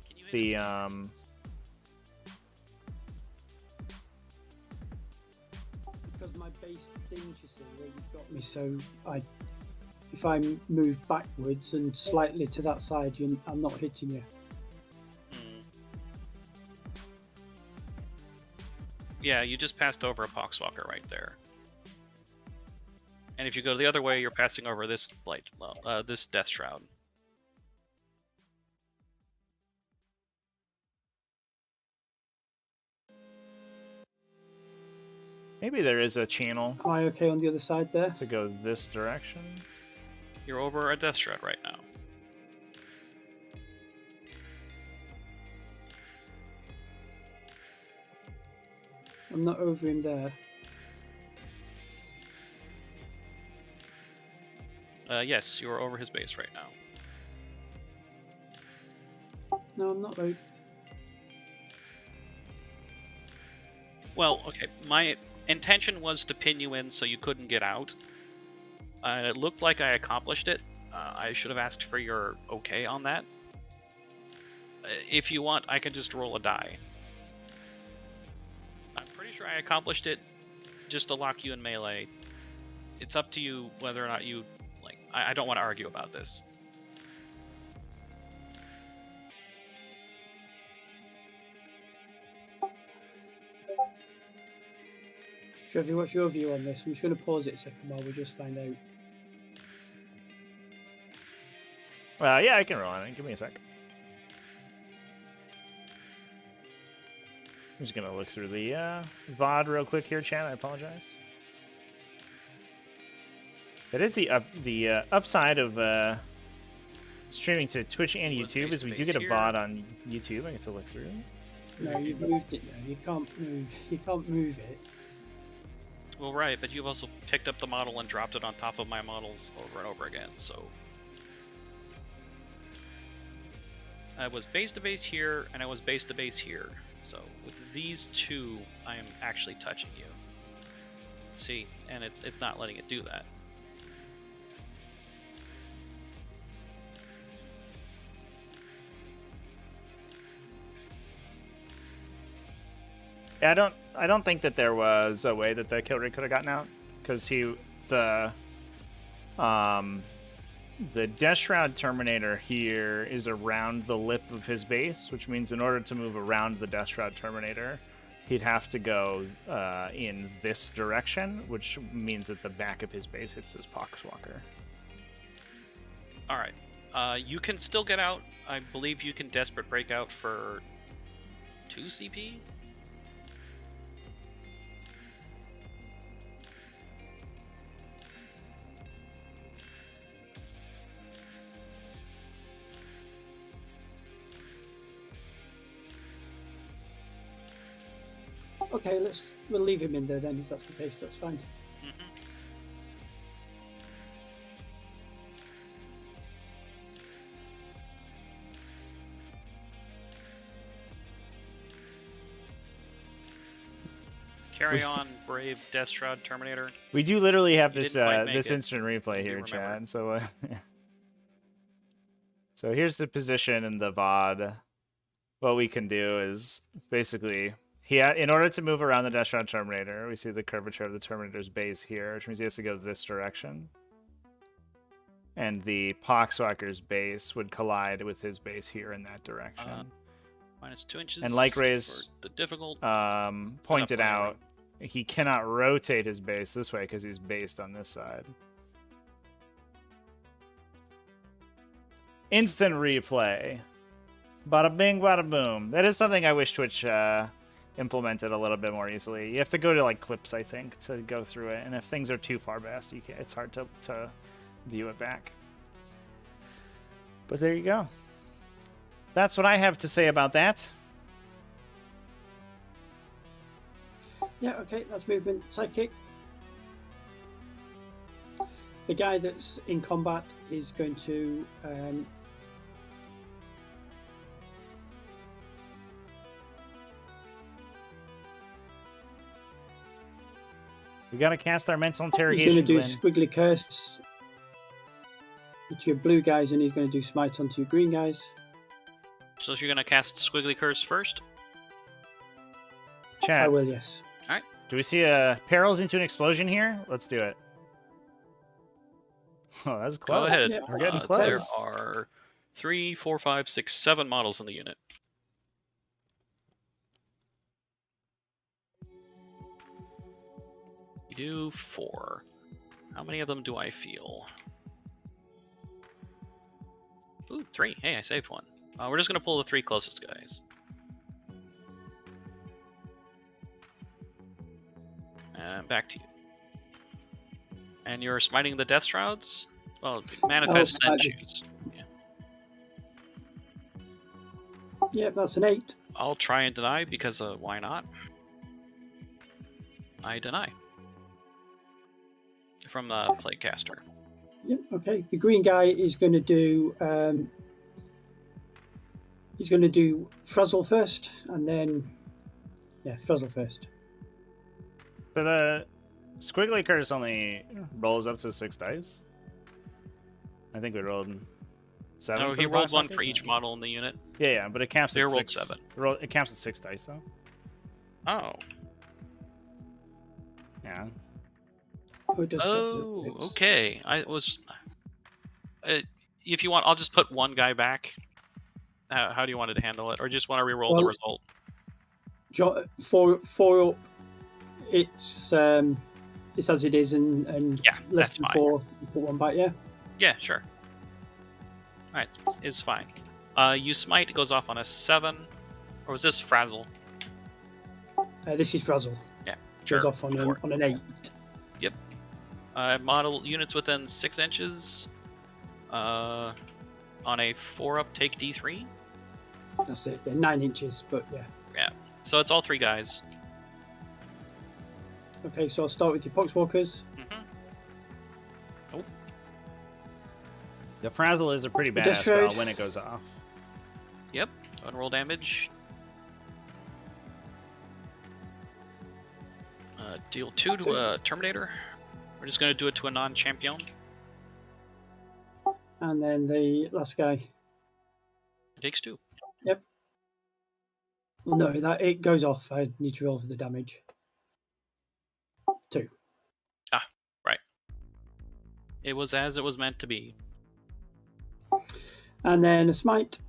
[SPEAKER 3] Can you hit
[SPEAKER 1] The
[SPEAKER 3] escape?
[SPEAKER 4] Because my base things, you see, where you've got me, so if I move backwards and slightly to that side, I'm not hitting you.
[SPEAKER 3] Yeah, you just passed over a Poxwalker right there. And if you go the other way, you're passing over this this Death Shroud.
[SPEAKER 1] Maybe there is a channel
[SPEAKER 4] Am I okay on the other side there?
[SPEAKER 1] to go this direction.
[SPEAKER 3] You're over a Death Shroud right now.
[SPEAKER 4] I'm not over him there.
[SPEAKER 3] Yes, you are over his base right now.
[SPEAKER 4] No, I'm not right.
[SPEAKER 3] Well, okay, my intention was to pin you in so you couldn't get out. It looked like I accomplished it. I should have asked for your okay on that. If you want, I can just roll a die. I'm pretty sure I accomplished it just to lock you in melee. It's up to you whether or not you... like. I don't want to argue about this.
[SPEAKER 4] Trevor, what's your view on this? I'm just going to pause it a second while we just find out.
[SPEAKER 1] Well, yeah, I can roll on it. Give me a sec. I'm just gonna look through the VOD real quick here, chat. I apologize. That is the upside of streaming to Twitch and YouTube is we do get a VOD on YouTube. I get to look through.
[SPEAKER 4] No, you've moved it now. You can't move. You can't move it.
[SPEAKER 3] Well, right, but you've also picked up the model and dropped it on top of my models over and over again, so... I was base to base here, and I was base to base here. So, with these two, I am actually touching you. See? And it's not letting it do that.
[SPEAKER 1] Yeah, I don't think that there was a way that the kill rate could have gotten out, because the Death Shroud Terminator here is around the lip of his base, which means in order to move around the Death Shroud Terminator, he'd have to go in this direction, which means that the back of his base hits this Poxwalker.
[SPEAKER 3] Alright. You can still get out. I believe you can Desperate Breakout for 2 CP?
[SPEAKER 4] Okay, we'll leave him in there then. If that's the case, that's fine.
[SPEAKER 3] Carry on, brave Death Shroud Terminator.
[SPEAKER 1] We do literally have
[SPEAKER 3] You
[SPEAKER 1] this
[SPEAKER 3] didn't quite make
[SPEAKER 1] this
[SPEAKER 3] it.
[SPEAKER 1] instant replay
[SPEAKER 3] You
[SPEAKER 1] here,
[SPEAKER 3] remember.
[SPEAKER 1] Chad. So, so here's the position in the VOD. What we can do is basically in order to move around the Death Shroud Terminator, we see the curvature of the Terminator's base here, which means he has to go this direction. And the Poxwalker's base would collide with his base here in that direction.
[SPEAKER 3] Minus 2 inches.
[SPEAKER 1] And like Raze
[SPEAKER 3] for the difficult.
[SPEAKER 1] pointed
[SPEAKER 3] on
[SPEAKER 1] out, he cannot rotate his base this way because he's based on this side. Instant replay. Bada bing, bada boom. That is something I wish Twitch implemented a little bit more easily. You have to go to like clips, I think, to go through it. And if things are too far back, it's hard to view it back. But there you go. That's what I have to say about that.
[SPEAKER 4] Yeah, okay, that's movement. Sidekick. The guy that's in combat is going to
[SPEAKER 1] We gotta cast our mental
[SPEAKER 4] he's
[SPEAKER 1] interrogation.
[SPEAKER 4] going to do
[SPEAKER 1] Glynn.
[SPEAKER 4] squiggly curse to your blue guys, and he's going to do smite onto your green guys.
[SPEAKER 3] So you're gonna cast Squiggly Curse first?
[SPEAKER 1] Chat.
[SPEAKER 4] I will, yes.
[SPEAKER 1] Do we see perils into an explosion here? Let's do it. Oh, that's close.
[SPEAKER 3] Go ahead.
[SPEAKER 4] Yeah.
[SPEAKER 1] We're getting
[SPEAKER 3] There
[SPEAKER 1] close.
[SPEAKER 3] are 3, 4, 5, 6, 7 models in the unit. You do 4. How many of them do I feel? Ooh, 3. Hey, I saved one. We're just gonna pull the 3 closest guys. Back to you. And you're smiting the Death Shrouds? Well, manifest and
[SPEAKER 4] smite
[SPEAKER 3] choose. Yeah.
[SPEAKER 4] Yep, that's an 8.
[SPEAKER 3] I'll try and deny because why not? I deny. From the Plaguecaster.
[SPEAKER 4] Yep, okay. The green guy is going to do he's going to do Frazzle first, and then Frazzle first.
[SPEAKER 1] So the squiggly curse only rolls up to 6 dice. I think we rolled 7.
[SPEAKER 3] No,
[SPEAKER 1] for
[SPEAKER 3] he
[SPEAKER 1] the
[SPEAKER 3] rolled 1
[SPEAKER 1] Bloodsuckers,
[SPEAKER 3] for each
[SPEAKER 1] or-
[SPEAKER 3] model in the unit.
[SPEAKER 1] Yeah, but it caps
[SPEAKER 3] They
[SPEAKER 1] at
[SPEAKER 3] rolled
[SPEAKER 1] 6.
[SPEAKER 3] 7.
[SPEAKER 1] It caps at 6 dice though.
[SPEAKER 3] Oh.
[SPEAKER 1] Yeah.
[SPEAKER 4] Oh, it does cut the
[SPEAKER 3] Oh,
[SPEAKER 4] lips.
[SPEAKER 3] okay. I was. If you want, I'll just put one guy back. How do you want to handle it, or just want to re-roll the
[SPEAKER 4] Well-
[SPEAKER 3] result?
[SPEAKER 4] Four up. It's as it is, and
[SPEAKER 3] Yeah,
[SPEAKER 4] less
[SPEAKER 3] that's
[SPEAKER 4] than
[SPEAKER 3] fine.
[SPEAKER 4] 4. You put one back. Yeah.
[SPEAKER 3] Yeah, sure. All right, it's fine. You smite, it goes off on a 7, or was this frazzle?
[SPEAKER 4] This is Frazzle.
[SPEAKER 3] Yeah,
[SPEAKER 4] Goes
[SPEAKER 3] sure.
[SPEAKER 4] off on,
[SPEAKER 3] go for it.
[SPEAKER 4] on an 8.
[SPEAKER 3] Model units within 6 inches. On a 4-up, take D3.
[SPEAKER 4] That's it. Yeah, 9 inches, but yeah.
[SPEAKER 3] So it's all 3 guys.
[SPEAKER 4] Okay, so I'll start with your Poxwalkers.
[SPEAKER 3] Mm-hmm.
[SPEAKER 1] The frazzle is a pretty
[SPEAKER 4] The
[SPEAKER 1] badass
[SPEAKER 4] Death
[SPEAKER 1] spell
[SPEAKER 4] Shroud.
[SPEAKER 1] when it goes off.
[SPEAKER 3] Yep. Go and roll damage. Deal 2 to a Terminator. We're just going to do it to a non-champion.
[SPEAKER 4] And then the last guy.
[SPEAKER 3] It takes 2.
[SPEAKER 4] Well, no, that it goes off. I need to roll for the damage. 2.
[SPEAKER 3] It was as it was meant to be.
[SPEAKER 4] And then a smite.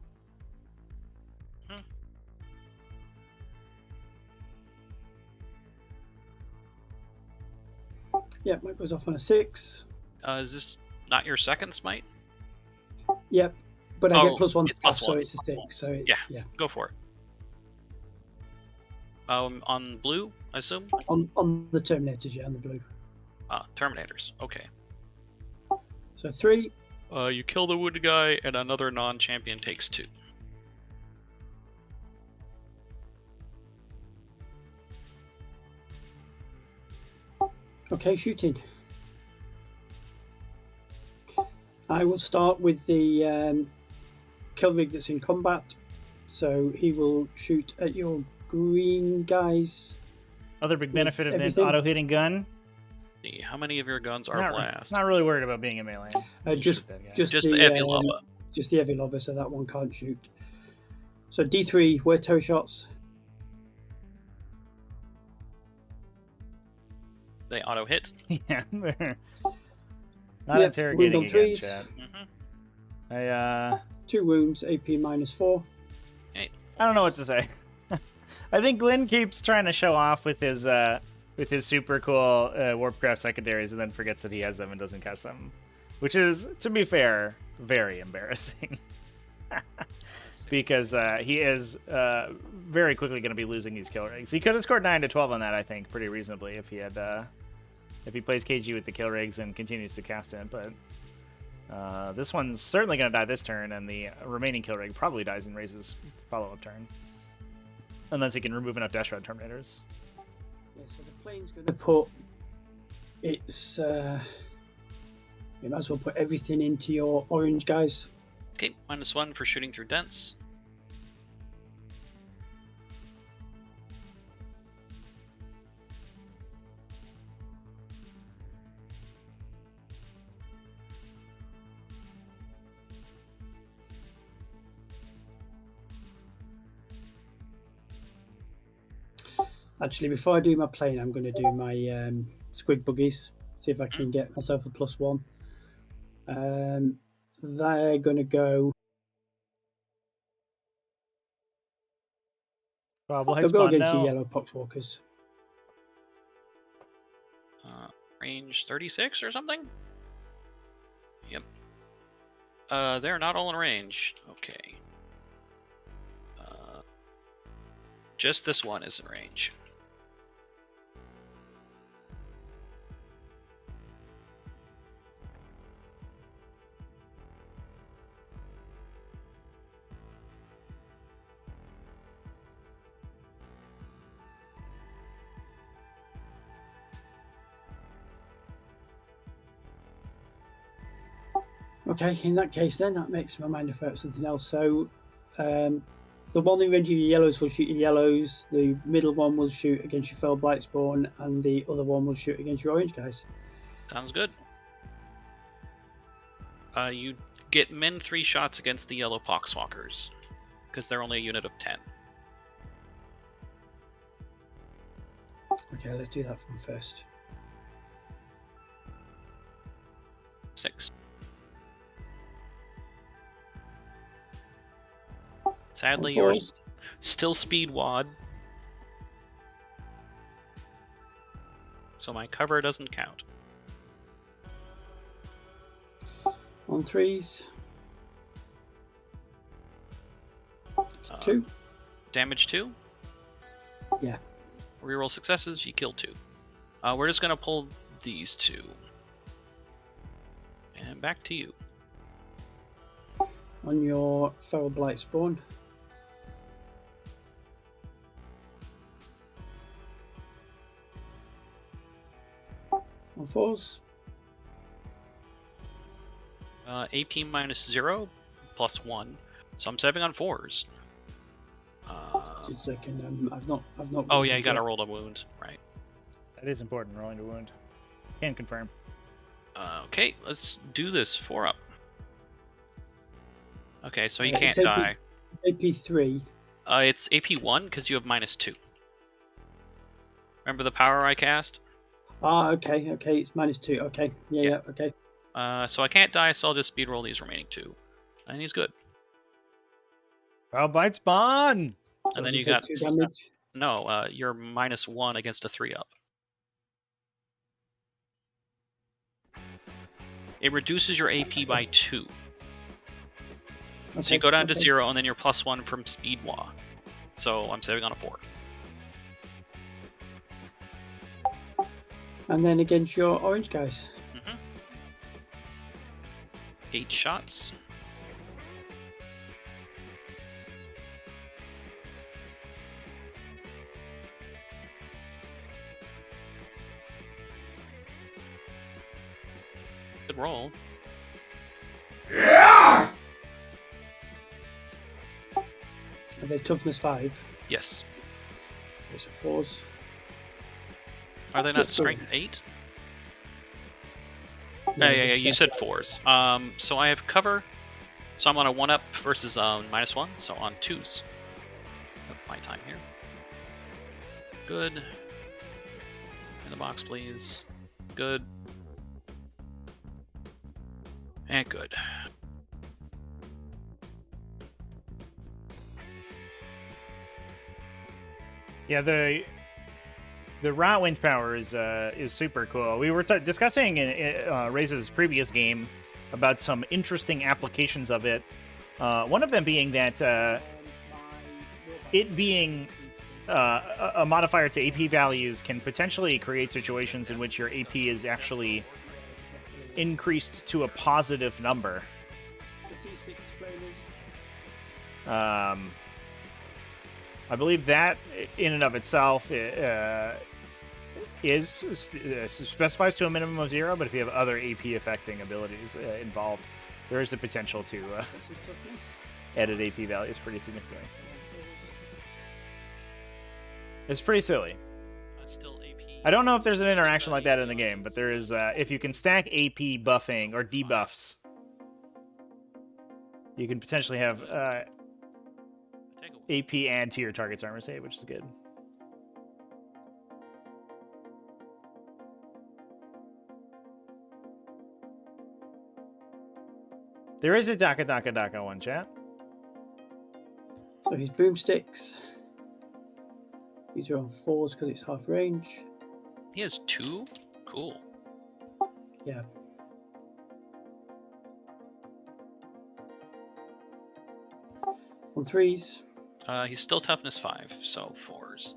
[SPEAKER 4] Yep, that goes off on a 6.
[SPEAKER 3] Is this not your second smite?
[SPEAKER 4] Yep, but I
[SPEAKER 3] Oh,
[SPEAKER 4] get +1
[SPEAKER 3] it's
[SPEAKER 4] plus,
[SPEAKER 3] +1.
[SPEAKER 4] so it's a 6. So it's, yeah.
[SPEAKER 3] Go for it. On blue, I assume?
[SPEAKER 4] On the Terminators, yeah, on the blue.
[SPEAKER 3] Terminators. Okay.
[SPEAKER 4] So 3.
[SPEAKER 3] You kill the wounded guy, and another non-champion takes 2.
[SPEAKER 4] Okay, shooting. I will start with the Kilrig that's in combat. So he will shoot at your green guys.
[SPEAKER 1] Other big benefit of an
[SPEAKER 4] everything.
[SPEAKER 1] auto-hitting gun.
[SPEAKER 3] See, how many of your guns are blast?
[SPEAKER 1] Not really worried about being a melee.
[SPEAKER 4] Just
[SPEAKER 1] Shoot that guy.
[SPEAKER 3] Just the heavy lava.
[SPEAKER 4] Just the heavy lobber, so that one can't shoot. So D3, where terror shots?
[SPEAKER 3] They auto hit.
[SPEAKER 1] Yeah, they're not
[SPEAKER 4] Yep,
[SPEAKER 1] interrogating
[SPEAKER 4] wound on
[SPEAKER 1] again,
[SPEAKER 4] threes.
[SPEAKER 1] chat.
[SPEAKER 3] Mm-hmm.
[SPEAKER 1] I
[SPEAKER 4] 2 wounds, AP -4.
[SPEAKER 3] Hey,
[SPEAKER 1] I don't know what to say. I think Glynn keeps trying to show off with his super cool Warpcraft secondaries, and then forgets that he has them and doesn't cast them. which is, to be fair, very embarrassing. Because he is very quickly going to be losing these kill rigs. He could have scored 9 to 12 on that, I think, pretty reasonably if he had if he plays KG with the kill rigs and continues to cast it. But this one's certainly going to die this turn, and the remaining kill rig probably dies in Raze's follow-up turn, unless he can remove enough Dash Rod Terminators.
[SPEAKER 4] Yeah, so the plane's going to put its. You might as well put everything into your orange guys.
[SPEAKER 3] Okay, -1 for shooting through dents.
[SPEAKER 4] Actually, before I do my plane, I'm going to do my squig buggies. See if I can get myself a +1. They're going to go. They'll go against your yellow poxwalkers.
[SPEAKER 3] Range 36 or something? Yep. They're not all in range. Okay. Just this one is in range.
[SPEAKER 4] Okay, in that case, then that makes my mind up about something else. So, the one in range of your yellows will shoot your yellows. The middle one will shoot against your Fell Blightspawn, and the other one will shoot against your orange guys.
[SPEAKER 3] Sounds good. You get min 3 shots against the yellow poxwalkers, because they're only a unit of 10.
[SPEAKER 4] Okay, let's do that from first.
[SPEAKER 3] 6. Sadly, you're still speed wad, so my cover doesn't count.
[SPEAKER 4] On 3s. 2.
[SPEAKER 3] Damage 2?
[SPEAKER 4] Yeah.
[SPEAKER 3] Reroll successes, you kill 2. We're just going to pull these 2. And back to you.
[SPEAKER 4] On your Feral Blightspawn. On 4s.
[SPEAKER 3] AP -0, +1. So I'm saving on 4s.
[SPEAKER 4] Just a second. I've not.
[SPEAKER 3] Oh yeah, you gotta roll the wound, right?
[SPEAKER 1] That is important, rolling to wound. Can confirm.
[SPEAKER 3] Okay, let's do this. 4 up. Okay, so he
[SPEAKER 4] It's
[SPEAKER 3] can't
[SPEAKER 4] AP
[SPEAKER 3] die.
[SPEAKER 4] AP3.
[SPEAKER 3] It's AP1 because you have -2. Remember the power I cast?
[SPEAKER 4] Ah, okay. It's -2. Okay. Yeah. Okay.
[SPEAKER 3] So I can't die, so I'll just speed roll these remaining 2, and he's good.
[SPEAKER 1] Well, bite spawn.
[SPEAKER 3] And then
[SPEAKER 4] Does
[SPEAKER 3] you
[SPEAKER 4] it
[SPEAKER 3] got
[SPEAKER 4] take 2 damage.
[SPEAKER 3] no. You're -1 against a 3 up. It reduces your AP by 2. So you go down to 0, and then you're +1 from speed wah. So I'm saving on a 4.
[SPEAKER 4] And then against your orange guys.
[SPEAKER 3] 8 shots. Good roll.
[SPEAKER 4] Are they toughness 5?
[SPEAKER 3] Yes.
[SPEAKER 4] Those are 4s.
[SPEAKER 3] Are they not
[SPEAKER 4] Just 3.
[SPEAKER 3] strength 8?
[SPEAKER 4] No,
[SPEAKER 3] Yeah,
[SPEAKER 4] just
[SPEAKER 3] you said
[SPEAKER 4] strength
[SPEAKER 3] 4s. So I have cover. So I'm on a 1-up versus -1, so on 2s. My time here. Good. In the box, please. Good. And good.
[SPEAKER 1] Yeah, the Rot Wind power is super cool. We were discussing in Raze's previous game about some interesting applications of it. One of them being that it being a modifier to AP values can potentially create situations in which your AP is actually increased to a positive number.
[SPEAKER 4] D6 flamers.
[SPEAKER 1] I believe that in and of itself specifies to a minimum of 0, but if you have other AP affecting abilities involved, there is the potential to edit AP values pretty significantly. It's pretty silly.
[SPEAKER 3] Still AP.
[SPEAKER 1] I don't know if there's an interaction like that in the game, but there is. If you can stack AP buffing or debuffs, you can potentially have AP add to your target's armor save, which is good. There is a Daka one, chat.
[SPEAKER 4] So his boomsticks. These are on 4s because it's half range.
[SPEAKER 3] He has 2? Cool.
[SPEAKER 4] Yeah. On 3s.
[SPEAKER 3] He's still toughness 5, so 4s.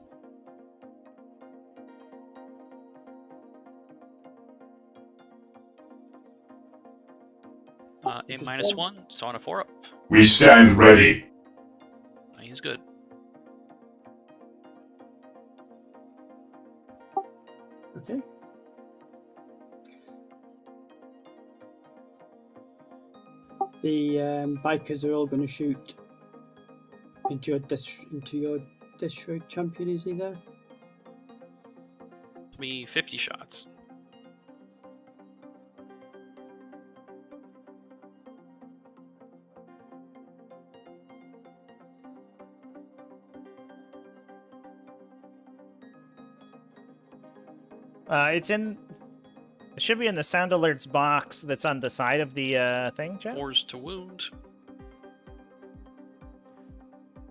[SPEAKER 3] A
[SPEAKER 4] Which is
[SPEAKER 3] minus
[SPEAKER 4] one.
[SPEAKER 3] 1, so on a 4 up.
[SPEAKER 6] We stand ready.
[SPEAKER 3] He's good.
[SPEAKER 4] Okay. The bikers are all going to shoot into your destroyed champion. Is he there?
[SPEAKER 3] Me 50 shots.
[SPEAKER 1] It should be in the sound alerts box that's on the side of the thing, Jeff.
[SPEAKER 3] 4s to wound.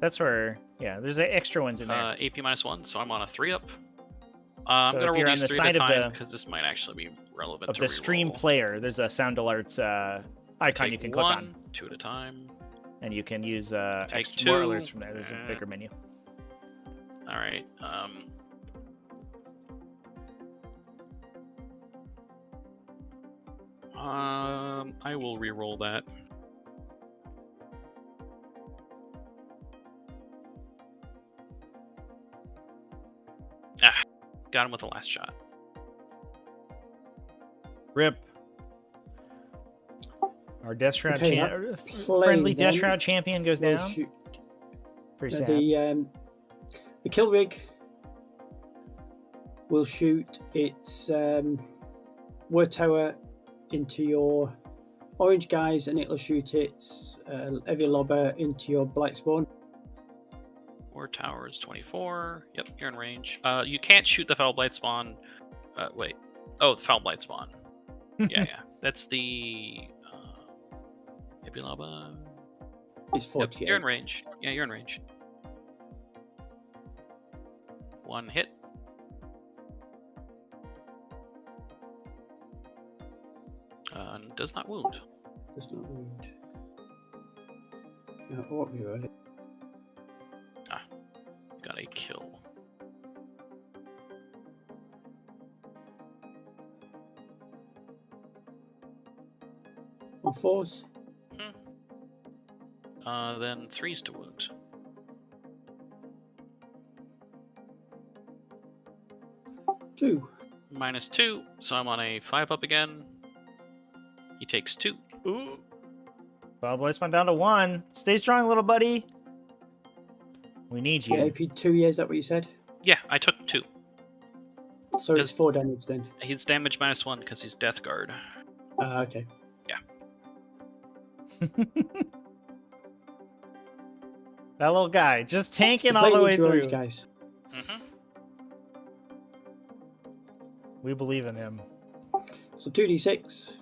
[SPEAKER 1] That's where, yeah, there's extra ones in there.
[SPEAKER 3] AP minus 1, so I'm on a 3 up. I'm
[SPEAKER 1] So
[SPEAKER 3] gonna
[SPEAKER 1] if
[SPEAKER 3] roll
[SPEAKER 1] you're on
[SPEAKER 3] these
[SPEAKER 1] the
[SPEAKER 3] 3
[SPEAKER 1] side
[SPEAKER 3] at a
[SPEAKER 1] of
[SPEAKER 3] time
[SPEAKER 1] the-
[SPEAKER 3] because this might actually be relevant
[SPEAKER 1] Of
[SPEAKER 3] to
[SPEAKER 1] the stream
[SPEAKER 3] reroll.
[SPEAKER 1] player, there's a sound alerts icon
[SPEAKER 3] Take
[SPEAKER 1] you can click
[SPEAKER 3] 1,
[SPEAKER 1] on,
[SPEAKER 3] 2 at a time.
[SPEAKER 1] and you can use
[SPEAKER 3] Take
[SPEAKER 1] extra more
[SPEAKER 3] 2,
[SPEAKER 1] alerts from there. There's a bigger menu.
[SPEAKER 3] All right. I will re-roll that. Got him with the last shot.
[SPEAKER 1] Rip. Our Death Shroud
[SPEAKER 4] Okay,
[SPEAKER 1] friendly
[SPEAKER 4] then
[SPEAKER 1] Death Shroud champion goes
[SPEAKER 4] We'll
[SPEAKER 1] down.
[SPEAKER 4] shoot-
[SPEAKER 1] Pretty
[SPEAKER 4] now
[SPEAKER 1] sad.
[SPEAKER 4] the kill rig will shoot its word tower into your orange guys, and it'll shoot its heavy lobber into your black spawn.
[SPEAKER 3] War tower is 24. Yep, you're in range. You can't shoot the Foul Blight spawn. Wait. Oh, the Foul Blight spawn. Yeah. That's the heavy lobber.
[SPEAKER 4] It's
[SPEAKER 3] Yep,
[SPEAKER 4] 48.
[SPEAKER 3] you're in range. Yeah, you're in range. 1 hit. Does not wound.
[SPEAKER 4] Does not wound. No, what we roll it?
[SPEAKER 3] Got a kill.
[SPEAKER 4] On 4s.
[SPEAKER 3] Then 3s to wound.
[SPEAKER 4] Two.
[SPEAKER 3] Minus 2, so I'm on a 5 up again. He takes 2.
[SPEAKER 1] Ooh. Well, boy, spawn down to 1. Stay strong, little buddy. We need you.
[SPEAKER 4] Yeah, AP 2 years, is that what you said?
[SPEAKER 3] Yeah, I took 2.
[SPEAKER 4] So it's
[SPEAKER 3] Just-
[SPEAKER 4] 4 damage then.
[SPEAKER 3] He's damage minus 1 because he's Death Guard.
[SPEAKER 4] Okay.
[SPEAKER 1] That little guy just tanking
[SPEAKER 4] So
[SPEAKER 1] all the
[SPEAKER 4] play
[SPEAKER 1] way
[SPEAKER 4] with your orange
[SPEAKER 1] through.
[SPEAKER 4] guys.
[SPEAKER 1] We believe in him.
[SPEAKER 4] So 2d6.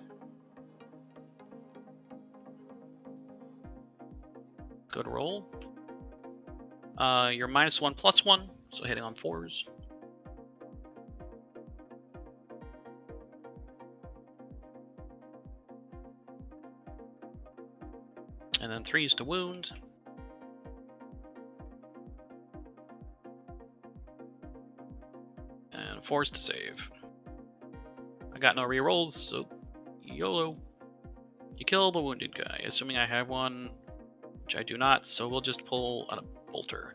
[SPEAKER 3] Good roll. You're minus 1 plus 1, so hitting on 4s. And then 3s to wound. And 4s to save. I got no rerolls, so YOLO. You kill the wounded guy, assuming I have one, which I do not, so we'll just pull on a bolter.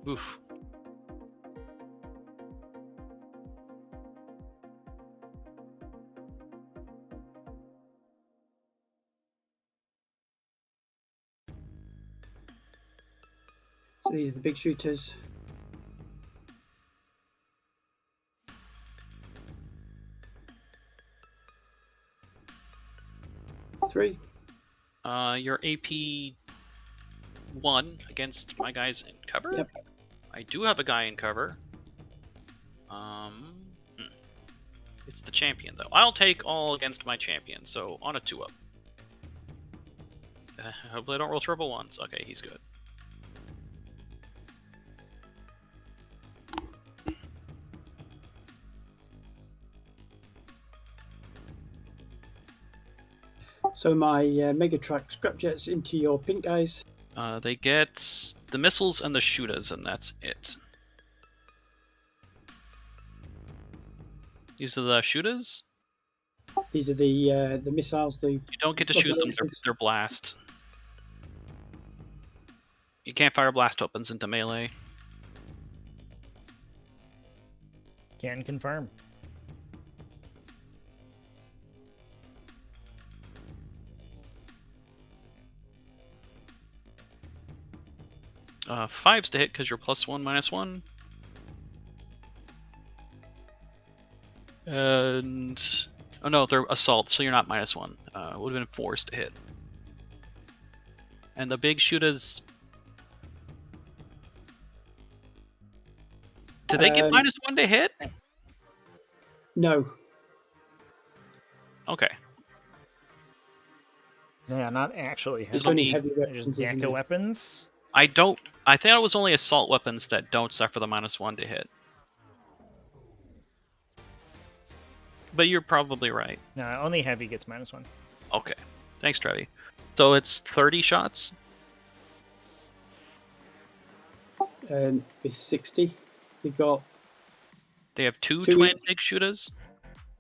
[SPEAKER 3] Oof.
[SPEAKER 4] So these are the big shooters. Three.
[SPEAKER 3] Your AP 1 against my guys in cover?
[SPEAKER 4] Yep.
[SPEAKER 3] I do have a guy in cover. It's the champion, though. I'll take all against my champion, so on a 2-up. Hopefully I don't roll triple ones. Okay, he's good.
[SPEAKER 4] So my Megatruck scrapjets into your pink guys.
[SPEAKER 3] They get the missiles and the shooters, and that's it. These are the shooters?
[SPEAKER 4] These are the missiles.
[SPEAKER 3] You don't get to shoot them, they're blast. You can't fire blast weapons into melee.
[SPEAKER 1] Can confirm.
[SPEAKER 3] Fives to hit because you're +1, -1. And oh no, they're assault, so you're not -1. Would have been 4s to hit. And the big shooters. Did they get -1 to hit?
[SPEAKER 4] No.
[SPEAKER 3] Okay.
[SPEAKER 1] Yeah, not actually.
[SPEAKER 4] It's
[SPEAKER 3] So
[SPEAKER 4] only
[SPEAKER 3] me-
[SPEAKER 4] heavy
[SPEAKER 1] They're
[SPEAKER 4] weapons.
[SPEAKER 1] just
[SPEAKER 4] Isn't
[SPEAKER 1] Yakka
[SPEAKER 4] it?
[SPEAKER 1] weapons.
[SPEAKER 3] I think it was only assault weapons that don't suffer the -1 to hit. But you're probably right.
[SPEAKER 1] No, only heavy gets -1.
[SPEAKER 3] Okay. Thanks, Trevi. So it's 30 shots?
[SPEAKER 4] It's 60. We've got
[SPEAKER 3] They have two
[SPEAKER 4] Two
[SPEAKER 3] twin
[SPEAKER 4] each.
[SPEAKER 3] big shooters?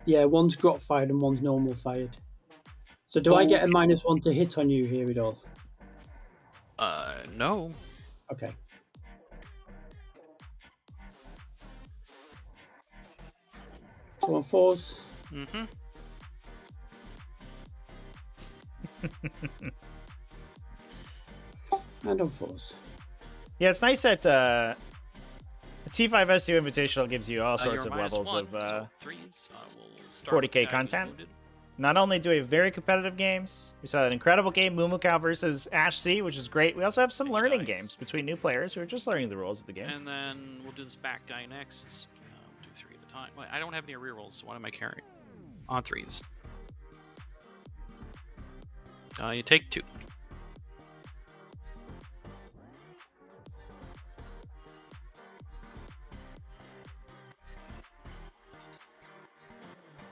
[SPEAKER 4] one's grot fired and one's normal fired. So do I get a -1 to hit on you here at all?
[SPEAKER 3] No.
[SPEAKER 4] Okay. So on 4s.
[SPEAKER 3] Mm-hmm.
[SPEAKER 4] And on 4s.
[SPEAKER 1] Yeah, it's nice that the T5S2 Invitational gives you all sorts
[SPEAKER 3] You're
[SPEAKER 1] of levels
[SPEAKER 3] -1,
[SPEAKER 1] of
[SPEAKER 3] so 3s. We'll start
[SPEAKER 1] 40K
[SPEAKER 3] with
[SPEAKER 1] content.
[SPEAKER 3] wounded.
[SPEAKER 1] Not only do we have very competitive games, we saw an incredible game, Mumukau versus Ash C, which is great. We also have some learning
[SPEAKER 3] Nice.
[SPEAKER 1] games between new players who are just learning the rules of the game.
[SPEAKER 3] And then we'll do this back guy next. We'll do 3 at a time. Wait, I don't have any rerolls, so what am I carrying? On 3s. You take 2.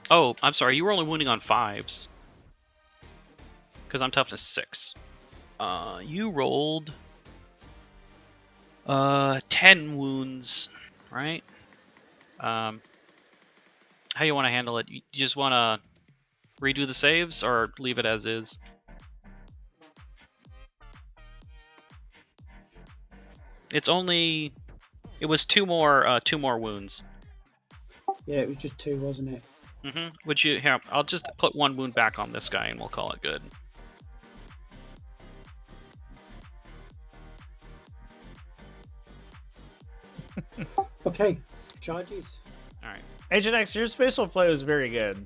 [SPEAKER 3] Oh, I'm sorry. You were only wounding on 5s. Because I'm toughness 6. You rolled 10 wounds, right? How you want to handle it? You just want to redo the saves or leave it as is? It's only. It was 2 more wounds.
[SPEAKER 4] Yeah, it was just 2, wasn't it?
[SPEAKER 3] Mm-hmm. Would you? Here, I'll just put 1 wound back on this guy, and we'll call it good.
[SPEAKER 4] Okay. Charges.
[SPEAKER 3] All right.
[SPEAKER 1] Agent X, your spatial play was very good.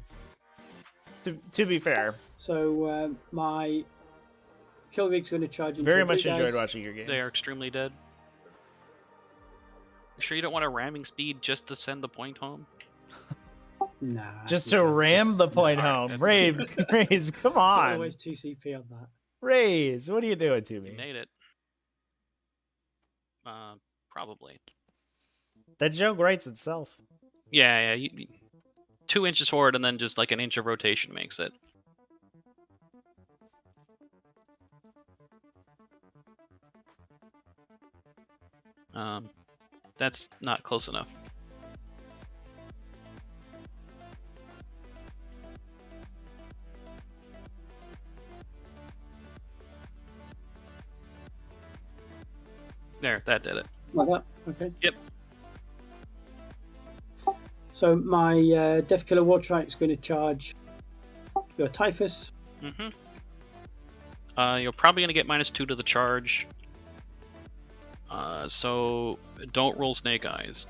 [SPEAKER 1] To be fair,
[SPEAKER 4] So my kill rig's going to charge into
[SPEAKER 1] very
[SPEAKER 4] the
[SPEAKER 1] much
[SPEAKER 4] blue
[SPEAKER 1] enjoyed
[SPEAKER 4] guys.
[SPEAKER 1] watching your games.
[SPEAKER 3] They are extremely dead. You sure you don't want a ramming speed just to send the point home?
[SPEAKER 4] Nah.
[SPEAKER 1] Just to ram the point home. Raze, come on.
[SPEAKER 4] Always 2 CP on that.
[SPEAKER 1] Raze, what are you doing to
[SPEAKER 3] You
[SPEAKER 1] me?
[SPEAKER 3] made it. Probably.
[SPEAKER 1] That joke writes itself.
[SPEAKER 3] Yeah. 2 inches forward and then just like an inch of rotation makes it. That's not close enough. There, that did it.
[SPEAKER 4] Like that? Okay.
[SPEAKER 3] Yep.
[SPEAKER 4] So my Death Killer Wartrike is going to charge your Typhus.
[SPEAKER 3] Mm-hmm. You're probably going to get -2 to the charge. So don't roll Snake Eyes.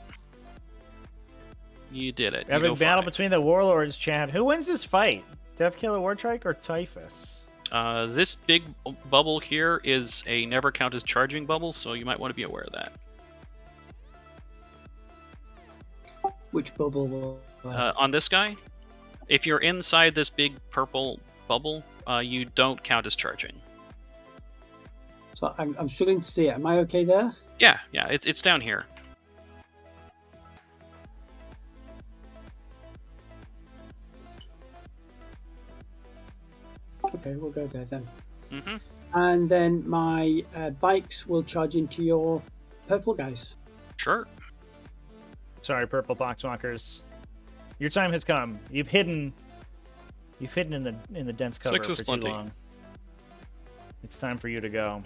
[SPEAKER 3] You did it.
[SPEAKER 1] Epic battle between the warlords, Chad. Who wins this fight? Death Killer Wartrike or Typhus?
[SPEAKER 3] This big bubble here is a never count as charging bubble, so you might want to be aware of that.
[SPEAKER 4] Which bubble will...
[SPEAKER 3] On this guy, if you're inside this big purple bubble, you don't count as charging.
[SPEAKER 4] So I'm struggling to see it. Am I okay there?
[SPEAKER 3] Yeah, it's down here.
[SPEAKER 4] Okay, we'll go there then.
[SPEAKER 3] Mm-hmm.
[SPEAKER 4] And then my bikes will charge into your purple guys.
[SPEAKER 3] Sure.
[SPEAKER 1] Sorry, purple boxwalkers. Your time has come. You've hidden in the dense cover
[SPEAKER 3] 6 is
[SPEAKER 1] for
[SPEAKER 3] plenty.
[SPEAKER 1] too long. It's time for you to go.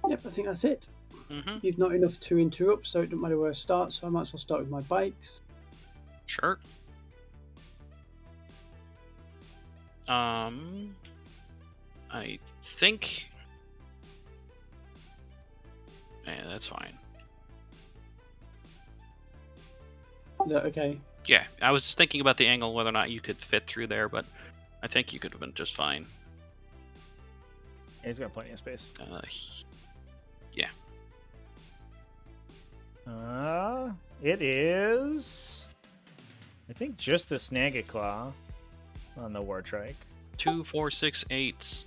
[SPEAKER 4] Yep, I think that's it.
[SPEAKER 3] Mm-hmm.
[SPEAKER 4] You've not enough to interrupt, so it doesn't matter where I start, so I might as well start with my bikes.
[SPEAKER 3] Sure. I think... Yeah, that's fine.
[SPEAKER 4] Is that okay?
[SPEAKER 3] Yeah, I was just thinking about the angle, whether or not you could fit through there, but I think you could have been just fine.
[SPEAKER 1] Yeah, he's got plenty of space.
[SPEAKER 3] Yeah.
[SPEAKER 1] It is... I think just a Snagget Claw on the Wartrike.
[SPEAKER 3] 2, 4, 6, 8,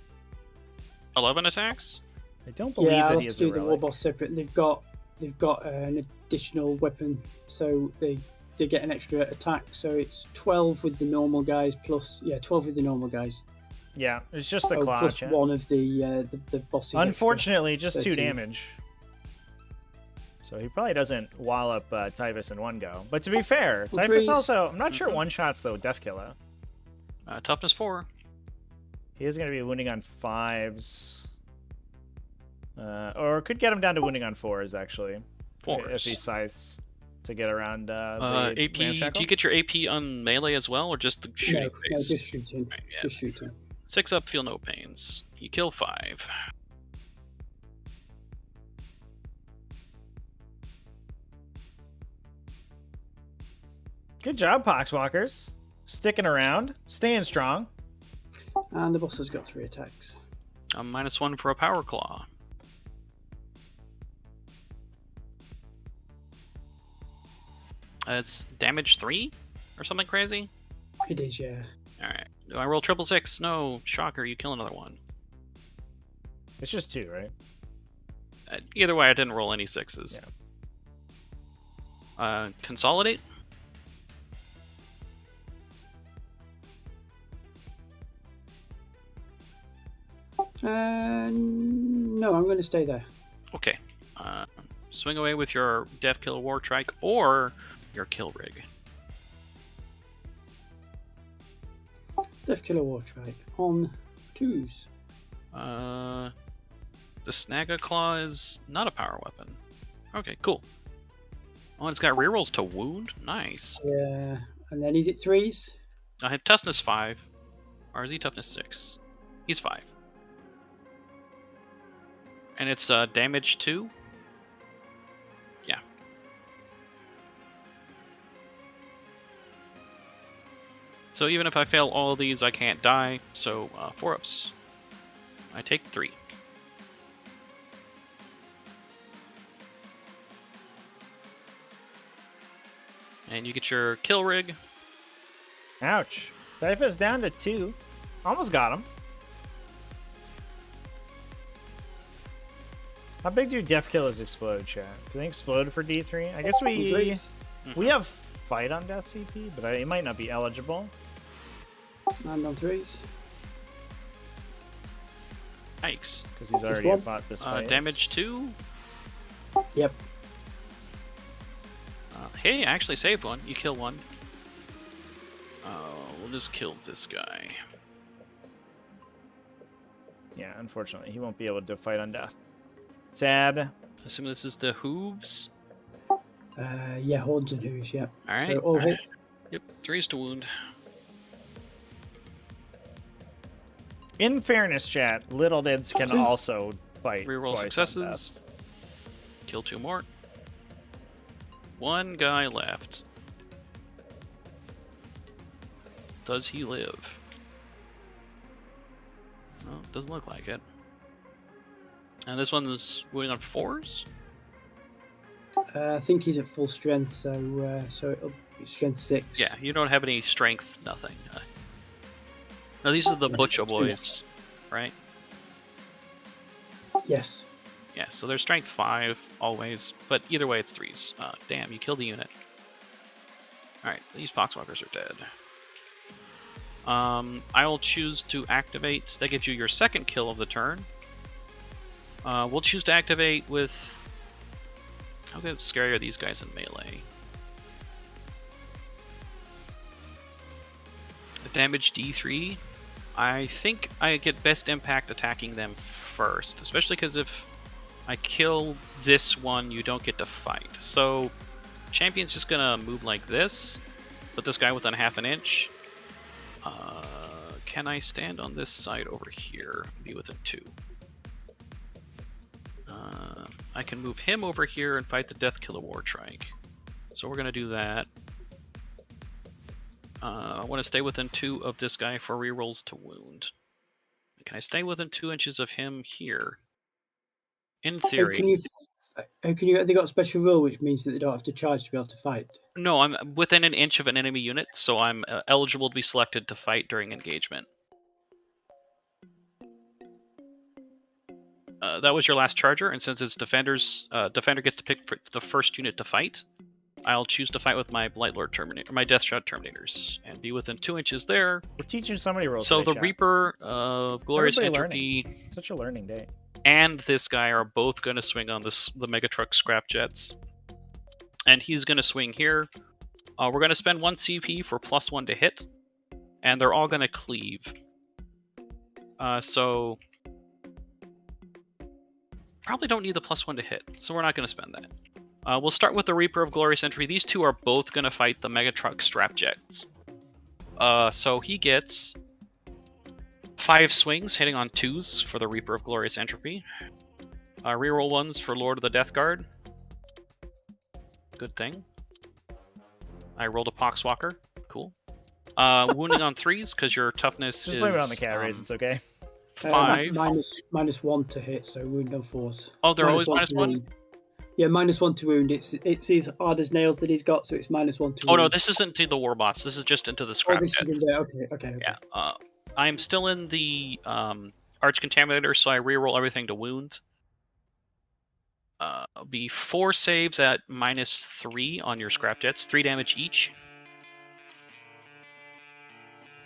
[SPEAKER 3] 11 attacks?
[SPEAKER 1] I don't believe
[SPEAKER 4] Yeah, I'll
[SPEAKER 1] that
[SPEAKER 4] have
[SPEAKER 1] he
[SPEAKER 4] to
[SPEAKER 1] is a
[SPEAKER 4] do the war
[SPEAKER 1] relic.
[SPEAKER 4] boss separate. They've got an additional weapon, so they get an extra attack. So it's 12 with the normal guys plus 12 with the normal guys.
[SPEAKER 1] Yeah, it's just the
[SPEAKER 4] Oh,
[SPEAKER 1] claw,
[SPEAKER 4] plus
[SPEAKER 1] Chad.
[SPEAKER 4] one of the bosses.
[SPEAKER 1] Unfortunately, just 2
[SPEAKER 4] 13.
[SPEAKER 1] damage. So he probably doesn't wallop Typhus in one go. But to be fair,
[SPEAKER 4] Well,
[SPEAKER 1] Typhus
[SPEAKER 4] freeze.
[SPEAKER 1] also... I'm not sure one-shots, though, Death Killer.
[SPEAKER 3] Toughness 4.
[SPEAKER 1] He is going to be wounding on 5s. Or could get him down to wounding on 4s, actually.
[SPEAKER 3] 4s.
[SPEAKER 1] If he scythes to get around the
[SPEAKER 3] AP,
[SPEAKER 1] ramshackle.
[SPEAKER 3] do you get your AP on melee as well, or just the shooting
[SPEAKER 4] No,
[SPEAKER 3] phase?
[SPEAKER 4] just shooting.
[SPEAKER 3] Right, yeah.
[SPEAKER 4] Just shooting.
[SPEAKER 3] 6 up, feel no pains. You kill 5.
[SPEAKER 1] Good job, Poxwalkers. Sticking around. Staying strong.
[SPEAKER 4] And the boss has got 3 attacks.
[SPEAKER 3] -1 for a power claw. It's damage 3 or something crazy.
[SPEAKER 4] It is, yeah.
[SPEAKER 3] All right. Do I roll 666? No, shocker. You kill another one.
[SPEAKER 1] It's just 2, right?
[SPEAKER 3] Either way, I didn't roll any 6s.
[SPEAKER 1] Yeah.
[SPEAKER 3] Consolidate.
[SPEAKER 4] No, I'm going to stay there.
[SPEAKER 3] Okay. Swing away with your Death Killer Wartrike or your Kill Rig.
[SPEAKER 4] Death Killer Wartrike on 2s.
[SPEAKER 3] The Snagga Claw is not a power weapon. Okay, cool. Oh, and it's got rerolls to wound. Nice.
[SPEAKER 4] Yeah. And then is it 3s?
[SPEAKER 3] I had toughness 5. Or is he toughness 6? He's 5. And it's damage 2? Yeah. So even if I fail all of these, I can't die. So 4 ups. I take 3. And you get your kill rig.
[SPEAKER 1] Ouch. Typhus down to 2. Almost got him. How big do death killers explode, chat? Do they explode for D3? I guess we have fight on death CP, but it might not be eligible.
[SPEAKER 4] And on 3s.
[SPEAKER 3] Yikes.
[SPEAKER 1] Because he's already
[SPEAKER 4] one.
[SPEAKER 1] fought this fight.
[SPEAKER 3] Damage 2.
[SPEAKER 4] Yep.
[SPEAKER 3] Hey, I actually saved one. You kill one. We'll just kill this guy.
[SPEAKER 1] Yeah, unfortunately, he won't be able to fight on death. Sad.
[SPEAKER 3] Assume this is the hooves.
[SPEAKER 4] Yeah, horns and hooves, yeah.
[SPEAKER 3] Alright.
[SPEAKER 4] So all hit.
[SPEAKER 3] Yep, 3s to wound.
[SPEAKER 1] In fairness, chat, little dids can also fight.
[SPEAKER 3] Reroll
[SPEAKER 1] twice on
[SPEAKER 3] successes.
[SPEAKER 1] death.
[SPEAKER 3] Kill 2 more. 1 guy left. Does he live? No, doesn't look like it. And this one's wounding on 4s?
[SPEAKER 4] I think he's at full strength, so it'll be strength 6.
[SPEAKER 3] Yeah, you don't have any strength, nothing. No, these are the Butcher boys, right?
[SPEAKER 4] Yes.
[SPEAKER 3] Yeah, so they're strength 5 always, but either way it's 3s. Damn, you killed the unit. Alright, these poxwalkers are dead. I will choose to activate. That gives you your second kill of the turn. We'll choose to activate with... How scary are these guys in melee? The damage D3. I think I get best impact attacking them first, especially because if I kill this one, you don't get to fight. So, champion's just gonna move like this, put this guy within half an inch. Can I stand on this side over here? Be within 2. I can move him over here and fight the Death Killer Wartrike. So we're gonna do that. I want to stay within 2 of this guy for rerolls to wound. Can I stay within 2 inches of him here? In theory.
[SPEAKER 4] Have they got a special rule which means that they don't have to charge to be able to fight?
[SPEAKER 3] No, I'm within an inch of an enemy unit, so I'm eligible to be selected to fight during engagement. That was your last charger, and since it's defenders, defender gets to pick the first unit to fight. I'll choose to fight with my Blightlord Terminator, my Death Shroud Terminators, and be within 2 inches there.
[SPEAKER 1] We're teaching so many rules.
[SPEAKER 3] So
[SPEAKER 1] today,
[SPEAKER 3] the
[SPEAKER 1] chat.
[SPEAKER 3] Reaper of Glorious Entropy
[SPEAKER 1] Such a learning day.
[SPEAKER 3] and this guy are both going to swing on the Megatruck scrap jets, and he's going to swing here. We're going to spend 1 CP for +1 to hit, and they're all going to cleave. So probably don't need the +1 to hit, so we're not going to spend that. We'll start with the Reaper of Glorious Entry. These two are both going to fight the Megatruck Strapjets. So he gets 5 swings, hitting on 2s for the Reaper of Glorious Entropy. Reroll 1s for Lord of the Death Guard. Good thing. I rolled a Poxwalker. Cool. Wounding on 3s, because your toughness
[SPEAKER 1] Just
[SPEAKER 3] is...
[SPEAKER 1] blame it on the cat raise, it's okay.
[SPEAKER 3] 5.
[SPEAKER 4] -1 to hit, so wound on 4s.
[SPEAKER 3] Oh, they're always -1?
[SPEAKER 4] Yeah, -1 to wound. It's his hard as nails that he's got, so it's -1 to wound.
[SPEAKER 3] Oh no, this isn't to the Warbots. This is just into the scrap
[SPEAKER 4] this
[SPEAKER 3] jets.
[SPEAKER 4] is in there. Okay.
[SPEAKER 3] Yeah. I'm still in the Arch Contaminator, so I reroll everything to wound. Be 4 saves at -3 on your scrap jets, 3 damage each.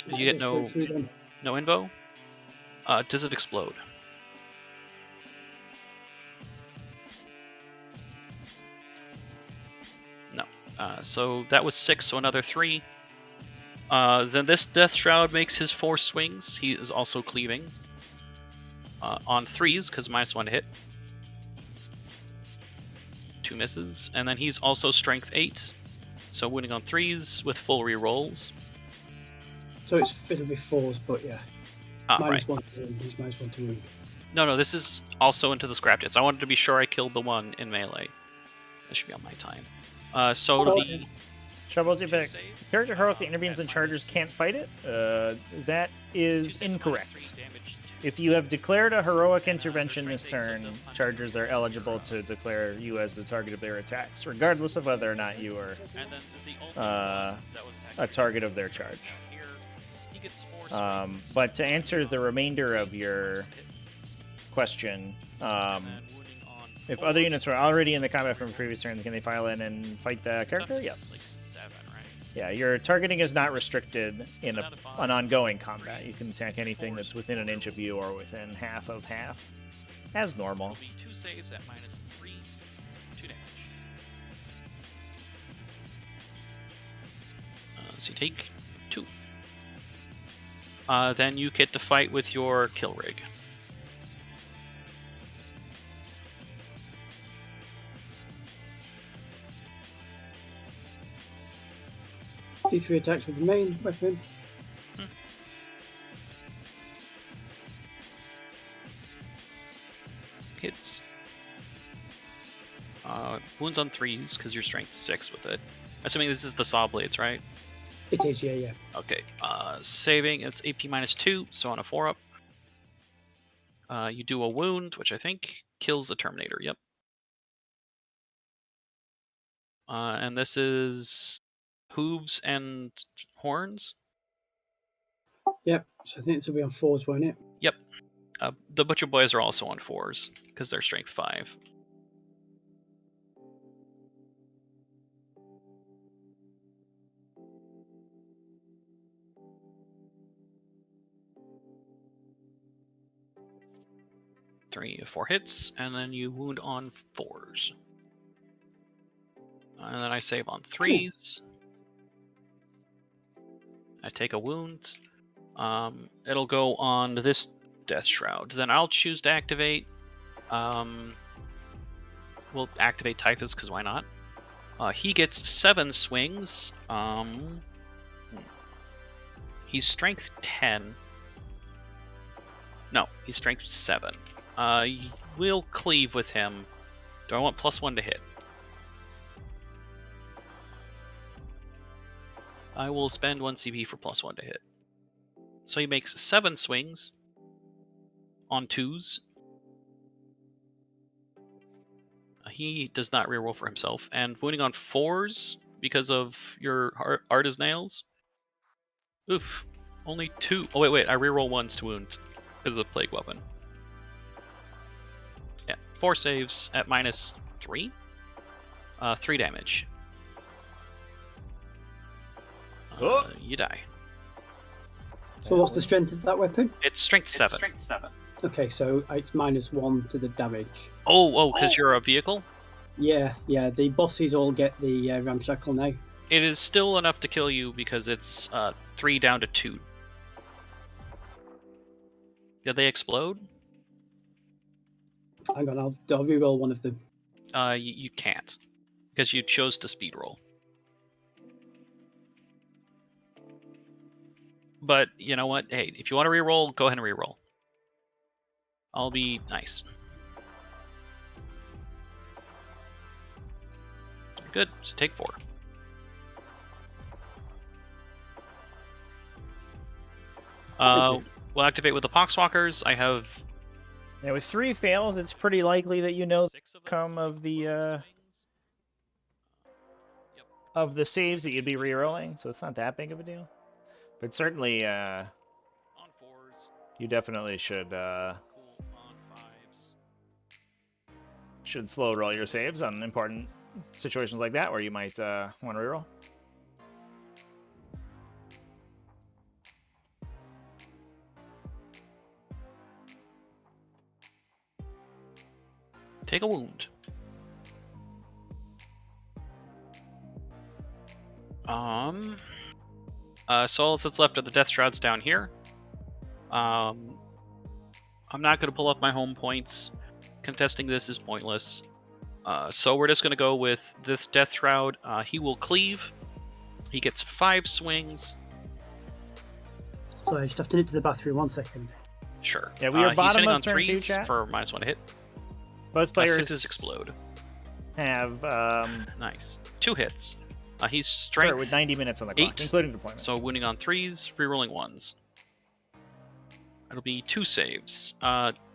[SPEAKER 3] You get no info. Does it explode? No. So that was 6, so another 3. Then this Death Shroud makes his 4 swings. He is also cleaving. on 3s, because -1 to hit. 2 misses. And then he's also strength 8. So wounding on 3s with full rerolls.
[SPEAKER 4] So it'll be 4s, but yeah.
[SPEAKER 3] Right.
[SPEAKER 4] -1 to wound. He's -1 to wound.
[SPEAKER 3] No, this is also into the scrap hits. I wanted to be sure I killed the one in melee. That should be on my time. So it'll be...
[SPEAKER 1] Troubles you
[SPEAKER 3] 2
[SPEAKER 1] pick.
[SPEAKER 3] saves,
[SPEAKER 1] Character heroically
[SPEAKER 3] at
[SPEAKER 1] intervenes and
[SPEAKER 3] minus-
[SPEAKER 1] chargers can't fight it? That is
[SPEAKER 3] 2 saves,
[SPEAKER 1] incorrect.
[SPEAKER 3] -3 damage.
[SPEAKER 1] If you have declared a heroic intervention this turn, chargers are eligible to declare you as the target of their attacks, regardless of whether or not you are
[SPEAKER 3] And then the only
[SPEAKER 1] Uh,
[SPEAKER 3] one that was
[SPEAKER 1] a target of their charge.
[SPEAKER 3] here, he gets 4 swings.
[SPEAKER 1] But to answer the remainder of your question,
[SPEAKER 3] And then wounding on
[SPEAKER 1] if
[SPEAKER 3] 4,
[SPEAKER 1] other units were already in the combat from a previous turn, can they file in and fight the character?
[SPEAKER 3] toughness
[SPEAKER 1] Yes.
[SPEAKER 3] is like 7, right?
[SPEAKER 1] Yeah, your targeting is not restricted in
[SPEAKER 3] Out of 5,
[SPEAKER 1] an ongoing combat. You can attack anything that's within an inch of you or within half of half, as normal.
[SPEAKER 3] It'll be 2 saves at -3, 2 damage. So you take 2. Then you get to fight with your kill rig.
[SPEAKER 4] D3 attacks with the main weapon.
[SPEAKER 3] Hits. Wounds on 3s because you're strength 6 with it. Assuming this is the saw blades, right?
[SPEAKER 4] It is, yeah.
[SPEAKER 3] Okay. Saving, it's AP -2, so on a 4-up. You do a wound, which I think kills the Terminator, yep. And this is hooves and horns?
[SPEAKER 4] Yep. So I think this will be on 4s, won't it?
[SPEAKER 3] Yep. The Butcher Boys are also on 4s, because they're strength 5. Three, 4 hits, and then you wound on 4s. And then I save on 3s. I take a wound. It'll go on this Death Shroud. Then I'll choose to activate. We'll activate Typhus, because why not? He gets 7 swings. He's strength 10. No, he's strength 7. We'll cleave with him. Do I want +1 to hit? I will spend 1 CP for +1 to hit. So he makes 7 swings on 2s. He does not reroll for himself. And wounding on 4s because of your art as nails. Oof. Only 2. Oh, wait. I reroll 1s to wound because of the plague weapon. Yeah. 4 saves at -3. 3 damage. You die.
[SPEAKER 4] So what's the strength of that weapon?
[SPEAKER 3] It's strength 7.
[SPEAKER 4] Okay, so it's -1 to the damage.
[SPEAKER 3] Oh, because you're a vehicle?
[SPEAKER 4] Yeah. The bosses all get the ramshackle now.
[SPEAKER 3] It is still enough to kill you because it's 3 down to 2. Did they explode?
[SPEAKER 4] Hang on, I'll reroll one of them.
[SPEAKER 3] You can't. Because you chose to speed roll. But, you know what? Hey, if you want to reroll, go ahead and reroll. I'll be nice. Good, so take 4. We'll activate with the Poxwalkers. I have...
[SPEAKER 1] Yeah, with 3 fails, it's pretty likely that you know
[SPEAKER 3] 6 of
[SPEAKER 1] the outcome of the saves that you'd be rerolling, so it's not that big of a deal. But certainly,
[SPEAKER 3] on 4s.
[SPEAKER 1] you definitely should
[SPEAKER 3] Cool on 5s.
[SPEAKER 1] slow roll your saves on important situations like that where you might want to reroll.
[SPEAKER 3] Take a wound. So all that's left are the Death Shrouds down here. I'm not going to pull off my home points. Contesting this is pointless. So we're just going to go with this Death Shroud. He will cleave. He gets 5 swings.
[SPEAKER 4] So I just have to nip to the bathroom 1 second.
[SPEAKER 3] Sure.
[SPEAKER 1] Yeah, we are
[SPEAKER 3] He's
[SPEAKER 1] bottom
[SPEAKER 3] hitting
[SPEAKER 1] of
[SPEAKER 3] on
[SPEAKER 1] turn 2,
[SPEAKER 3] 3s
[SPEAKER 1] chat.
[SPEAKER 3] for -1 hit.
[SPEAKER 1] Both players
[SPEAKER 3] 6s explode.
[SPEAKER 1] have
[SPEAKER 3] Nice. 2 hits. He's
[SPEAKER 1] start
[SPEAKER 3] strength
[SPEAKER 1] with 90 minutes on the clock,
[SPEAKER 3] 8.
[SPEAKER 1] including deployment.
[SPEAKER 3] So wounding on 3s, rerolling 1s. It'll be 2 saves.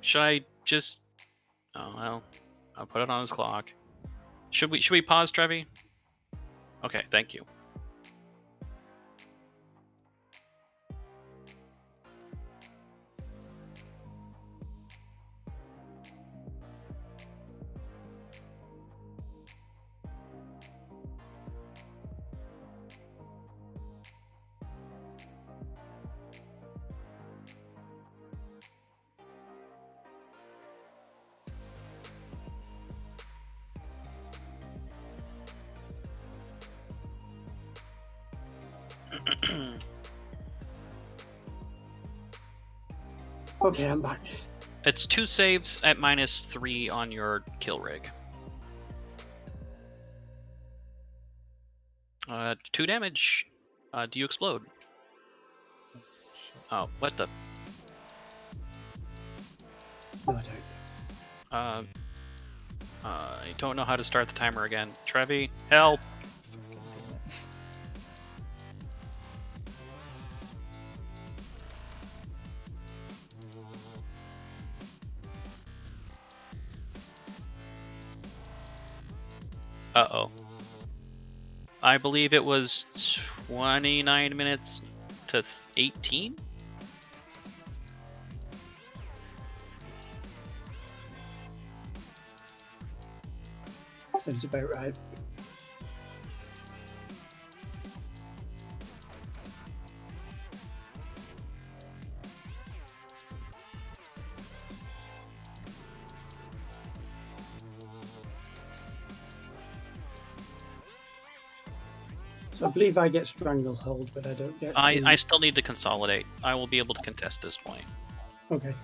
[SPEAKER 3] Should I just... Oh, well. I'll put it on his clock. Should we pause, Trevi? Okay, thank you.
[SPEAKER 4] Okay, I'm back.
[SPEAKER 3] It's 2 saves at -3 on your kill rig. 2 damage. Do you explode? Oh, what the?
[SPEAKER 4] No, I don't.
[SPEAKER 3] I don't know how to start the timer again. Trevi, help! Uh-oh. I believe it was 29 minutes to 18?
[SPEAKER 4] Sounds about right. So I believe I get stranglehold, but I don't get.
[SPEAKER 3] I still need to consolidate. I will be able to contest this point.
[SPEAKER 4] Okay.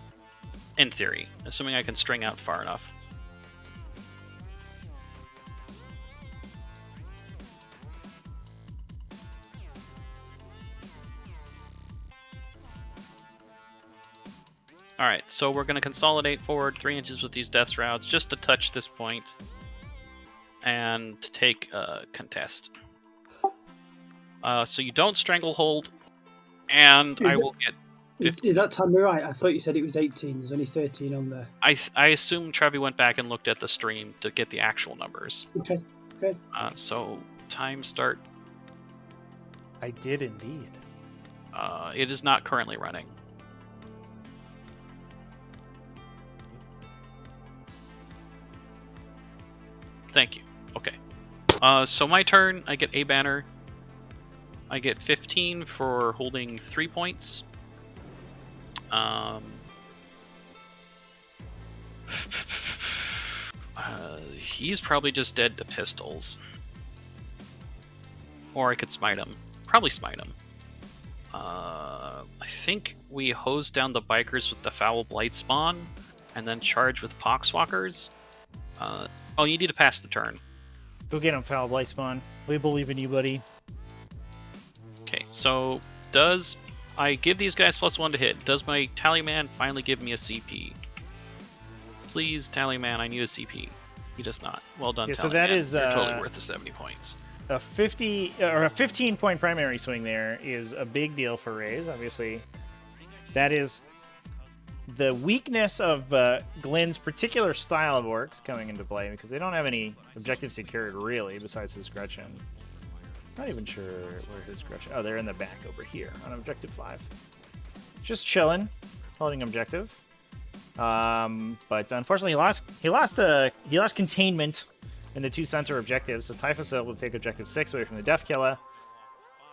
[SPEAKER 3] In theory, assuming I can string out far enough. Alright, so we're going to consolidate forward 3 inches with these death shrouds just to touch this point and take a contest. So you don't stranglehold, and I will get...
[SPEAKER 4] Is that timer right? I thought you said it was 18. There's only 13 on there.
[SPEAKER 3] I assume Trevi went back and looked at the stream to get the actual numbers.
[SPEAKER 4] Okay. Okay.
[SPEAKER 3] So time start.
[SPEAKER 1] I did indeed.
[SPEAKER 3] It is not currently running. Thank you. Okay. So my turn, I get a banner. I get 15 for holding 3 points. He's probably just dead to pistols. Or I could smite him. Probably smite him. I think we hose down the bikers with the Foul Blight Spawn, and then charge with Poxwalkers. Oh, you need to pass the turn.
[SPEAKER 1] Go get him, Foul Blight Spawn. We believe in you, buddy.
[SPEAKER 3] Okay, so does I give these guys +1 to hit? Does my Tallyman finally give me a CP? Please, Tallyman, I need a CP. He does not. Well done,
[SPEAKER 1] Yeah,
[SPEAKER 3] Tallyman.
[SPEAKER 1] so that is
[SPEAKER 3] You're totally worth the 70 points.
[SPEAKER 1] A 50 or a 15-point primary swing there is a big deal for Raze. Obviously, that is the weakness of Glynn's particular style of orcs coming into play, because they don't have any objectives secured really besides his Gretchen. Not even sure where his Gretchen. Oh, they're in the back over here on objective 5. Just chilling, holding objective. But unfortunately, he lost containment in the 2 center objectives. So T5S2 will take objective 6 away from the Death Killer.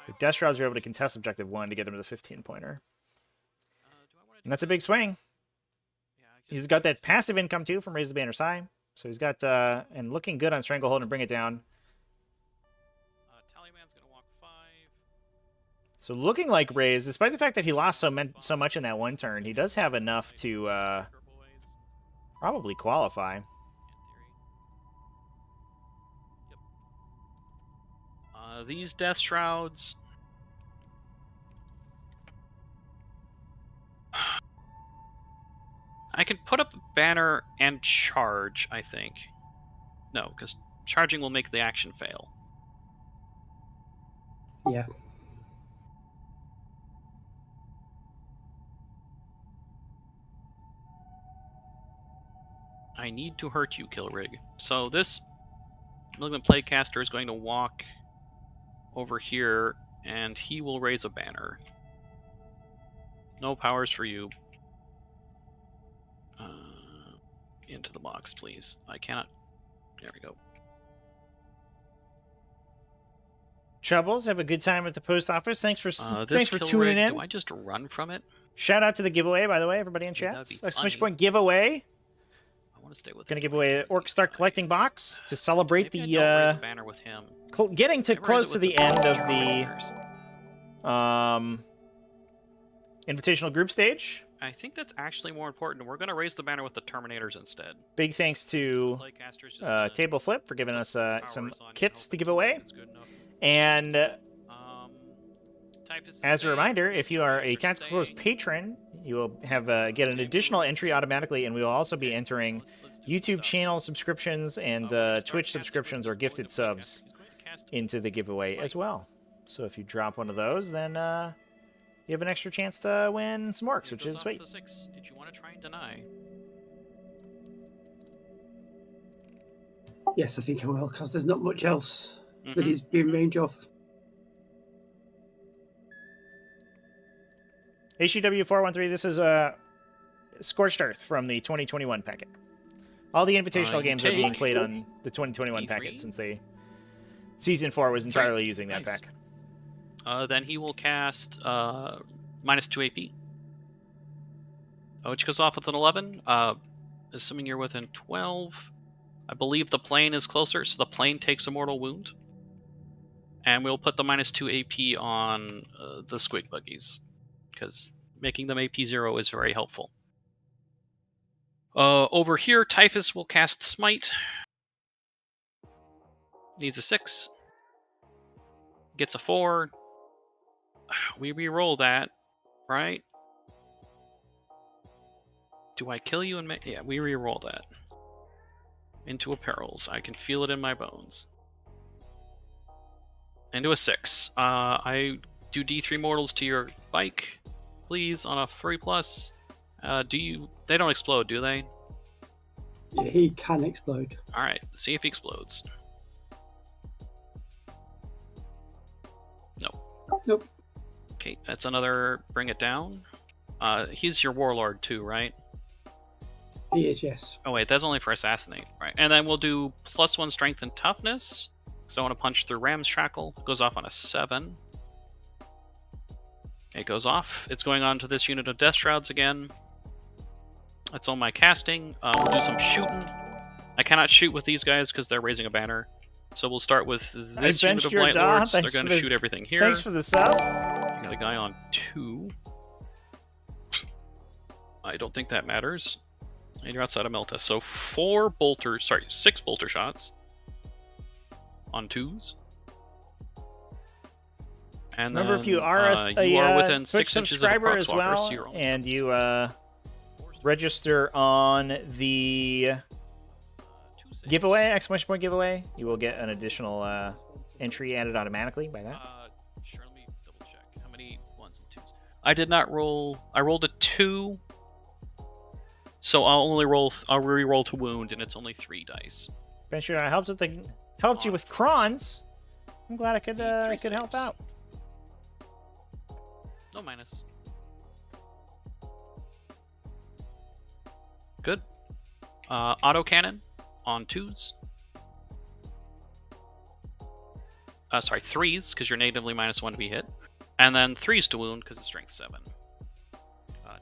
[SPEAKER 1] The Death Shrouds are able to contest objective 1 to get him to the 15-pointer. And that's a big swing. He's got that passive income too from Raise the Banner Sign. So he's got and looking good on Stranglehold and Bring It Down.
[SPEAKER 3] Tallyman's gonna walk 5.
[SPEAKER 1] So looking like Raze, despite the fact that he lost so much in that one turn, he does have enough to probably qualify.
[SPEAKER 3] These Death Shrouds... I can put up a banner and charge, I think. No, because charging will make the action fail.
[SPEAKER 4] Yeah.
[SPEAKER 3] I need to hurt you, Kilrig. So this Malignant Playcaster is going to walk over here, and he will raise a banner. No powers for you. Into the box, please. I cannot... There we go.
[SPEAKER 1] Troubles, have a good time at the post office. Thanks for
[SPEAKER 3] Kilrig,
[SPEAKER 1] tuning in.
[SPEAKER 3] Do I just run from it?
[SPEAKER 1] Shout out to the giveaway, by the way, everybody in
[SPEAKER 3] Yeah,
[SPEAKER 1] chat.
[SPEAKER 3] that'd be
[SPEAKER 1] Exclamation
[SPEAKER 3] funny.
[SPEAKER 1] point giveaway.
[SPEAKER 3] I want to stay with
[SPEAKER 1] Gonna
[SPEAKER 3] it.
[SPEAKER 1] give away an Orc Start Collecting box to celebrate
[SPEAKER 3] Maybe I don't raise
[SPEAKER 1] the
[SPEAKER 3] a banner with him.
[SPEAKER 1] getting to
[SPEAKER 3] I raise
[SPEAKER 1] close
[SPEAKER 3] it
[SPEAKER 1] to
[SPEAKER 3] with
[SPEAKER 1] the end of
[SPEAKER 3] banners.
[SPEAKER 1] the Invitational group stage.
[SPEAKER 3] I think that's actually more important. We're going to raise the banner with the Terminators instead.
[SPEAKER 1] Big thanks to
[SPEAKER 3] Playcaster's just gonna
[SPEAKER 1] Table Flip for giving us some
[SPEAKER 3] powers on you,
[SPEAKER 1] kits
[SPEAKER 3] hope
[SPEAKER 1] to
[SPEAKER 3] it's
[SPEAKER 1] give away.
[SPEAKER 3] good enough.
[SPEAKER 1] And
[SPEAKER 3] Type is to
[SPEAKER 1] as a
[SPEAKER 3] stay,
[SPEAKER 1] reminder, if you are a
[SPEAKER 3] Playcaster's
[SPEAKER 1] Tactical Tours
[SPEAKER 3] staying.
[SPEAKER 1] patron, you will have get an additional entry automatically, and we will also be entering
[SPEAKER 3] Let's do
[SPEAKER 1] YouTube
[SPEAKER 3] stuff.
[SPEAKER 1] channel subscriptions and
[SPEAKER 3] We're gonna start
[SPEAKER 1] Twitch
[SPEAKER 3] casting
[SPEAKER 1] subscriptions
[SPEAKER 3] with
[SPEAKER 1] or
[SPEAKER 3] this
[SPEAKER 1] gifted
[SPEAKER 3] Malignant
[SPEAKER 1] subs
[SPEAKER 3] Playcaster. He's going to cast
[SPEAKER 1] into the giveaway as well. So if you drop one of those, then you have an extra chance to win some Orcs,
[SPEAKER 3] It
[SPEAKER 1] which
[SPEAKER 3] goes
[SPEAKER 1] is
[SPEAKER 3] off
[SPEAKER 1] sweet.
[SPEAKER 3] the 6. Did you want to try and deny?
[SPEAKER 4] Yes, I think I will, because there's not much else that
[SPEAKER 3] Mhm.
[SPEAKER 4] he's in range of.
[SPEAKER 1] HEW413, this is Scorched Earth from the 2021 packet. All the invitational
[SPEAKER 3] You
[SPEAKER 1] games are being
[SPEAKER 3] take
[SPEAKER 1] played on the 2021
[SPEAKER 3] D3.
[SPEAKER 1] packet since Season 4 was entirely using that
[SPEAKER 3] Nice.
[SPEAKER 1] pack.
[SPEAKER 3] Then he will cast -2 AP. Which goes off with an 11. Assuming you're within 12. I believe the plane is closer, so the plane takes a mortal wound. And we'll put the -2 AP on the Squig Buggies, because making them AP 0 is very helpful. Over here, Typhus will cast Smite. Needs a 6. Gets a 4. We re-roll that, right? Do I kill you and make... Yeah, we re-roll that. Into a perils. I can feel it in my bones. Into a 6. I do D3 mortals to your bike, please, on a 3+. They don't explode, do they?
[SPEAKER 4] Yeah, he can explode.
[SPEAKER 3] Alright, see if he explodes. No.
[SPEAKER 4] Nope.
[SPEAKER 3] Okay, that's another bring it down. He's your warlord too, right?
[SPEAKER 4] He is, yes.
[SPEAKER 3] Oh wait, that's only for assassinate, right? And then we'll do +1 strength and toughness. So I want to punch through Ram's Shackle. Goes off on a 7. It goes off. It's going on to this unit of Death Shrouds again. That's all my casting. We'll do some shooting. I cannot shoot with these guys because they're raising a banner. So we'll start with this unit
[SPEAKER 1] benched
[SPEAKER 3] of
[SPEAKER 1] your
[SPEAKER 3] Blight
[SPEAKER 1] Daw.
[SPEAKER 3] Lords. They're
[SPEAKER 1] Thanks
[SPEAKER 3] going
[SPEAKER 1] for
[SPEAKER 3] to
[SPEAKER 1] the-
[SPEAKER 3] shoot everything here.
[SPEAKER 1] Thanks for the sub.
[SPEAKER 3] Got a guy on 2. I don't think that matters. And you're outside of Melta. So 6 bolter shots on 2s. And
[SPEAKER 1] Remember,
[SPEAKER 3] then,
[SPEAKER 1] if you are
[SPEAKER 3] you are within
[SPEAKER 1] Twitch
[SPEAKER 3] 6 inches of a
[SPEAKER 1] subscriber as
[SPEAKER 3] Proxwalker,
[SPEAKER 1] well,
[SPEAKER 3] so you're only
[SPEAKER 1] and you register on the giveaway, exclamation point giveaway, you will get an additional entry added automatically by that.
[SPEAKER 3] Sure, let me double check. How many 1s and 2s? I did not roll. I rolled a 2. So I'll re-roll to wound, and it's only 3 dice.
[SPEAKER 1] Ben sure I helped you with Crons. I'm glad I could
[SPEAKER 3] Three
[SPEAKER 1] help
[SPEAKER 3] saves.
[SPEAKER 1] out.
[SPEAKER 3] No minus. Good. Auto cannon on 2s. Sorry, 3s, because you're natively -1 to be hit. And then 3s to wound, because it's strength 7.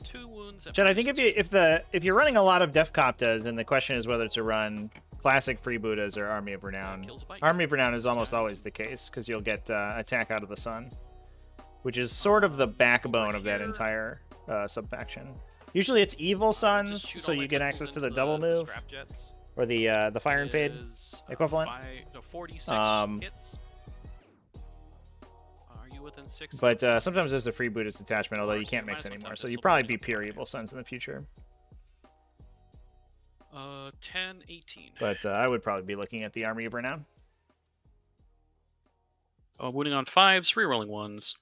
[SPEAKER 3] 2 wounds. At
[SPEAKER 1] Chad, I think
[SPEAKER 3] -2.
[SPEAKER 1] if you're running a lot of Def Coptas, then the question is whether to run classic freebooters or Army of Renown.
[SPEAKER 3] Kills a bite.
[SPEAKER 1] Army of Renown is almost always the case because you'll get attack out of the sun. which is sort of the backbone of that entire subfaction. Usually it's Evil Sons,
[SPEAKER 3] Just shoot
[SPEAKER 1] so
[SPEAKER 3] all my
[SPEAKER 1] you get
[SPEAKER 3] pistols
[SPEAKER 1] access to
[SPEAKER 3] into
[SPEAKER 1] the double move,
[SPEAKER 3] scrap jets.
[SPEAKER 1] or the Fire and Fade
[SPEAKER 3] Is,
[SPEAKER 1] equivalent.
[SPEAKER 3] 46 hits. Are you within 6?
[SPEAKER 1] But sometimes there's a freebooters detachment, although you can't mix anymore, so you probably be pure Evil Sons in the future.
[SPEAKER 3] 10, 18.
[SPEAKER 1] But I would probably be looking at the Army of Renown.
[SPEAKER 3] Wounding on 5s, rerolling 1s.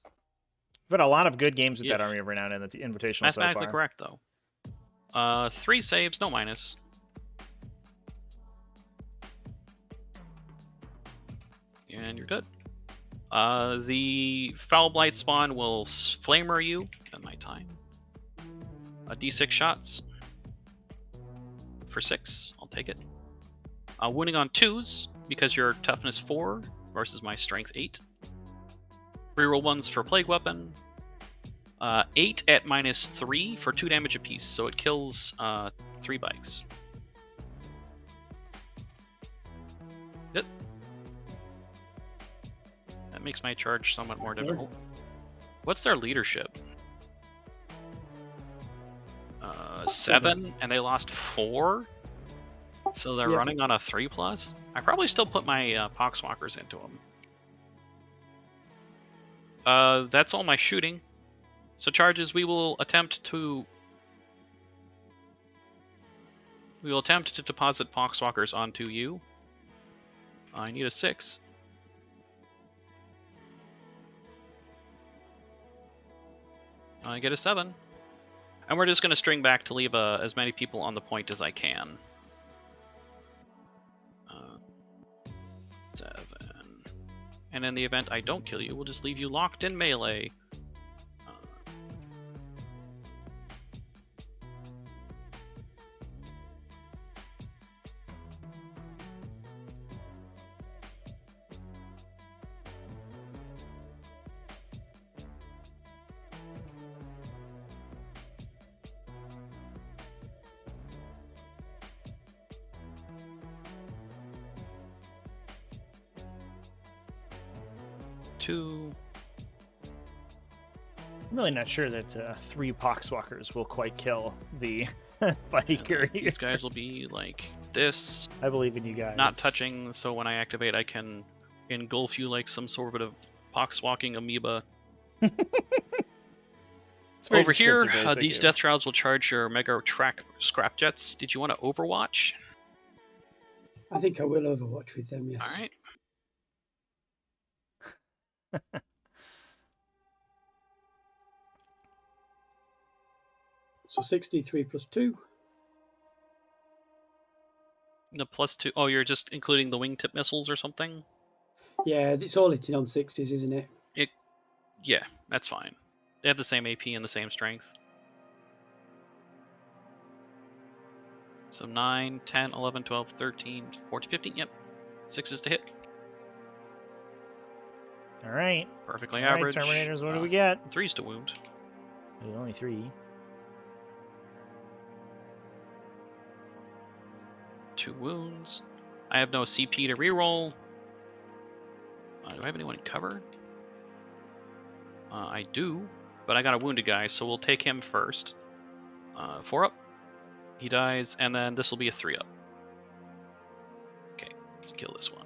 [SPEAKER 1] We've had a lot of good games with
[SPEAKER 3] Yeah.
[SPEAKER 1] that Army of Renown in the Invitational so
[SPEAKER 3] Mathematically
[SPEAKER 1] far.
[SPEAKER 3] correct, though. 3 saves, no minus. And you're good. The Foul Blight spawn will flamer you at my time. D6 shots. For 6, I'll take it. Wounding on 2s, because you're toughness 4 versus my strength 8. Reroll 1s for Plague Weapon. 8 at -3 for 2 damage apiece, so it kills 3 bikes. Yep. That makes my charge somewhat more difficult. What's their leadership? 7, and they lost 4? So they're running on a 3+? I probably still put my Poxwalkers into them. That's all my shooting. So charges, we will attempt to deposit Poxwalkers onto you. I need a 6. I get a 7. And we're just going to string back to leave as many people on the point as I can. 7. And in the event I don't kill you, we'll just leave you locked in melee.
[SPEAKER 1] I'm really not sure that 3 Poxwalkers will quite kill the biker.
[SPEAKER 3] These guys will be like this.
[SPEAKER 1] I believe in you guys.
[SPEAKER 3] Not touching, so when I activate, I can engulf you like some sort of poxwalking amoeba. Over here, these Death Shrouds will charge your Mega Track Scrap Jets. Did you want to Overwatch?
[SPEAKER 4] I think I will Overwatch with them, yes.
[SPEAKER 3] All right.
[SPEAKER 4] So 63 plus 2.
[SPEAKER 3] The +2. Oh, you're just including the wingtip missiles or something?
[SPEAKER 4] Yeah, it's all hitting on 60s, isn't it?
[SPEAKER 3] Yeah, that's fine. They have the same AP and the same strength. So 9, 10, 11, 12, 13, 14, 15. Yep. 6s to hit.
[SPEAKER 1] All right.
[SPEAKER 3] Perfectly
[SPEAKER 1] All right,
[SPEAKER 3] average.
[SPEAKER 1] Terminators, what do we get?
[SPEAKER 3] 3s to wound.
[SPEAKER 1] There's only 3.
[SPEAKER 3] 2 wounds. I have no CP to reroll. Do I have anyone in cover? I do, but I got a wounded guy, so we'll take him first. 4 up. He dies, and then this will be a 3 up. Okay, let's kill this one.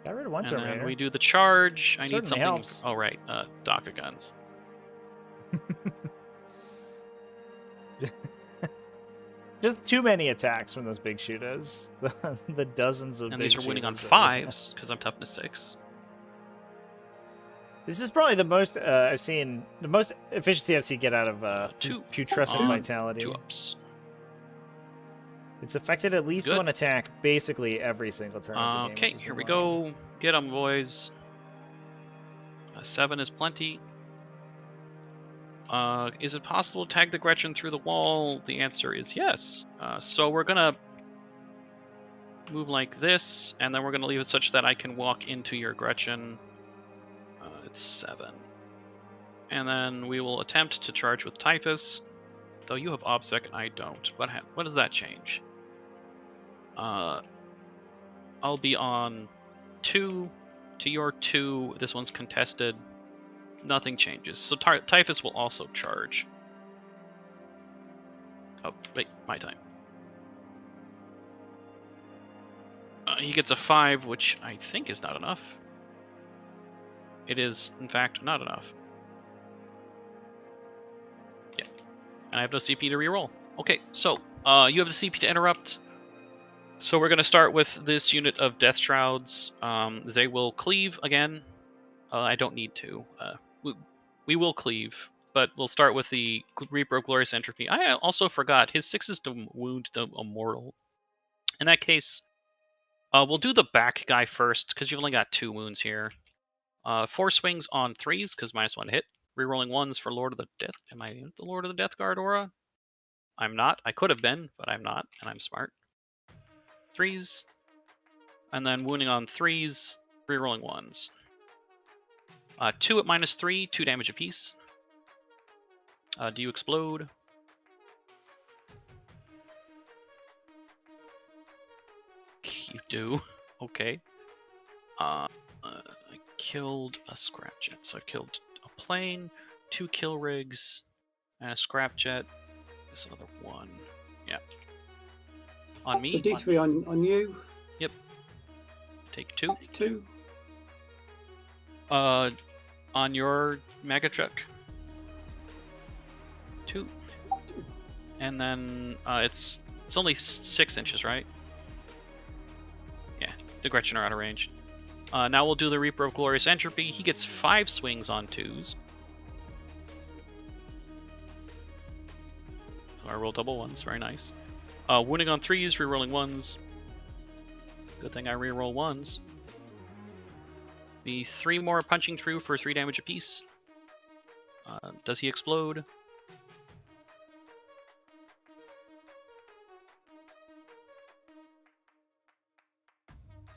[SPEAKER 1] Got rid of one
[SPEAKER 3] And
[SPEAKER 1] Terminator.
[SPEAKER 3] then we do the charge. I need
[SPEAKER 1] Certainly
[SPEAKER 3] something.
[SPEAKER 1] helps.
[SPEAKER 3] Oh, right. DACA guns.
[SPEAKER 1] Just too many attacks from those big shooters. The dozens of
[SPEAKER 3] And
[SPEAKER 1] big
[SPEAKER 3] these are winning on
[SPEAKER 1] shooters that we have.
[SPEAKER 3] 5s, because I'm toughness 6.
[SPEAKER 1] This is probably the most I've seen, the most efficiency I've seen get out of putrescent vitality.
[SPEAKER 3] 2 ups.
[SPEAKER 1] It's affected at least
[SPEAKER 3] Good.
[SPEAKER 1] one attack basically every single turn. Of the game,
[SPEAKER 3] Okay,
[SPEAKER 1] which is
[SPEAKER 3] here we
[SPEAKER 1] wild.
[SPEAKER 3] go. Get them, boys. 7 is plenty. Is it possible to tag the Gretchen through the wall? The answer is yes. So we're gonna move like this, and then we're gonna leave it such that I can walk into your Gretchen. It's 7. And then we will attempt to charge with Typhus, though you have OBSEC and I don't. What does that change? I'll be on 2 to your 2. This one's contested. Nothing changes. So Typhus will also charge. Oh, wait, my time. He gets a 5, which I think is not enough. It is, in fact, not enough. Yeah. And I have no CP to reroll. Okay, so you have the CP to interrupt. So we're going to start with this unit of Death Shrouds. They will cleave again. I don't need to. We will cleave, but we'll start with the Reaper of Glorious Entropy. I also forgot, his 6 is to wound the Immortal. In that case, we'll do the back guy first, because you've only got 2 wounds here. 4 swings on 3s, because -1 hit. Rerolling 1s for Lord of the Death. Am I the Lord of the Death Guard aura? I'm not. I could have been, but I'm not, and I'm smart. 3s. And then wounding on 3s, rerolling 1s. 2 at -3, 2 damage apiece. Do you explode? You do. Okay. I killed a scrapjet, so I killed a plane, 2 kill rigs, and a scrapjet. There's another 1. Yeah. On me.
[SPEAKER 4] So D3 on you.
[SPEAKER 3] Yep. Take 2.
[SPEAKER 4] 2.
[SPEAKER 3] On your mega truck. 2. And then it's only 6 inches, right? Yeah, the Gretchen are out of range. Now we'll do the Reaper of Glorious Entropy. He gets 5 swings on 2s. So I roll double 1s, very nice. Wounding on 3s, rerolling 1s. Good thing I reroll 1s. The 3 more punching through for 3 damage apiece. Does he explode?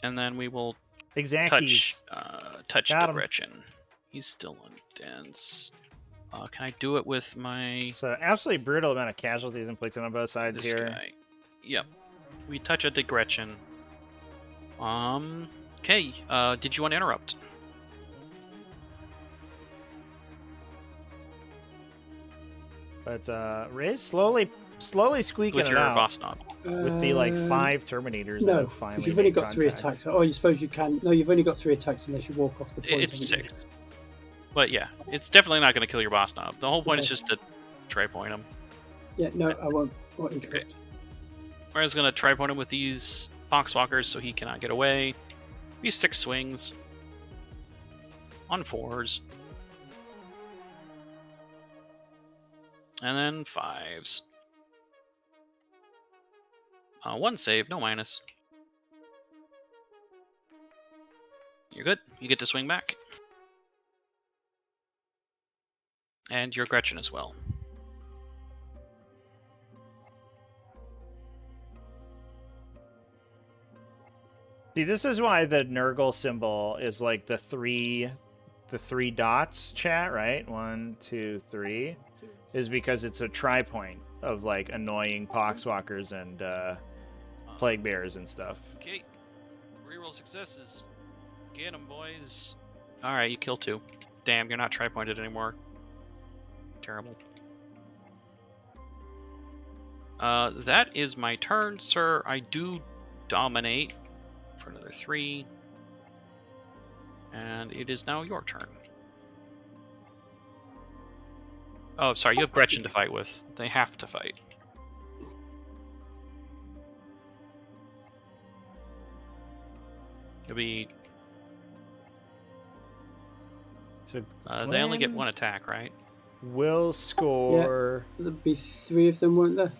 [SPEAKER 3] And then we will
[SPEAKER 1] Exacties.
[SPEAKER 3] touch
[SPEAKER 1] Got
[SPEAKER 3] the
[SPEAKER 1] him.
[SPEAKER 3] Gretchen. He's still undense. Can I do it with my
[SPEAKER 1] So absolutely brutal amount of casualties inflicted on both sides
[SPEAKER 3] this
[SPEAKER 1] here.
[SPEAKER 3] guy? Yep. We touch a Gretchen. Okay. Did you want to interrupt?
[SPEAKER 1] But Raze slowly squeaking
[SPEAKER 3] With
[SPEAKER 1] it
[SPEAKER 3] your
[SPEAKER 1] out
[SPEAKER 3] boss knob.
[SPEAKER 1] with the like 5 Terminators that
[SPEAKER 4] No,
[SPEAKER 1] have finally
[SPEAKER 4] because you've only
[SPEAKER 1] made
[SPEAKER 4] got 3
[SPEAKER 1] contact.
[SPEAKER 4] attacks. Oh, you suppose you can. No, you've only got 3 attacks unless you walk off the point.
[SPEAKER 3] It's
[SPEAKER 4] haven't you?
[SPEAKER 3] 6. But yeah, it's definitely not going to kill your boss knob. The whole point is
[SPEAKER 4] Okay.
[SPEAKER 3] just to try point him.
[SPEAKER 4] Yeah, no, I won't interrupt.
[SPEAKER 3] Whereas going to try point him with these Poxwalkers so he cannot get away. These 6 swings. On 4s. And then 5s. 1 save, no minus. You're good. You get to swing back. And your Gretchen as well.
[SPEAKER 1] See, this is why the Nurgle symbol is like the three dots, chat, right? 1, 2, 3. Is because it's a tri-point of like annoying Poxwalkers and Plague Bears and stuff.
[SPEAKER 3] Okay. Reroll successes. Get 'em, boys. Alright, you kill 2. Damn, you're not tri-pointed anymore. Terrible. That is my turn, sir. I do dominate for another 3. And it is now your turn. Oh, sorry, you have Gretchen to fight with. They have to fight. It'll be...
[SPEAKER 1] So
[SPEAKER 3] they only get
[SPEAKER 1] Glynn
[SPEAKER 3] 1 attack, right?
[SPEAKER 1] will score.
[SPEAKER 4] There'd be 3 of them, weren't there?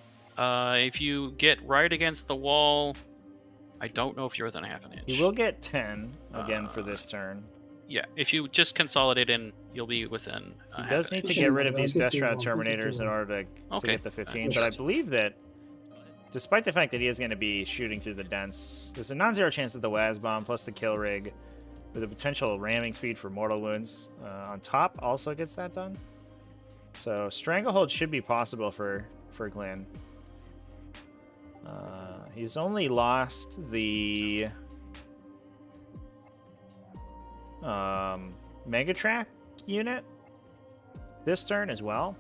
[SPEAKER 3] If you get right against the wall, I don't know if you're within half an inch.
[SPEAKER 1] He will get 10 again for this turn.
[SPEAKER 3] Yeah, if you just consolidate in, you'll be within.
[SPEAKER 1] He
[SPEAKER 3] half
[SPEAKER 1] does
[SPEAKER 3] an
[SPEAKER 1] need
[SPEAKER 3] inch.
[SPEAKER 1] to get rid of
[SPEAKER 4] I'll
[SPEAKER 1] these
[SPEAKER 4] just
[SPEAKER 1] Death
[SPEAKER 4] do
[SPEAKER 1] Shroud
[SPEAKER 4] one, I'll just do
[SPEAKER 1] Terminators in
[SPEAKER 4] one.
[SPEAKER 1] order to
[SPEAKER 3] Okay.
[SPEAKER 1] get the 15. But I believe that, despite the fact that he is going to be shooting through the dents, there's a non-zero chance that the WAS bomb plus the kill rig with a potential ramming speed for mortal wounds on top also gets that done. So Stranglehold should be possible for Glynn. He's only lost the Megatrack unit this turn as well.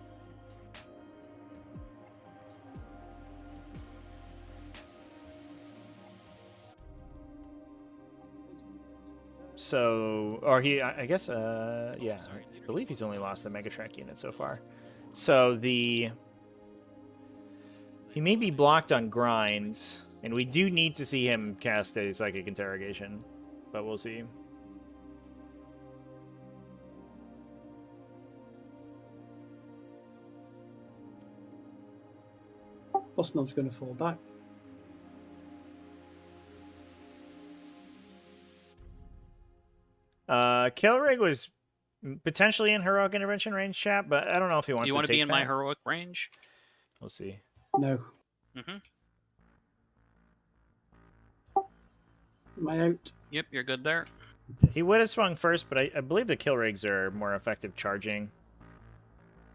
[SPEAKER 1] So, or I guess, yeah, I believe he's only lost the Megatrak unit so far. So he may be blocked on grind, and we do need to see him cast a Psychic Interrogation, but we'll see.
[SPEAKER 4] Boss Mob's going to fall back.
[SPEAKER 1] Kilrig was potentially in heroic intervention range, chat, but I don't know if he wants
[SPEAKER 3] You
[SPEAKER 1] to
[SPEAKER 3] want to
[SPEAKER 1] take
[SPEAKER 3] be in
[SPEAKER 1] that.
[SPEAKER 3] my heroic range?
[SPEAKER 1] We'll see.
[SPEAKER 4] No.
[SPEAKER 3] Mm-hmm.
[SPEAKER 4] Am I out?
[SPEAKER 3] Yep, you're good there.
[SPEAKER 1] He would have swung first, but I believe the Kilrigs are more effective charging.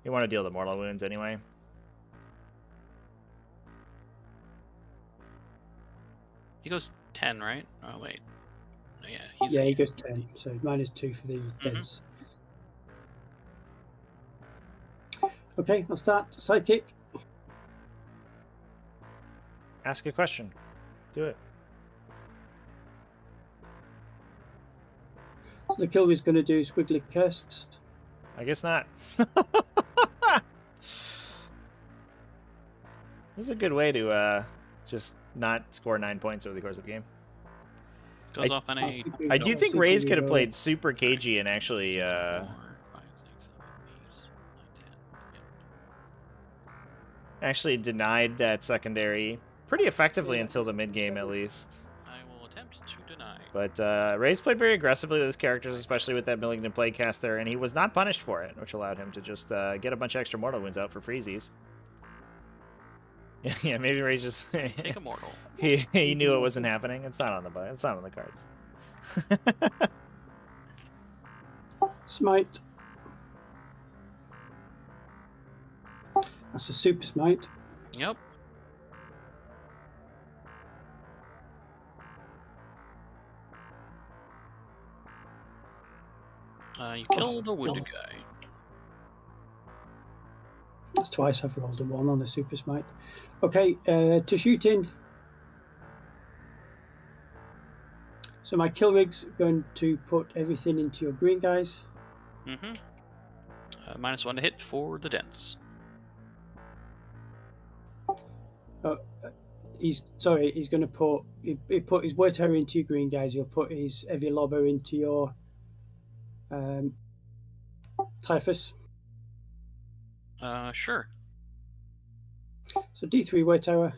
[SPEAKER 1] You want to deal the mortal wounds anyway.
[SPEAKER 3] He goes 10, right? Oh, wait. Oh, yeah,
[SPEAKER 4] Yeah, he goes 10, so -2 for the deads. Okay, that's that. Psychic.
[SPEAKER 1] Ask a question. Do it.
[SPEAKER 4] So the Killer's going to do Squiggly Curse.
[SPEAKER 1] I guess not. This is a good way to just not score 9 points over the course of the game.
[SPEAKER 3] Goes off on a...
[SPEAKER 1] I do think Raze could have played super cagey and actually
[SPEAKER 3] 4, 5, 6, 7, 8, 9, 10. Yep.
[SPEAKER 1] actually denied that secondary pretty effectively until the mid game at least.
[SPEAKER 3] I will attempt to deny.
[SPEAKER 1] But Raze played very aggressively with his characters, especially with that Malignant Playcaster, and he was not punished for it, which allowed him to just get a bunch of extra mortal wounds out for freezies. Yeah, maybe Raze just
[SPEAKER 3] Take a mortal.
[SPEAKER 1] he knew it wasn't happening. It's not on the cards.
[SPEAKER 4] Smite. That's a super smite.
[SPEAKER 3] Yep. You kill the wounded guy.
[SPEAKER 4] That's twice I've rolled a 1 on a super smite. Okay, to shoot in. So my Kilrig's going to put everything into your green guys.
[SPEAKER 3] Mm-hmm. -1 to hit for the dents.
[SPEAKER 4] He's going to put he put his Word Terror into your green guys. He'll put his Heavy Lobber into your Typhus.
[SPEAKER 3] Sure.
[SPEAKER 4] So D3 Word Terror.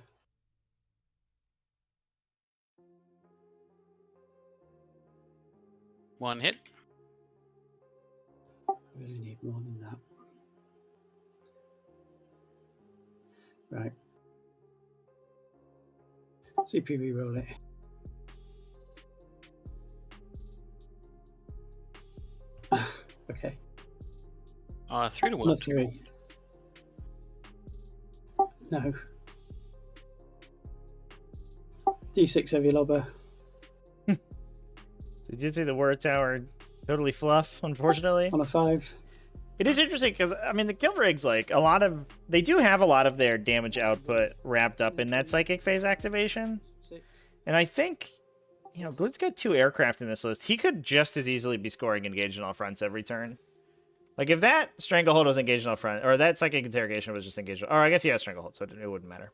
[SPEAKER 3] One hit.
[SPEAKER 4] I really need more than that. Right. CP reroll it. Okay.
[SPEAKER 3] 3 to 1.
[SPEAKER 4] Not 3. No. D6 Heavy Lobber.
[SPEAKER 1] So you did say the Word Tower totally fluff, unfortunately.
[SPEAKER 4] On a 5.
[SPEAKER 1] It is interesting because, I mean, the Kilrigs, like, they do have a lot of their damage output wrapped up in that Psychic Phase activation.
[SPEAKER 4] 6.
[SPEAKER 1] And I think, Glynn's got 2 aircraft in this list. He could just as easily be scoring engaged on all fronts every turn. Like, if that Stranglehold was engaged on all front, or that Psychic Interrogation was just engaged, or I guess he has Stranglehold, so it wouldn't matter.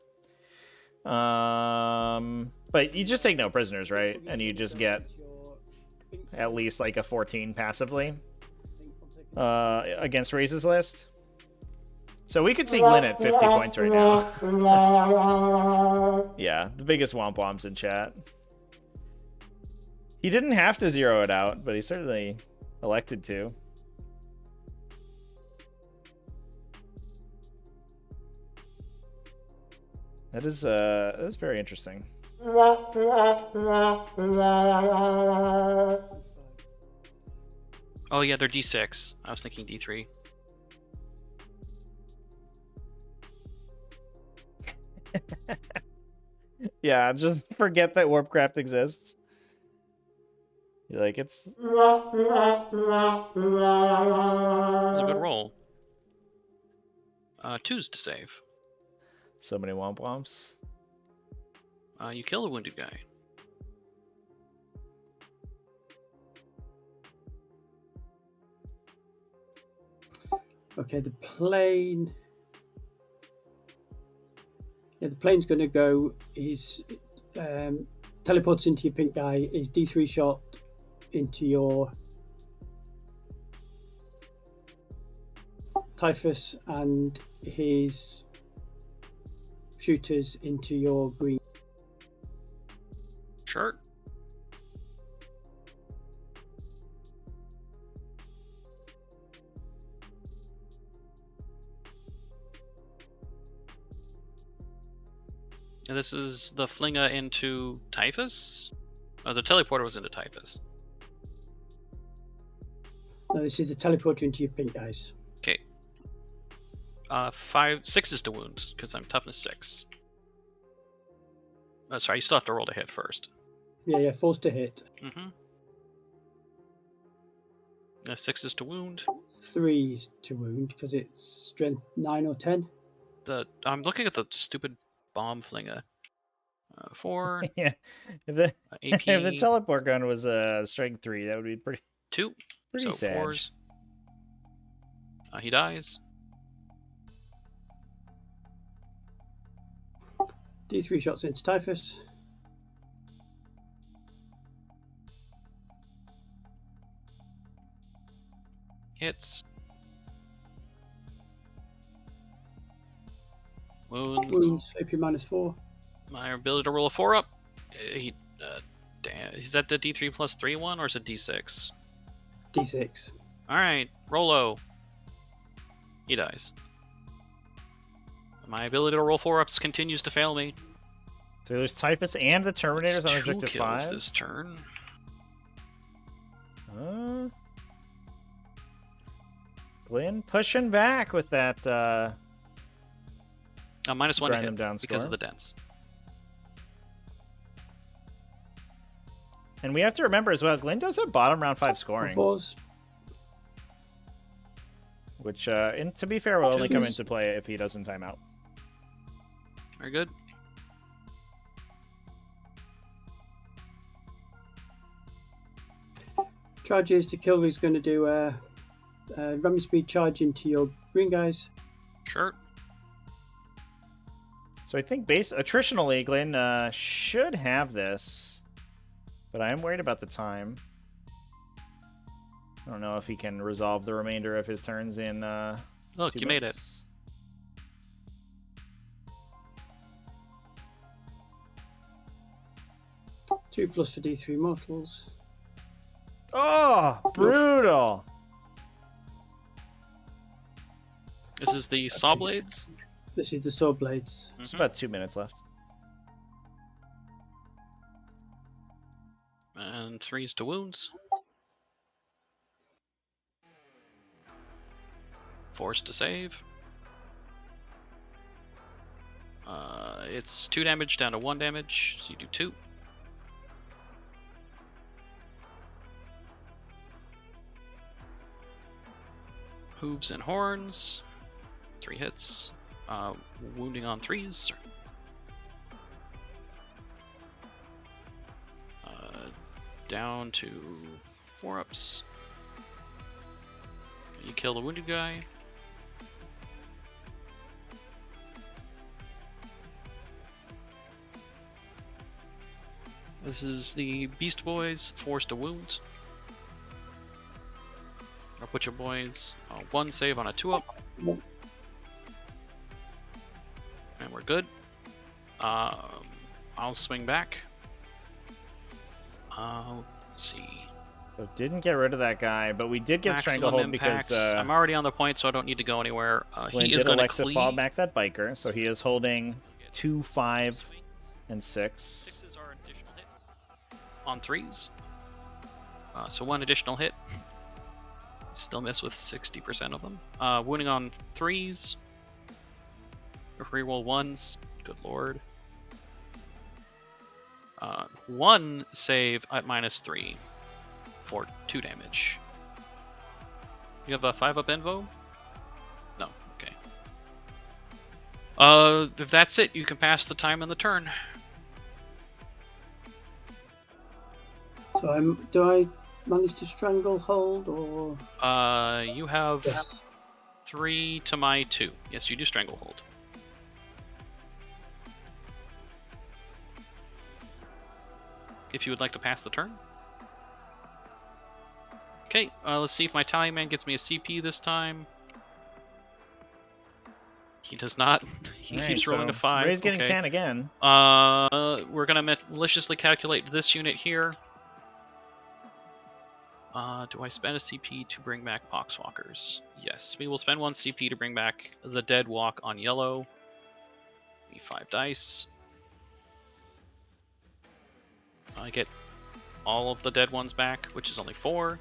[SPEAKER 1] But you just take no prisoners, right? And you just get at least, like, a 14 passively against Raze's list. So we could see Glynn at 50 points right now. Yeah, the biggest womp-womps in chat. He didn't have to zero it out, but he certainly elected to. That is very interesting.
[SPEAKER 3] Oh yeah, they're D6. I was thinking D3.
[SPEAKER 1] Yeah, just forget that Warpcraft exists. You're Like it's
[SPEAKER 3] It was a good roll. 2s to save.
[SPEAKER 1] so many womp womps.
[SPEAKER 3] You kill a wounded guy.
[SPEAKER 4] Okay, the plane. Yeah, the plane's going to go. He's teleports into your pink guy. Is D3 shot into your Typhus, and his shooters into your green.
[SPEAKER 3] Sure. And this is the Flinga into Typhus? Oh, the teleporter was into Typhus.
[SPEAKER 4] No, this is the teleporter into your pink guys.
[SPEAKER 3] Okay. 6 is to wound, because I'm toughness 6. Oh, sorry, you still have to roll to hit first.
[SPEAKER 4] Yeah, forced to hit.
[SPEAKER 3] Mm-hmm. 6 is to wound.
[SPEAKER 4] 3 is to wound because it's strength 9 or 10.
[SPEAKER 3] I'm looking at the stupid bomb Flinga. 4.
[SPEAKER 1] Yeah. If the,
[SPEAKER 3] AP.
[SPEAKER 1] if the teleport gun was strength 3, that would be pretty
[SPEAKER 3] 2.
[SPEAKER 1] pretty
[SPEAKER 3] So
[SPEAKER 1] sad.
[SPEAKER 3] 4s. He dies.
[SPEAKER 4] D3 shots into Typhus.
[SPEAKER 3] Hits. Wounds.
[SPEAKER 4] Wounds, AP -4.
[SPEAKER 3] My ability to roll a 4 up. Damn. Is that the D3 plus 3 one, or is it D6?
[SPEAKER 4] D6.
[SPEAKER 3] Alright, Rollo. He dies. My ability to roll 4-ups continues to fail me.
[SPEAKER 1] So there's Typhus and the Terminators
[SPEAKER 3] It's
[SPEAKER 1] on
[SPEAKER 3] 2
[SPEAKER 1] objective
[SPEAKER 3] kills
[SPEAKER 1] 5.
[SPEAKER 3] this turn.
[SPEAKER 1] Glynn pushing back with that
[SPEAKER 3] -1 to
[SPEAKER 1] grind
[SPEAKER 3] hit
[SPEAKER 1] them down
[SPEAKER 3] because
[SPEAKER 1] score.
[SPEAKER 3] of the dents.
[SPEAKER 1] And we have to remember as well, Glynn does have bottom round 5 scoring,
[SPEAKER 4] Fours.
[SPEAKER 1] which, and to be fair, will only come
[SPEAKER 4] Twos.
[SPEAKER 1] into play if he doesn't time out.
[SPEAKER 3] Very good.
[SPEAKER 4] Charges, the Kilry's going to do a ramming speed charge into your green guys.
[SPEAKER 3] Sure.
[SPEAKER 1] So I think attritionally, Glynn should have this, but I am worried about the time. I don't know if he can resolve the remainder of his turns in
[SPEAKER 3] Look,
[SPEAKER 1] 2
[SPEAKER 3] you made it.
[SPEAKER 1] minutes.
[SPEAKER 4] Two plus for D3 mortals.
[SPEAKER 1] Oh, brutal!
[SPEAKER 3] This is the Saw Blades.
[SPEAKER 4] This is the sword blades.
[SPEAKER 1] Just about 2 minutes left.
[SPEAKER 3] And 3s to wounds. 4s to save. It's 2 damage down to 1 damage, so you do 2. Hooves and horns. 3 hits. Wounding on 3s. Down to 4-ups. You kill the wounded guy. This is the Beast Boys, forced to wound. Our Butcher Boys, 1 save on a 2-up. And we're good. I'll swing back. Let's see.
[SPEAKER 1] So didn't get rid of that guy, but we did get
[SPEAKER 3] Maximum
[SPEAKER 1] Stranglehold
[SPEAKER 3] impacts.
[SPEAKER 1] because
[SPEAKER 3] I'm already on the point, so I don't need to go anywhere.
[SPEAKER 1] Glynn
[SPEAKER 3] He is
[SPEAKER 1] did
[SPEAKER 3] going to
[SPEAKER 1] elect to
[SPEAKER 3] cleave.
[SPEAKER 1] fall back that biker, so he is holding 2, 5, and 6.
[SPEAKER 3] 6s are an additional hit on 3s. So 1 additional hit. Still miss with 60% of them. Wounding on 3s. Reroll 1s. Good lord. 1 save at -3. for 2 damage. You have a 5-up invo? No, okay. If that's it, you can pass the time and the turn.
[SPEAKER 4] So do I manage to stranglehold or?
[SPEAKER 3] You have
[SPEAKER 4] Yes.
[SPEAKER 3] 3 to my 2. Yes, you do stranglehold. If you would like to pass the turn. Okay, let's see if my tallyman gets me a CP this time. He does not. He
[SPEAKER 1] All
[SPEAKER 3] keeps
[SPEAKER 1] right,
[SPEAKER 3] rolling
[SPEAKER 1] so
[SPEAKER 3] to 5.
[SPEAKER 1] Ray's getting
[SPEAKER 3] okay.
[SPEAKER 1] 10 again.
[SPEAKER 3] We're gonna maliciously calculate this unit here. Do I spend a CP to bring back Poxwalkers? Yes, we will spend 1 CP to bring back the Dead Walk on yellow. Need 5 dice. I get all of the dead ones back, which is only 4.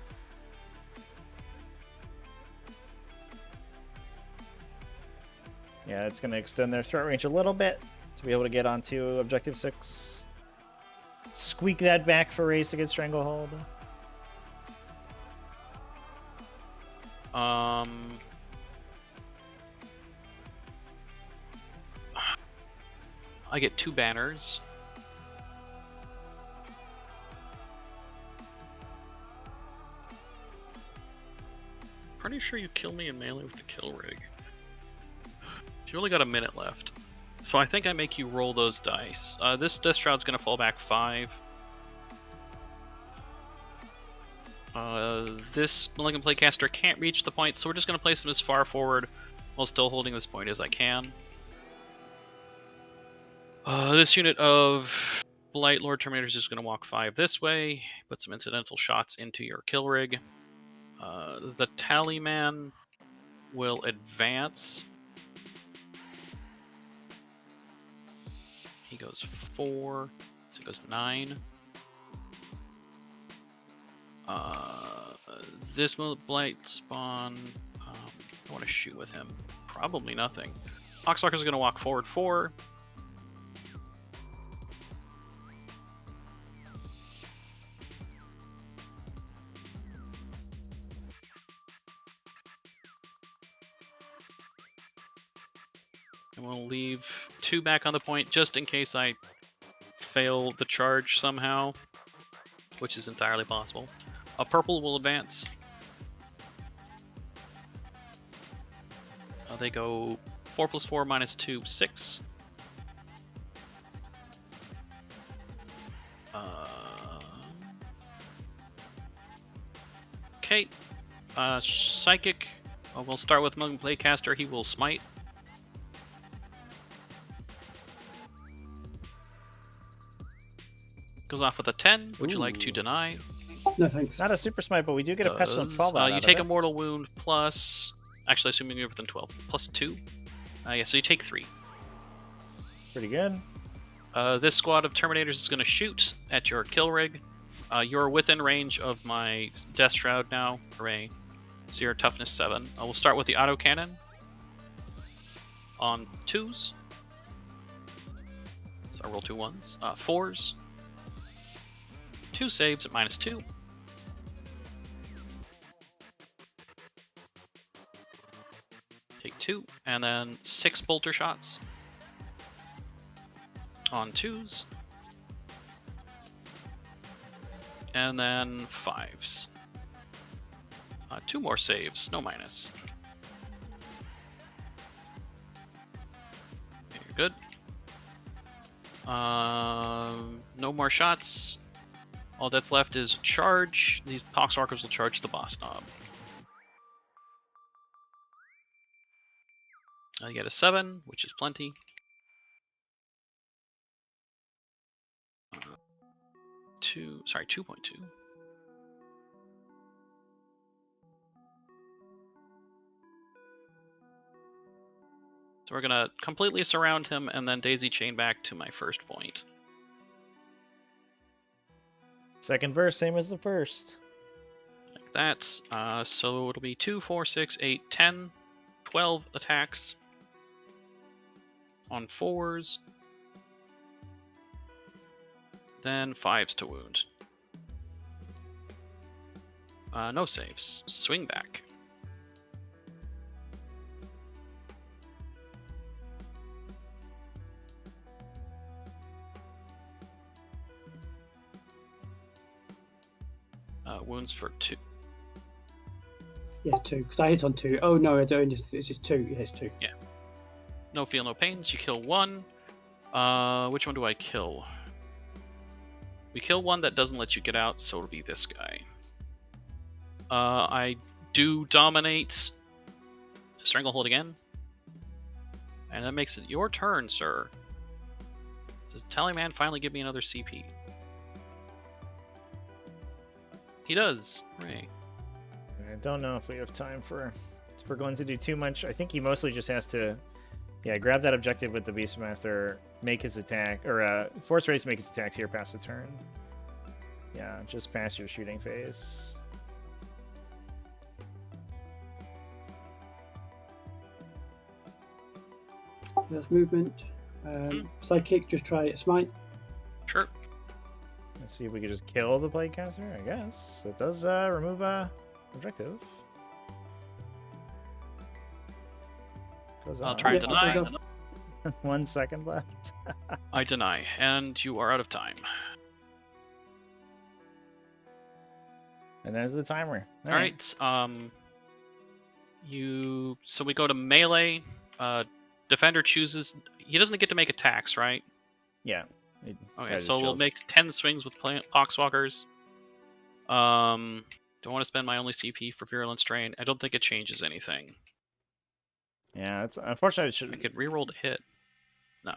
[SPEAKER 1] Yeah, it's going to extend their threat range a little bit to be able to get onto objective 6. Squeak that back for Raze to get Stranglehold.
[SPEAKER 3] I get 2 banners. Pretty sure you kill me in melee with the kill rig. You only got a minute left. So I think I make you roll those dice. This Death Shroud's going to fall back 5. This Malignant Playcaster can't reach the point, so we're just going to place him as far forward while still holding this point as I can. This unit of Blight Lord Terminators is just going to walk 5 this way, put some incidental shots into your kill rig. The Tallyman will advance. He goes 4, so he goes 9. This Blight spawn, I want to shoot with him. Probably nothing. Poxwalker's going to walk forward 4. And we'll leave 2 back on the point just in case I fail the charge somehow, which is entirely possible. A purple will advance. They go 4 + 4 - 2, 6. Okay. Psychic. We'll start with Malignant Playcaster. He will smite. Goes off with a 10. Would you like to
[SPEAKER 1] Ooh.
[SPEAKER 3] deny?
[SPEAKER 4] No thanks.
[SPEAKER 1] Not a super smite, but we do get a pestilent fallout.
[SPEAKER 3] You
[SPEAKER 1] out
[SPEAKER 3] take
[SPEAKER 1] of
[SPEAKER 3] a
[SPEAKER 1] it.
[SPEAKER 3] mortal wound plus. Actually, assuming you're within 12, plus 2. Yeah, so you take 3.
[SPEAKER 1] Pretty good.
[SPEAKER 3] This squad of Terminators is going to shoot at your kill rig. You're within range of my Death Shroud now. Hooray. So you're toughness 7. We'll start with the autocannon. On 2s. So I roll 2 1s. 4s. 2 saves at -2. Take 2. And then 6 bolter shots. On 2s. And then 5s. 2 more saves, no minus. Okay, you're good. No more shots. All that's left is charge. These Poxwalkers will charge the boss knob. I get a 7, which is plenty. 2.2. So we're gonna completely surround him and then daisy chain back to my first point.
[SPEAKER 1] Second verse, same as the first.
[SPEAKER 3] Like that. So it'll be 2, 4, 6, 8, 10, 12 attacks on 4s. Then 5s to wound. No saves. Swing back. Wounds for 2.
[SPEAKER 4] Yeah, 2. Because I hit on 2. Oh no, I don't. It's just 2. Yeah, it's 2.
[SPEAKER 3] Yeah. No feel, no pains. You kill 1. Which one do I kill? We kill one that doesn't let you get out, so it'll be this guy. I do dominate. Stranglehold again. And that makes it your turn, sir. Does Tallyman finally give me another CP? He does. Hooray.
[SPEAKER 1] I don't know if we have time for Glynn to do too much. I think he mostly just has to, grab that objective with the Beastmaster, make his attack, or force Raze to make his attacks here past the turn. Yeah, just past your shooting phase.
[SPEAKER 4] That's movement. Psychic, just try a smite.
[SPEAKER 3] Sure.
[SPEAKER 1] Let's see if we can just kill the Plaguecaster, I guess. It does remove a objective. Goes
[SPEAKER 3] I'll
[SPEAKER 1] on.
[SPEAKER 3] try and
[SPEAKER 4] Yeah,
[SPEAKER 3] deny.
[SPEAKER 1] 1 second left.
[SPEAKER 3] I deny. And you are out of time.
[SPEAKER 1] And there's the timer.
[SPEAKER 3] Alright. So we go to melee. Defender chooses. He doesn't get to make attacks, right?
[SPEAKER 1] Yeah. It
[SPEAKER 3] Okay,
[SPEAKER 1] kinda
[SPEAKER 3] so
[SPEAKER 1] just
[SPEAKER 3] we'll
[SPEAKER 1] chills.
[SPEAKER 3] make 10 swings with Poxwalkers. Don't want to spend my only CP for Virulent Strain. I don't think it changes anything.
[SPEAKER 1] Yeah, it's unfortunate. It
[SPEAKER 3] I
[SPEAKER 1] should.
[SPEAKER 3] could reroll to hit. No.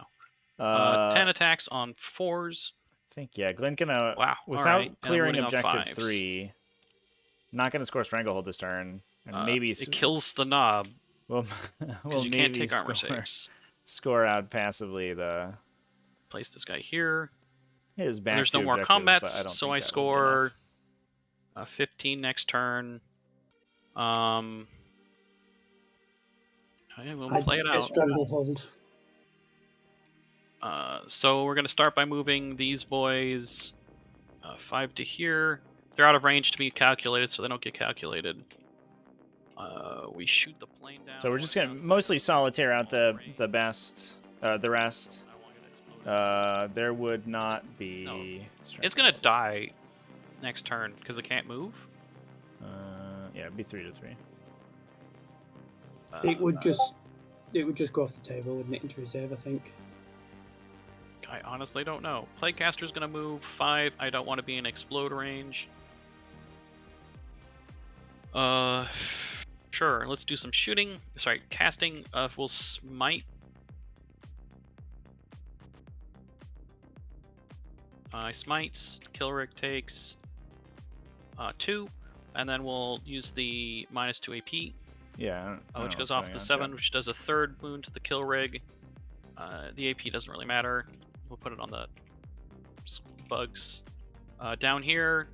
[SPEAKER 1] 10
[SPEAKER 3] 10 attacks on 4s.
[SPEAKER 1] I think Glynn can
[SPEAKER 3] Wow.
[SPEAKER 1] without
[SPEAKER 3] alright. And I'm
[SPEAKER 1] clearing
[SPEAKER 3] winning on
[SPEAKER 1] objective
[SPEAKER 3] 5s.
[SPEAKER 1] 3. Not gonna score Stranglehold this turn, and maybe
[SPEAKER 3] it kills the knob
[SPEAKER 1] we'll
[SPEAKER 3] because you can't
[SPEAKER 1] maybe
[SPEAKER 3] take armor saves.
[SPEAKER 1] score out passively the
[SPEAKER 3] Place this guy here.
[SPEAKER 1] his back.
[SPEAKER 3] There's no more combats, so I score 15 next turn. Yeah, we'll play it out.
[SPEAKER 4] Stranglehold.
[SPEAKER 3] So we're gonna start by moving these boys 5 to here. They're out of range to be calculated, so they don't get calculated. We shoot the plane down.
[SPEAKER 1] So we're just gonna mostly solitaire out the rest. There would not be.
[SPEAKER 3] No. It's gonna die next turn because it can't move.
[SPEAKER 1] Yeah, it'd be 3 to 3.
[SPEAKER 4] It would just go off the table, wouldn't it, into reserve, I think.
[SPEAKER 3] I honestly don't know. Plaguecaster's gonna move 5. I don't want to be in explode range. Sure. Let's do some shooting. Sorry, casting. We'll smite. Smites. Kilrick takes 2, and then we'll use the -2 AP.
[SPEAKER 1] Yeah. I don't know
[SPEAKER 3] Which goes
[SPEAKER 1] what's
[SPEAKER 3] off
[SPEAKER 1] going
[SPEAKER 3] the
[SPEAKER 1] on,
[SPEAKER 3] 7, which does a 3rd wound to the kill rig. The AP doesn't really matter. We'll put it on the bugs. Down here,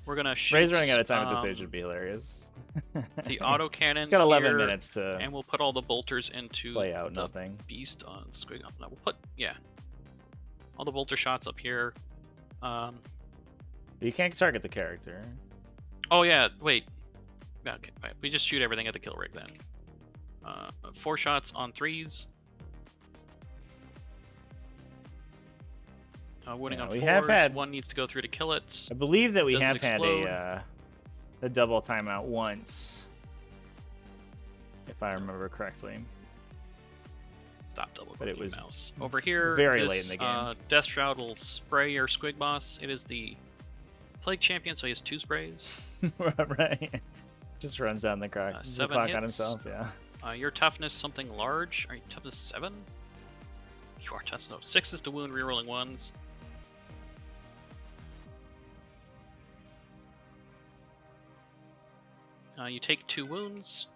[SPEAKER 3] we're gonna shoot.
[SPEAKER 1] Ray's running out of time at this stage would be hilarious.
[SPEAKER 3] The autocannon.
[SPEAKER 1] Got 11
[SPEAKER 3] here,
[SPEAKER 1] minutes to
[SPEAKER 3] and we'll put all the bolters into
[SPEAKER 1] play out
[SPEAKER 3] the
[SPEAKER 1] nothing.
[SPEAKER 3] beast on squig. No, we'll put all the bolter shots up here.
[SPEAKER 1] You can't target the character.
[SPEAKER 3] Oh yeah, wait. Okay, right. We just shoot everything at the kill rig then. 4 shots on 3s. Winning on 4s.
[SPEAKER 1] we have had-
[SPEAKER 3] 1 needs to go through to kill it.
[SPEAKER 1] I believe that we
[SPEAKER 3] Doesn't
[SPEAKER 1] have had
[SPEAKER 3] explode.
[SPEAKER 1] a double timeout once, if I remember correctly.
[SPEAKER 3] Stop double
[SPEAKER 1] But it
[SPEAKER 3] clicking
[SPEAKER 1] was
[SPEAKER 3] mouse. Over here,
[SPEAKER 1] very
[SPEAKER 3] this,
[SPEAKER 1] late in the game.
[SPEAKER 3] Death Shroud will spray your Squig Boss. It is the Plague Champion, so he has 2 sprays.
[SPEAKER 1] Right. Just runs down the clock,
[SPEAKER 3] 7
[SPEAKER 1] on
[SPEAKER 3] hits.
[SPEAKER 1] himself, yeah.
[SPEAKER 3] Your toughness something large. Are you toughness 7? You are tough. No, 6 is to wound, rerolling 1s. You take 2 wounds.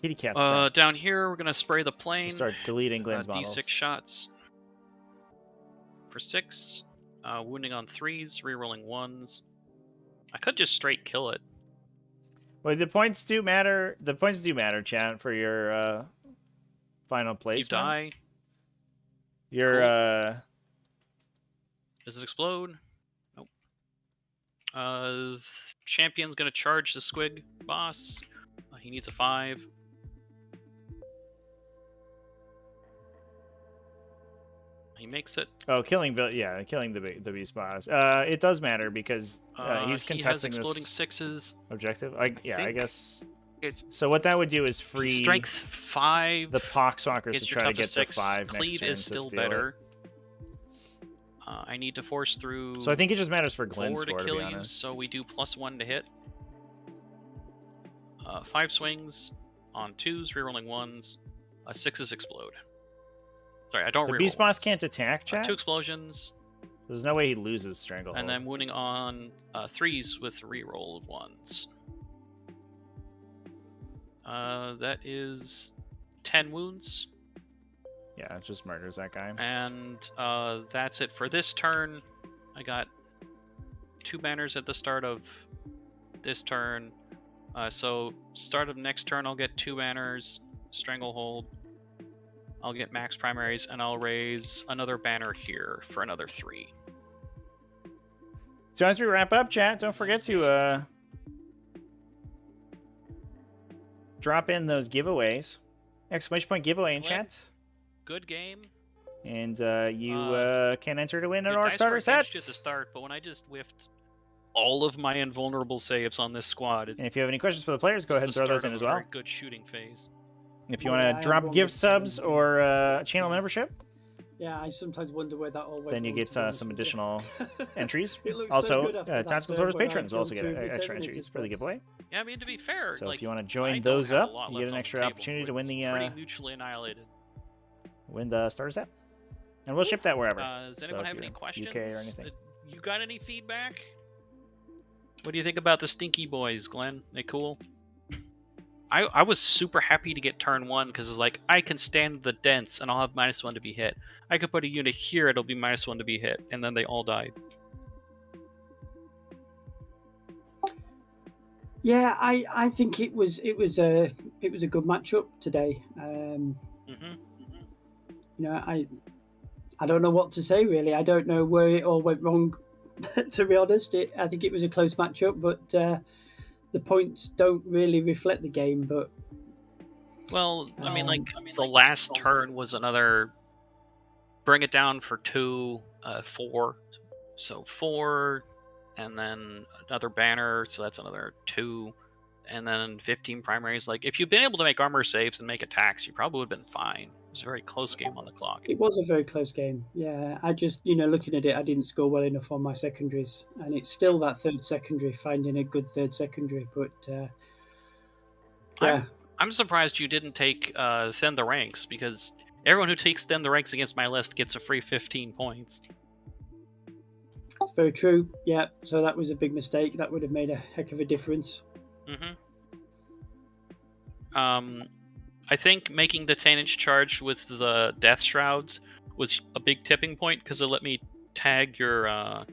[SPEAKER 1] Kitty cat spray.
[SPEAKER 3] Down here, we're gonna spray the plane.
[SPEAKER 1] Start deleting Glynn's models.
[SPEAKER 3] D6 shots for 6. Wounding on 3s, rerolling 1s. I could just straight kill it.
[SPEAKER 1] Well, the points do matter. The points do matter, chat, for your final placement.
[SPEAKER 3] You die.
[SPEAKER 1] Your
[SPEAKER 3] Does it explode? Nope. Champion's gonna charge the Squig boss. He needs a 5. He makes it.
[SPEAKER 1] Oh, killing the beast boss. It does matter because he's
[SPEAKER 3] He
[SPEAKER 1] contesting
[SPEAKER 3] has exploding
[SPEAKER 1] this
[SPEAKER 3] 6s.
[SPEAKER 1] objective. I
[SPEAKER 3] think
[SPEAKER 1] guess.
[SPEAKER 3] It's
[SPEAKER 1] So what that would do is free
[SPEAKER 3] strength 5.
[SPEAKER 1] the poxwalkers to
[SPEAKER 3] Gets your
[SPEAKER 1] try to
[SPEAKER 3] tough
[SPEAKER 1] get to
[SPEAKER 3] 6.
[SPEAKER 1] 5
[SPEAKER 3] Cleave
[SPEAKER 1] next turn
[SPEAKER 3] is
[SPEAKER 1] to
[SPEAKER 3] still
[SPEAKER 1] steal
[SPEAKER 3] better. I need to force through.
[SPEAKER 1] it. So I think it just matters for Glynn's
[SPEAKER 3] 4 to
[SPEAKER 1] score, to
[SPEAKER 3] kill
[SPEAKER 1] be
[SPEAKER 3] you,
[SPEAKER 1] honest.
[SPEAKER 3] so we do +1 to hit. 5 swings on 2s, rerolling 1s. 6s explode. Sorry, I don't
[SPEAKER 1] The
[SPEAKER 3] reroll
[SPEAKER 1] beast boss
[SPEAKER 3] 1s.
[SPEAKER 1] can't attack, chat?
[SPEAKER 3] 2 explosions,
[SPEAKER 1] There's no way he loses Stranglehold.
[SPEAKER 3] and then wounding on 3s with reroll 1s. That is 10 wounds.
[SPEAKER 1] Yeah, it just murders that guy.
[SPEAKER 3] And that's it for this turn. I got 2 banners at the start of this turn. So start of next turn, I'll get 2 banners, Stranglehold. I'll get max primaries, and I'll raise another banner here for another 3.
[SPEAKER 1] So as we wrap up, chat, don't forget to drop in those giveaways. Exclamation point giveaway in
[SPEAKER 3] Glenn?
[SPEAKER 1] chat.
[SPEAKER 3] Good game.
[SPEAKER 1] And you can enter to win an
[SPEAKER 3] The
[SPEAKER 1] Orc
[SPEAKER 3] dice
[SPEAKER 1] starter
[SPEAKER 3] were
[SPEAKER 1] set.
[SPEAKER 3] against you at the start, but when I just whiffed all of my invulnerable saves on this squad,
[SPEAKER 1] And if you have any questions for the players, go ahead and throw those in as well.
[SPEAKER 3] Good shooting phase.
[SPEAKER 1] If you
[SPEAKER 4] Oh, yeah, I
[SPEAKER 1] want
[SPEAKER 4] have
[SPEAKER 1] to drop
[SPEAKER 4] one
[SPEAKER 1] gift
[SPEAKER 4] with,
[SPEAKER 1] subs or channel membership,
[SPEAKER 4] Yeah, I sometimes wonder where that all went.
[SPEAKER 1] then you
[SPEAKER 4] wrong,
[SPEAKER 1] get
[SPEAKER 4] to be honest
[SPEAKER 1] some
[SPEAKER 4] with you.
[SPEAKER 1] additional entries.
[SPEAKER 4] It looks so
[SPEAKER 1] Also,
[SPEAKER 4] good after that
[SPEAKER 1] Tactical
[SPEAKER 4] turn
[SPEAKER 1] Tortoise
[SPEAKER 4] when I
[SPEAKER 1] patrons will also
[SPEAKER 4] killed
[SPEAKER 1] get
[SPEAKER 4] 2
[SPEAKER 1] extra
[SPEAKER 4] Terminated
[SPEAKER 1] entries for the
[SPEAKER 4] bots.
[SPEAKER 1] giveaway.
[SPEAKER 3] Yeah, I mean, to be fair,
[SPEAKER 1] So
[SPEAKER 3] like,
[SPEAKER 1] if you want to
[SPEAKER 3] I
[SPEAKER 1] join
[SPEAKER 3] don't
[SPEAKER 1] those
[SPEAKER 3] have a
[SPEAKER 1] up,
[SPEAKER 3] lot
[SPEAKER 1] you
[SPEAKER 3] left
[SPEAKER 1] get an
[SPEAKER 3] on
[SPEAKER 1] extra
[SPEAKER 3] table.
[SPEAKER 1] opportunity to win
[SPEAKER 3] It's
[SPEAKER 1] the
[SPEAKER 3] pretty mutually annihilated.
[SPEAKER 1] starter set. And we'll ship that wherever.
[SPEAKER 3] Does
[SPEAKER 1] So
[SPEAKER 3] anyone
[SPEAKER 1] if
[SPEAKER 3] have any
[SPEAKER 1] you're
[SPEAKER 3] questions?
[SPEAKER 1] UK or anything.
[SPEAKER 3] You got any feedback? What do you think about the Stinky Boys, Glenn? They cool? I was super happy to get turn 1 because it's like, I can stand the dents and I'll have -1 to be hit. I could put a unit here, it'll be -1 to be hit, and then they all died.
[SPEAKER 4] Yeah, I think it was a good matchup today.
[SPEAKER 3] Mm-hmm.
[SPEAKER 4] You know, I don't know what to say really. I don't know where it all went wrong. To be honest, I think it was a close matchup, but the points don't really reflect the game. But
[SPEAKER 3] Well, I mean, the last turn was another bring it down for 2, 4. So 4, and then another banner, so that's another 2, and then 15 primaries. Like, if you'd been able to make armor saves and make attacks, you probably would have been fine. It was a very close game on the clock.
[SPEAKER 4] it was a very close game. Yeah, I just, looking at it, I didn't score well enough on my secondaries, and it's still that third secondary, finding a good third secondary. But yeah,
[SPEAKER 3] I'm surprised you didn't take Thin the Ranks, because everyone who takes Thin the Ranks against my list gets a free 15 points.
[SPEAKER 4] very true. Yeah, so that was a big mistake. That would have made a heck of a difference.
[SPEAKER 3] Mm-hmm. I think making the 10-inch charge with the Death Shrouds was a big tipping point, because it let me tag your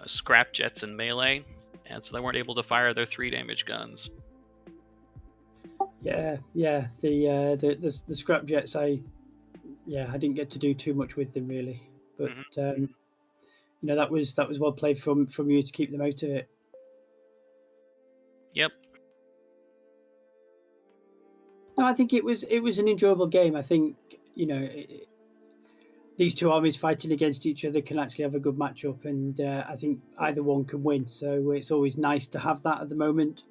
[SPEAKER 3] scrap jets in melee, and so they weren't able to fire their 3 damage guns.
[SPEAKER 4] Yeah. The scrap jets, I didn't get to do too much with them really, but that was well played from you to keep them out of it.
[SPEAKER 3] Yep.
[SPEAKER 4] No, I think it was an enjoyable game. I think these two armies fighting against each other can actually have a good matchup, and I think either one can win. So it's always nice to have that at the moment.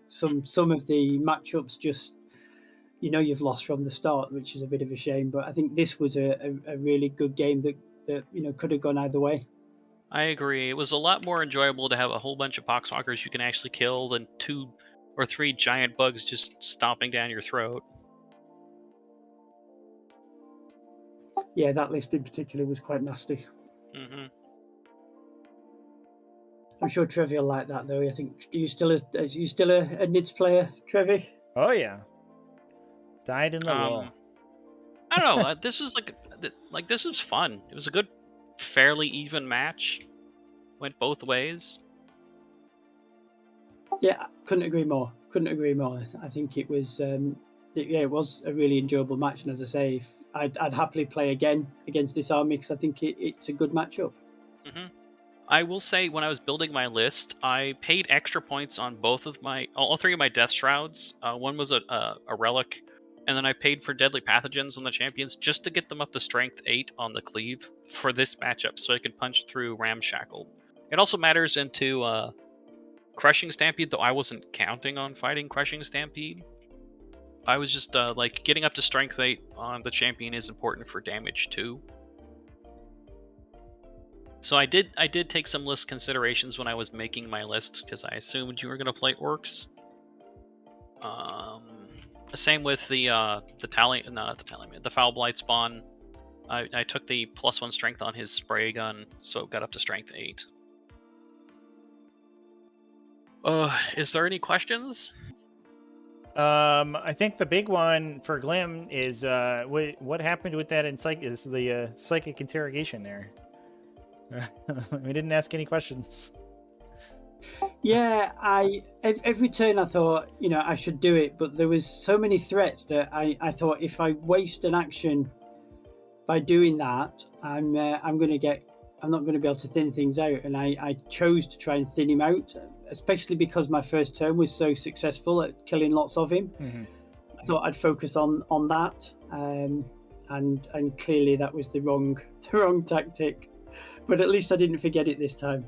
[SPEAKER 4] Some of the matchups just you've lost from the start, which is a bit of a shame. But I think this was a really good game that could have gone either way.
[SPEAKER 3] I agree. It was a lot more enjoyable to have a whole bunch of poxwalkers you can actually kill than 2 or 3 giant bugs just stomping down your throat.
[SPEAKER 4] Yeah, that list in particular was quite nasty.
[SPEAKER 3] Mm-hmm.
[SPEAKER 4] I'm sure Trevi will like that though. I think are you still a NIDS player, Trevi?
[SPEAKER 1] Oh yeah. Died in the wall.
[SPEAKER 3] I don't know. This is this was fun. It was a good, fairly even match. Went both ways.
[SPEAKER 4] Yeah, couldn't agree more. I think it was it was a really enjoyable match, and as I say, I'd happily play again against this army because I think it's a good matchup.
[SPEAKER 3] Mm-hmm. I will say, when I was building my list, I paid extra points on all three of my Death Shrouds. One was a relic, and then I paid for Deadly Pathogens on the champions just to get them up to Strength 8 on the Cleave for this matchup, so I could punch through Ramshackle. It also matters into Crushing Stampede, though I wasn't counting on fighting Crushing Stampede. I was just, getting up to Strength 8 on the champion is important for damage, too. So I did take some list considerations when I was making my list, because I assumed you were going to play Orks. Same with the Foul Blight spawn. I took the +1 strength on his spray gun, so it got up to Strength 8. Is there any questions?
[SPEAKER 1] I think the big one for Glynn is what happened with that psychic interrogation there. We didn't ask any questions.
[SPEAKER 4] Yeah, every turn I thought, I should do it, but there was so many threats that I thought if I waste an action by doing that, I'm not going to be able to thin things out, and I chose to try and thin him out, especially because my first turn was so successful at killing lots of him.
[SPEAKER 1] Mm-hmm.
[SPEAKER 4] I thought I'd focus on that, and clearly that was the wrong tactic. But at least I didn't forget it this time.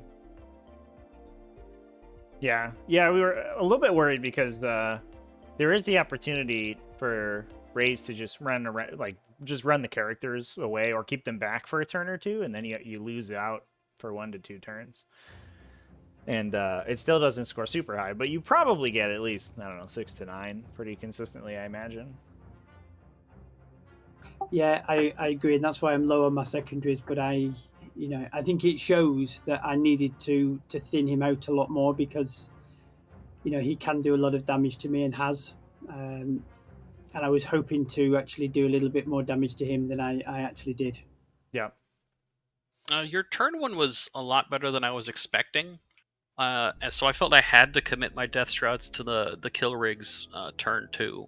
[SPEAKER 1] Yeah, we were a little bit worried because there is the opportunity for Raze to just run around, just run the characters away or keep them back for a turn or two, and then you lose out for 1 to 2 turns. And it still doesn't score super high, but you probably get at least, 6 to 9 pretty consistently, I imagine.
[SPEAKER 4] Yeah, I agree, and that's why I'm low on my secondaries, but I think it shows that I needed to thin him out a lot more, because he can do a lot of damage to me and has, and I was hoping to actually do a little bit more damage to him than I actually did.
[SPEAKER 1] Yeah.
[SPEAKER 3] Your turn 1 was a lot better than I was expecting, so I felt I had to commit my Death Shrouds to the Kill Rigs turn 2.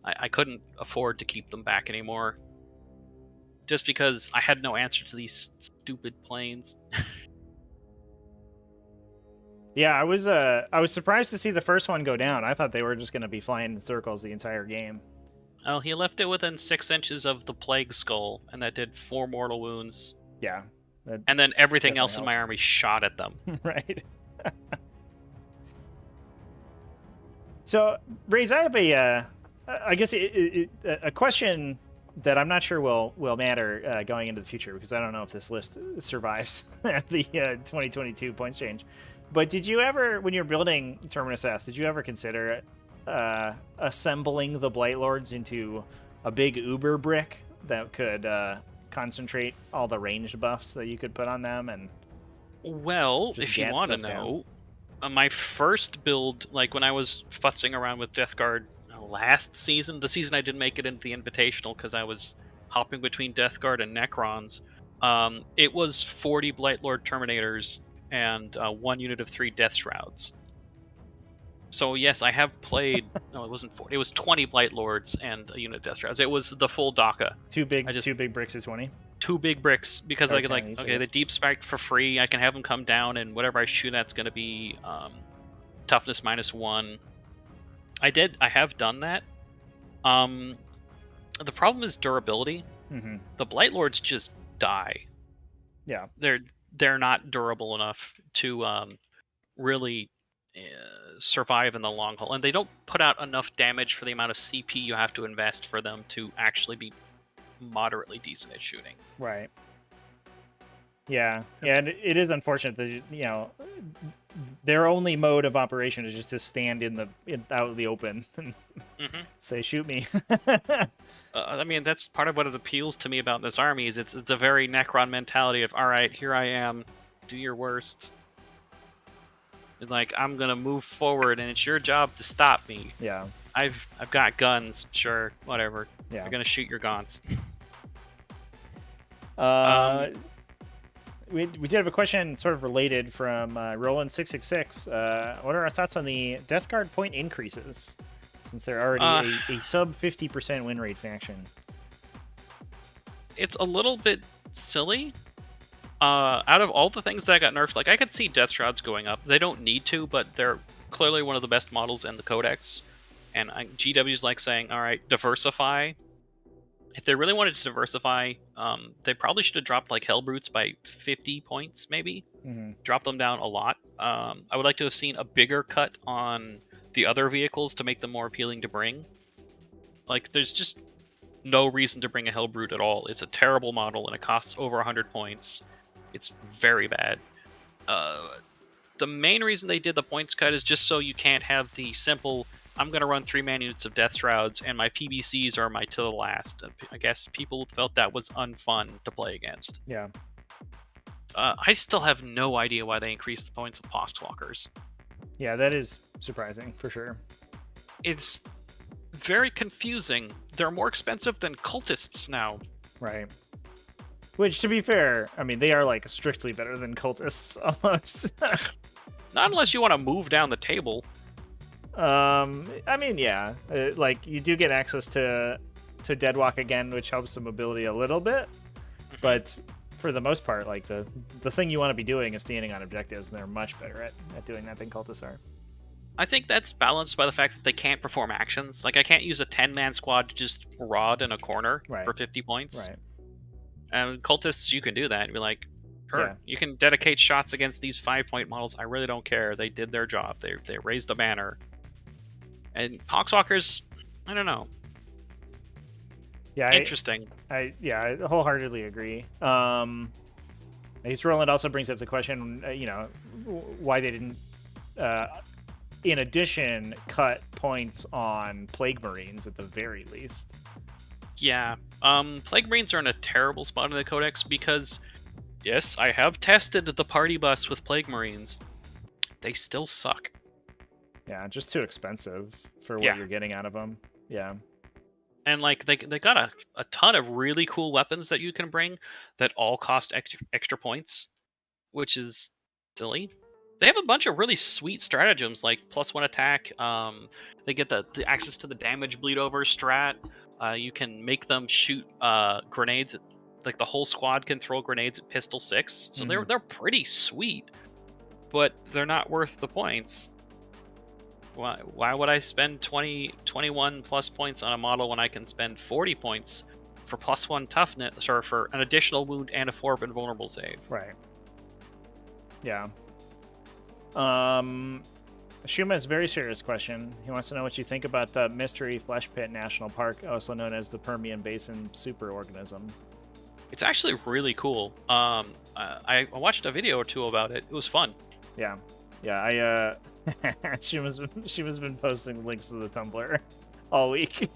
[SPEAKER 3] I couldn't afford to keep them back anymore, just because I had no answer to these stupid planes.
[SPEAKER 1] Yeah, I was surprised to see the first one go down. I thought they were just going to be flying in circles the entire game.
[SPEAKER 3] Oh, he left it within 6 inches of the Plague Skull, and that did 4 mortal wounds.
[SPEAKER 1] Yeah.
[SPEAKER 3] And then everything else in my army shot at them.
[SPEAKER 1] Right. So, Raze, I have a question that I'm not sure will matter going into the future, because I don't know if this list survives at the 2022 points change. But did you ever, when you're building Terminus S, did you ever consider assembling the Blight Lords into a big Uber brick that could concentrate all the ranged buffs that you could put on them? And
[SPEAKER 3] well, if you want to know, my first build, when I was futzing around with Death Guard last season, the season I didn't make it into the Invitational because I was hopping between Death Guard and Necrons, it was 40 Blight Lord Terminators and 1 unit of 3 Death Shrouds. So yes, I have played. No, it wasn't 40. It was 20 Blight Lords and a unit of Death Shrouds. It was the full DACA.
[SPEAKER 1] Two big bricks is 20.
[SPEAKER 3] 2 big bricks, because I could
[SPEAKER 1] each,
[SPEAKER 3] the deep spike for free. I can have them come down, and whatever I shoot at's going to be toughness -1. I have done that. The problem is durability.
[SPEAKER 1] Mm-hmm.
[SPEAKER 3] The Blight Lords just die.
[SPEAKER 1] Yeah,
[SPEAKER 3] they're not durable enough to really survive in the long haul, and they don't put out enough damage for the amount of CP you have to invest for them to actually be moderately decent at shooting.
[SPEAKER 1] Right. Yeah, and it is unfortunate that their only mode of operation is just to stand out in the open and say, "Shoot me."
[SPEAKER 3] I mean, that's part of what it appeals to me about this army is it's a very Necron mentality of, all right, here I am, do your worst. I'm gonna move forward, and it's your job to stop me.
[SPEAKER 1] Yeah,
[SPEAKER 3] I've got guns, sure, whatever.
[SPEAKER 1] Yeah,
[SPEAKER 3] I'm gonna shoot your gaunts.
[SPEAKER 1] We did have a question sort of related from Roland666. What are our thoughts on the Death Guard point increases, since they're already a sub 50% win rate faction?
[SPEAKER 3] It's a little bit silly. Out of all the things that got nerfed, like I could see Death Shrouds going up. They don't need to, but they're clearly one of the best models in the Codex. And GW's like saying, all right, diversify. If they really wanted to diversify, they probably should have dropped like Hellbrutes by 50 points, maybe. Drop them down a lot. I would like to have seen a bigger cut on the other vehicles to make them more appealing to bring. Like, there's just no reason to bring a Hellbrute at all. It's a terrible model, and it costs over 100 points. It's very bad. The main reason they did the points cut is just so you can't have the simple, I'm going to run 3-man units of Death Shrouds, and my PBCs are my to the last. I guess people felt that was unfun to play against.
[SPEAKER 1] Yeah.
[SPEAKER 3] I still have no idea why they increased the points of Poxwalkers.
[SPEAKER 1] Yeah, that is surprising, for sure.
[SPEAKER 3] It's very confusing. They're more expensive than cultists now.
[SPEAKER 1] Right. Which, to be fair, I mean, they are, like, strictly better than cultists, almost.
[SPEAKER 3] Not unless you want to move down the table.
[SPEAKER 1] I mean, yeah. Like, you do get access to Deadwalk again, which helps the mobility a little bit. But for the most part, like, the thing you want to be doing is standing on objectives, and they're much better at doing that than cultists are.
[SPEAKER 3] I think that's balanced by the fact that they can't perform actions. Like, I can't use a 10-man squad to just rod in a corner for 50 points.
[SPEAKER 1] Right.
[SPEAKER 3] And cultists, you can do that. You'd be like, sure,
[SPEAKER 1] Yeah.
[SPEAKER 3] you can dedicate shots against these 5-point models. I really don't care. They did their job. They raised a banner. And Poxwalkers, I don't know.
[SPEAKER 1] Yeah,
[SPEAKER 3] Interesting.
[SPEAKER 1] I wholeheartedly agree. I guess Roland also brings up the question, why they didn't, in addition, cut points on Plague Marines at the very least.
[SPEAKER 3] Yeah. Plague Marines are in a terrible spot in the Codex because, yes, I have tested the party bus with Plague Marines. They still suck.
[SPEAKER 1] Yeah, just too expensive for what you're getting out of them. Yeah.
[SPEAKER 3] And, like, they got a ton of really cool weapons that you can bring that all cost extra points, which is silly. They have a bunch of really sweet stratagems, like +1 attack. They get the access to the damage bleed over strat. You can make them shoot grenades. Like, the whole squad can throw grenades at pistol 6. So they're pretty sweet, but they're not worth the points. Why would I spend 21 plus points on a model when I can spend 40 points for +1 toughness, or for an additional wound and a 4 invulnerable save?
[SPEAKER 1] Right. Yeah. Shuma has a very serious question. He wants to know what you think about the Mystery Flesh Pit National Park, also known as the Permian Basin superorganism.
[SPEAKER 3] It's actually really cool. I watched a video or two about it. It was fun.
[SPEAKER 1] Yeah. Yeah, Shuma's been posting links to the Tumblr all week.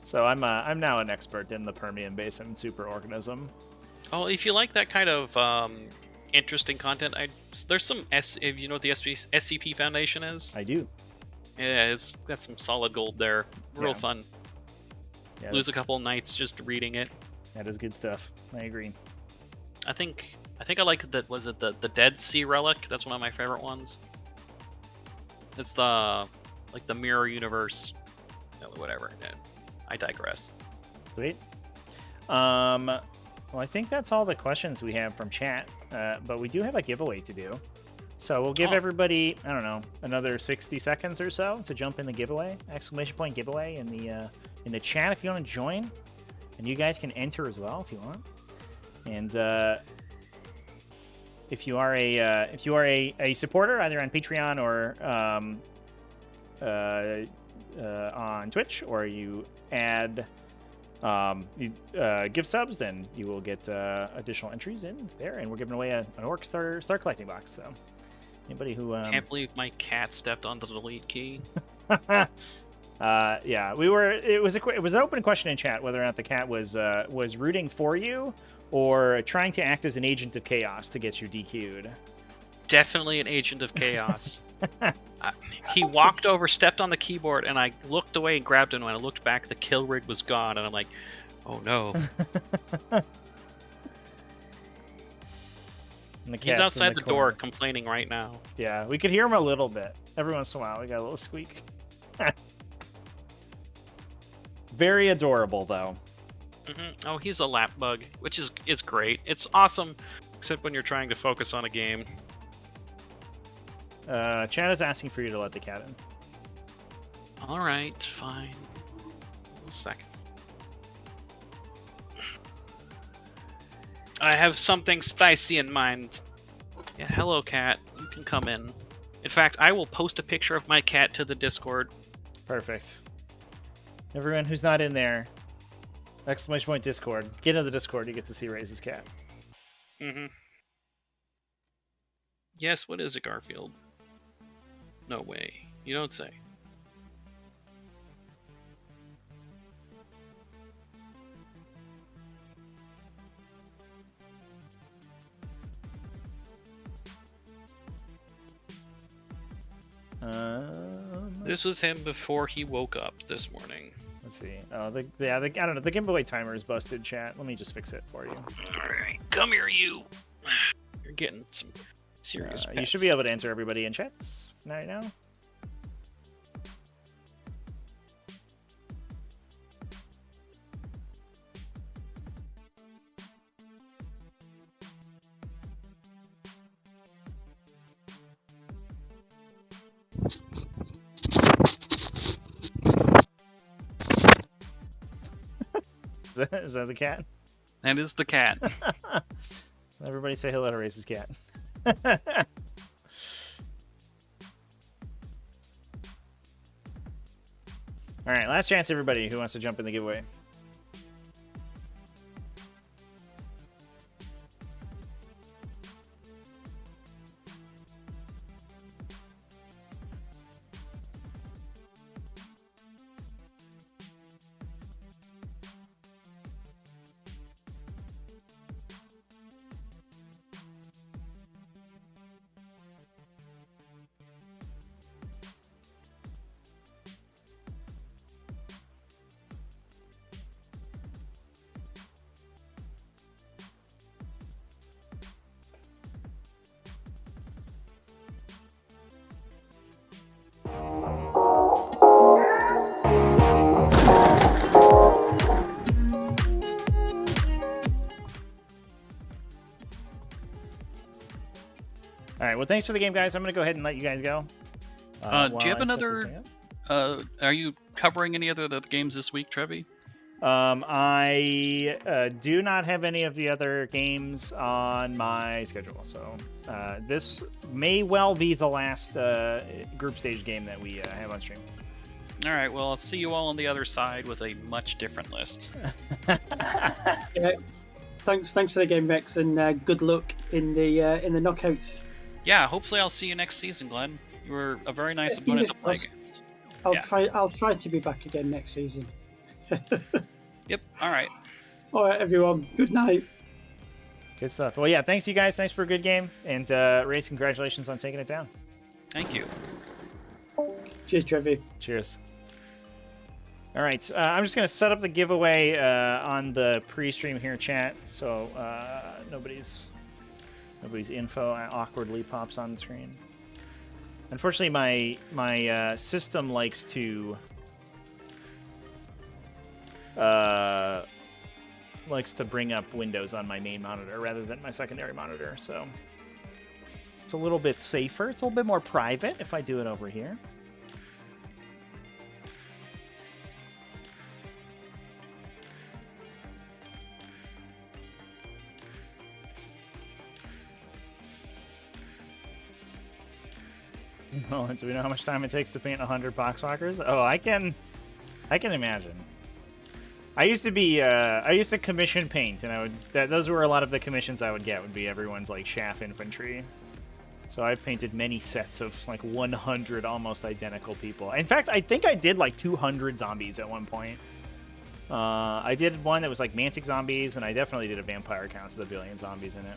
[SPEAKER 1] So I'm now an expert in the Permian Basin superorganism.
[SPEAKER 3] Oh, if you like that kind of interesting content, there's some if you know what the SCP Foundation is.
[SPEAKER 1] I do.
[SPEAKER 3] Yeah, it's got some solid gold there. Real fun.
[SPEAKER 1] Yeah,
[SPEAKER 3] Lose a couple nights just reading it.
[SPEAKER 1] That is good stuff. I agree.
[SPEAKER 3] I think I like that. Was it the Dead Sea Relic? That's one of my favorite ones. It's the mirror universe, whatever. I digress.
[SPEAKER 1] Sweet. Well, I think that's all the questions we have from chat. But we do have a giveaway to do. So we'll give everybody, I don't know, another 60 seconds or so to jump in the giveaway. !giveaway in the chat if you want to join. And you guys can enter as well if you want. And if you are a supporter either on Patreon or on Twitch, or you add gift subs, then you will get additional entries in there, and we're giving away an Orc Star collecting box. So anybody who
[SPEAKER 3] can't believe my cat stepped on the delete key.
[SPEAKER 1] Yeah, it was an open question in chat whether or not the cat was rooting for you or trying to act as an agent of chaos to get you DQ'd.
[SPEAKER 3] Definitely an agent of chaos. He walked over, stepped on the keyboard, and I looked away and grabbed him. When I looked back, the kill rig was gone, and I'm like, oh no. He's outside the door complaining right now.
[SPEAKER 1] Yeah, we could hear him a little bit. Every once in a while, we got a little squeak. Very adorable, though.
[SPEAKER 3] Oh, he's a lap bug, which is great. It's awesome Except when you're trying to focus on a game.
[SPEAKER 1] Chad is asking for you to let the cat in.
[SPEAKER 3] All right, fine. A second. I have something spicy in mind. Yeah, hello, cat. You can come in. In fact, I will post a picture of my cat to the Discord.
[SPEAKER 1] Perfect. Everyone who's not in there, exclamation point Discord. Get into the Discord, you get to see Raze's cat.
[SPEAKER 3] Mm-hmm. Yes, what is it, Garfield? No way. You don't say. This was him before he woke up this morning.
[SPEAKER 1] Let's see. Oh, I don't know. The giveaway timer is busted, chat. Let me just fix it for you.
[SPEAKER 3] Alright, come here, you. You're getting some serious
[SPEAKER 1] You should be able to enter everybody in chats right now. Is that the cat?
[SPEAKER 3] That is the cat.
[SPEAKER 1] Everybody say hello to Raze's cat. All right, last chance, everybody who wants to jump in the giveaway. All right, well, thanks for the game, guys. I'm going to go ahead and let you guys go.
[SPEAKER 3] Do you have another... are you covering any other of the games this week, Trevi?
[SPEAKER 1] I do not have any of the other games on my schedule, so this may well be the last group stage game that we have on stream.
[SPEAKER 3] All right, well, I'll see you all on the other side with a much different list.
[SPEAKER 4] Yeah, thanks for the game, Rex, and good luck in the knockouts.
[SPEAKER 3] Yeah, hopefully I'll see you next season, Glenn. You were a very nice opponent to play against.
[SPEAKER 4] I'll try to be back again next season.
[SPEAKER 3] Yep. All right.
[SPEAKER 4] All right, everyone. Good night.
[SPEAKER 1] Good stuff. Well, yeah, thanks, you guys. Thanks for a good game. And Raze, congratulations on taking it down.
[SPEAKER 3] Thank you.
[SPEAKER 4] Cheers, Trevi.
[SPEAKER 1] Cheers. All right. I'm just going to set up the giveaway on the pre-stream here, chat. So nobody's info awkwardly pops on the screen. Unfortunately, my system likes to bring up Windows on my main monitor rather than my secondary monitor, so it's a little bit safer. It's a little bit more private if I do it over here. Oh, do we know how much time it takes to paint 100 boxwalkers? Oh, I can imagine. I used to commission paint, and those were a lot of the commissions I would get, would be everyone's like chaff infantry. So I painted many sets of like 100 almost identical people. In fact, I think I did like 200 zombies at one point. I did one that was like mantic zombies, and I definitely did a vampire count with a billion zombies in it.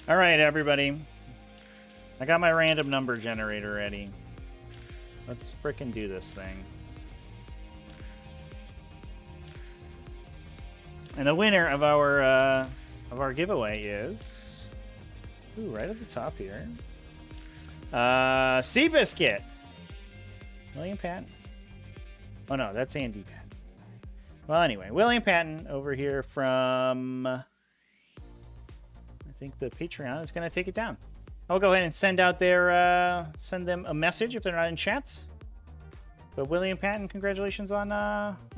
[SPEAKER 1] All right, everybody. I got my random number generator ready. Let's frickin' do this thing. And the winner of our giveaway is, ooh, right at the top here, Seabiscuit. William Patton. Oh no, that's Andy Patton. Well, anyway, William Patton over here from, I think the Patreon is going to take it down. I'll go ahead and send out their, send them a message if they're not in chat. But William Patton, congratulations on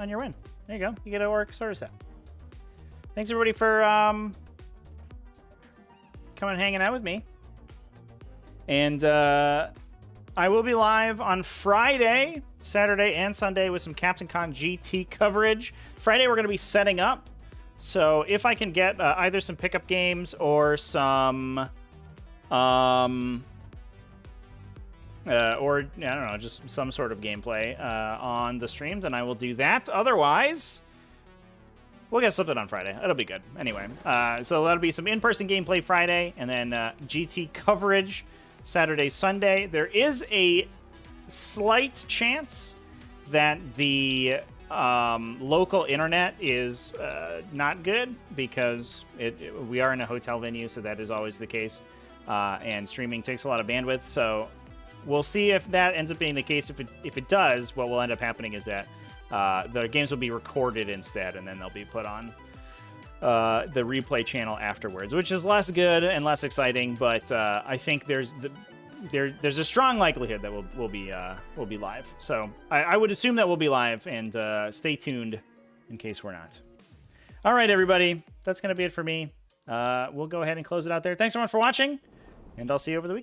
[SPEAKER 1] your win. There you go. You get an Orks starter set. Thanks everybody for coming and hanging out with me. And I will be live on Friday, Saturday, and Sunday with some Captain Con GT coverage. Friday we're going to be setting up. So if I can get either some pickup games or some, or I don't know, just some sort of gameplay on the stream, then I will do that. Otherwise, we'll get something on Friday. That'll be good. Anyway, so that'll be some in-person gameplay Friday, and then GT coverage Saturday, Sunday. There is a slight chance that the local internet is not good because we are in a hotel venue, so that is always the case. And streaming takes a lot of bandwidth, so we'll see if that ends up being the case. If it does, what will end up happening is that the games will be recorded instead, and then they'll be put on the replay channel afterwards, which is less good and less exciting. But I think there's a strong likelihood that we'll be live. So I would assume that we'll be live, and stay tuned in case we're not. All right, everybody, that's gonna be it for me. We'll go ahead and close it out there. Thanks so much for watching, and I'll see you over the weekend.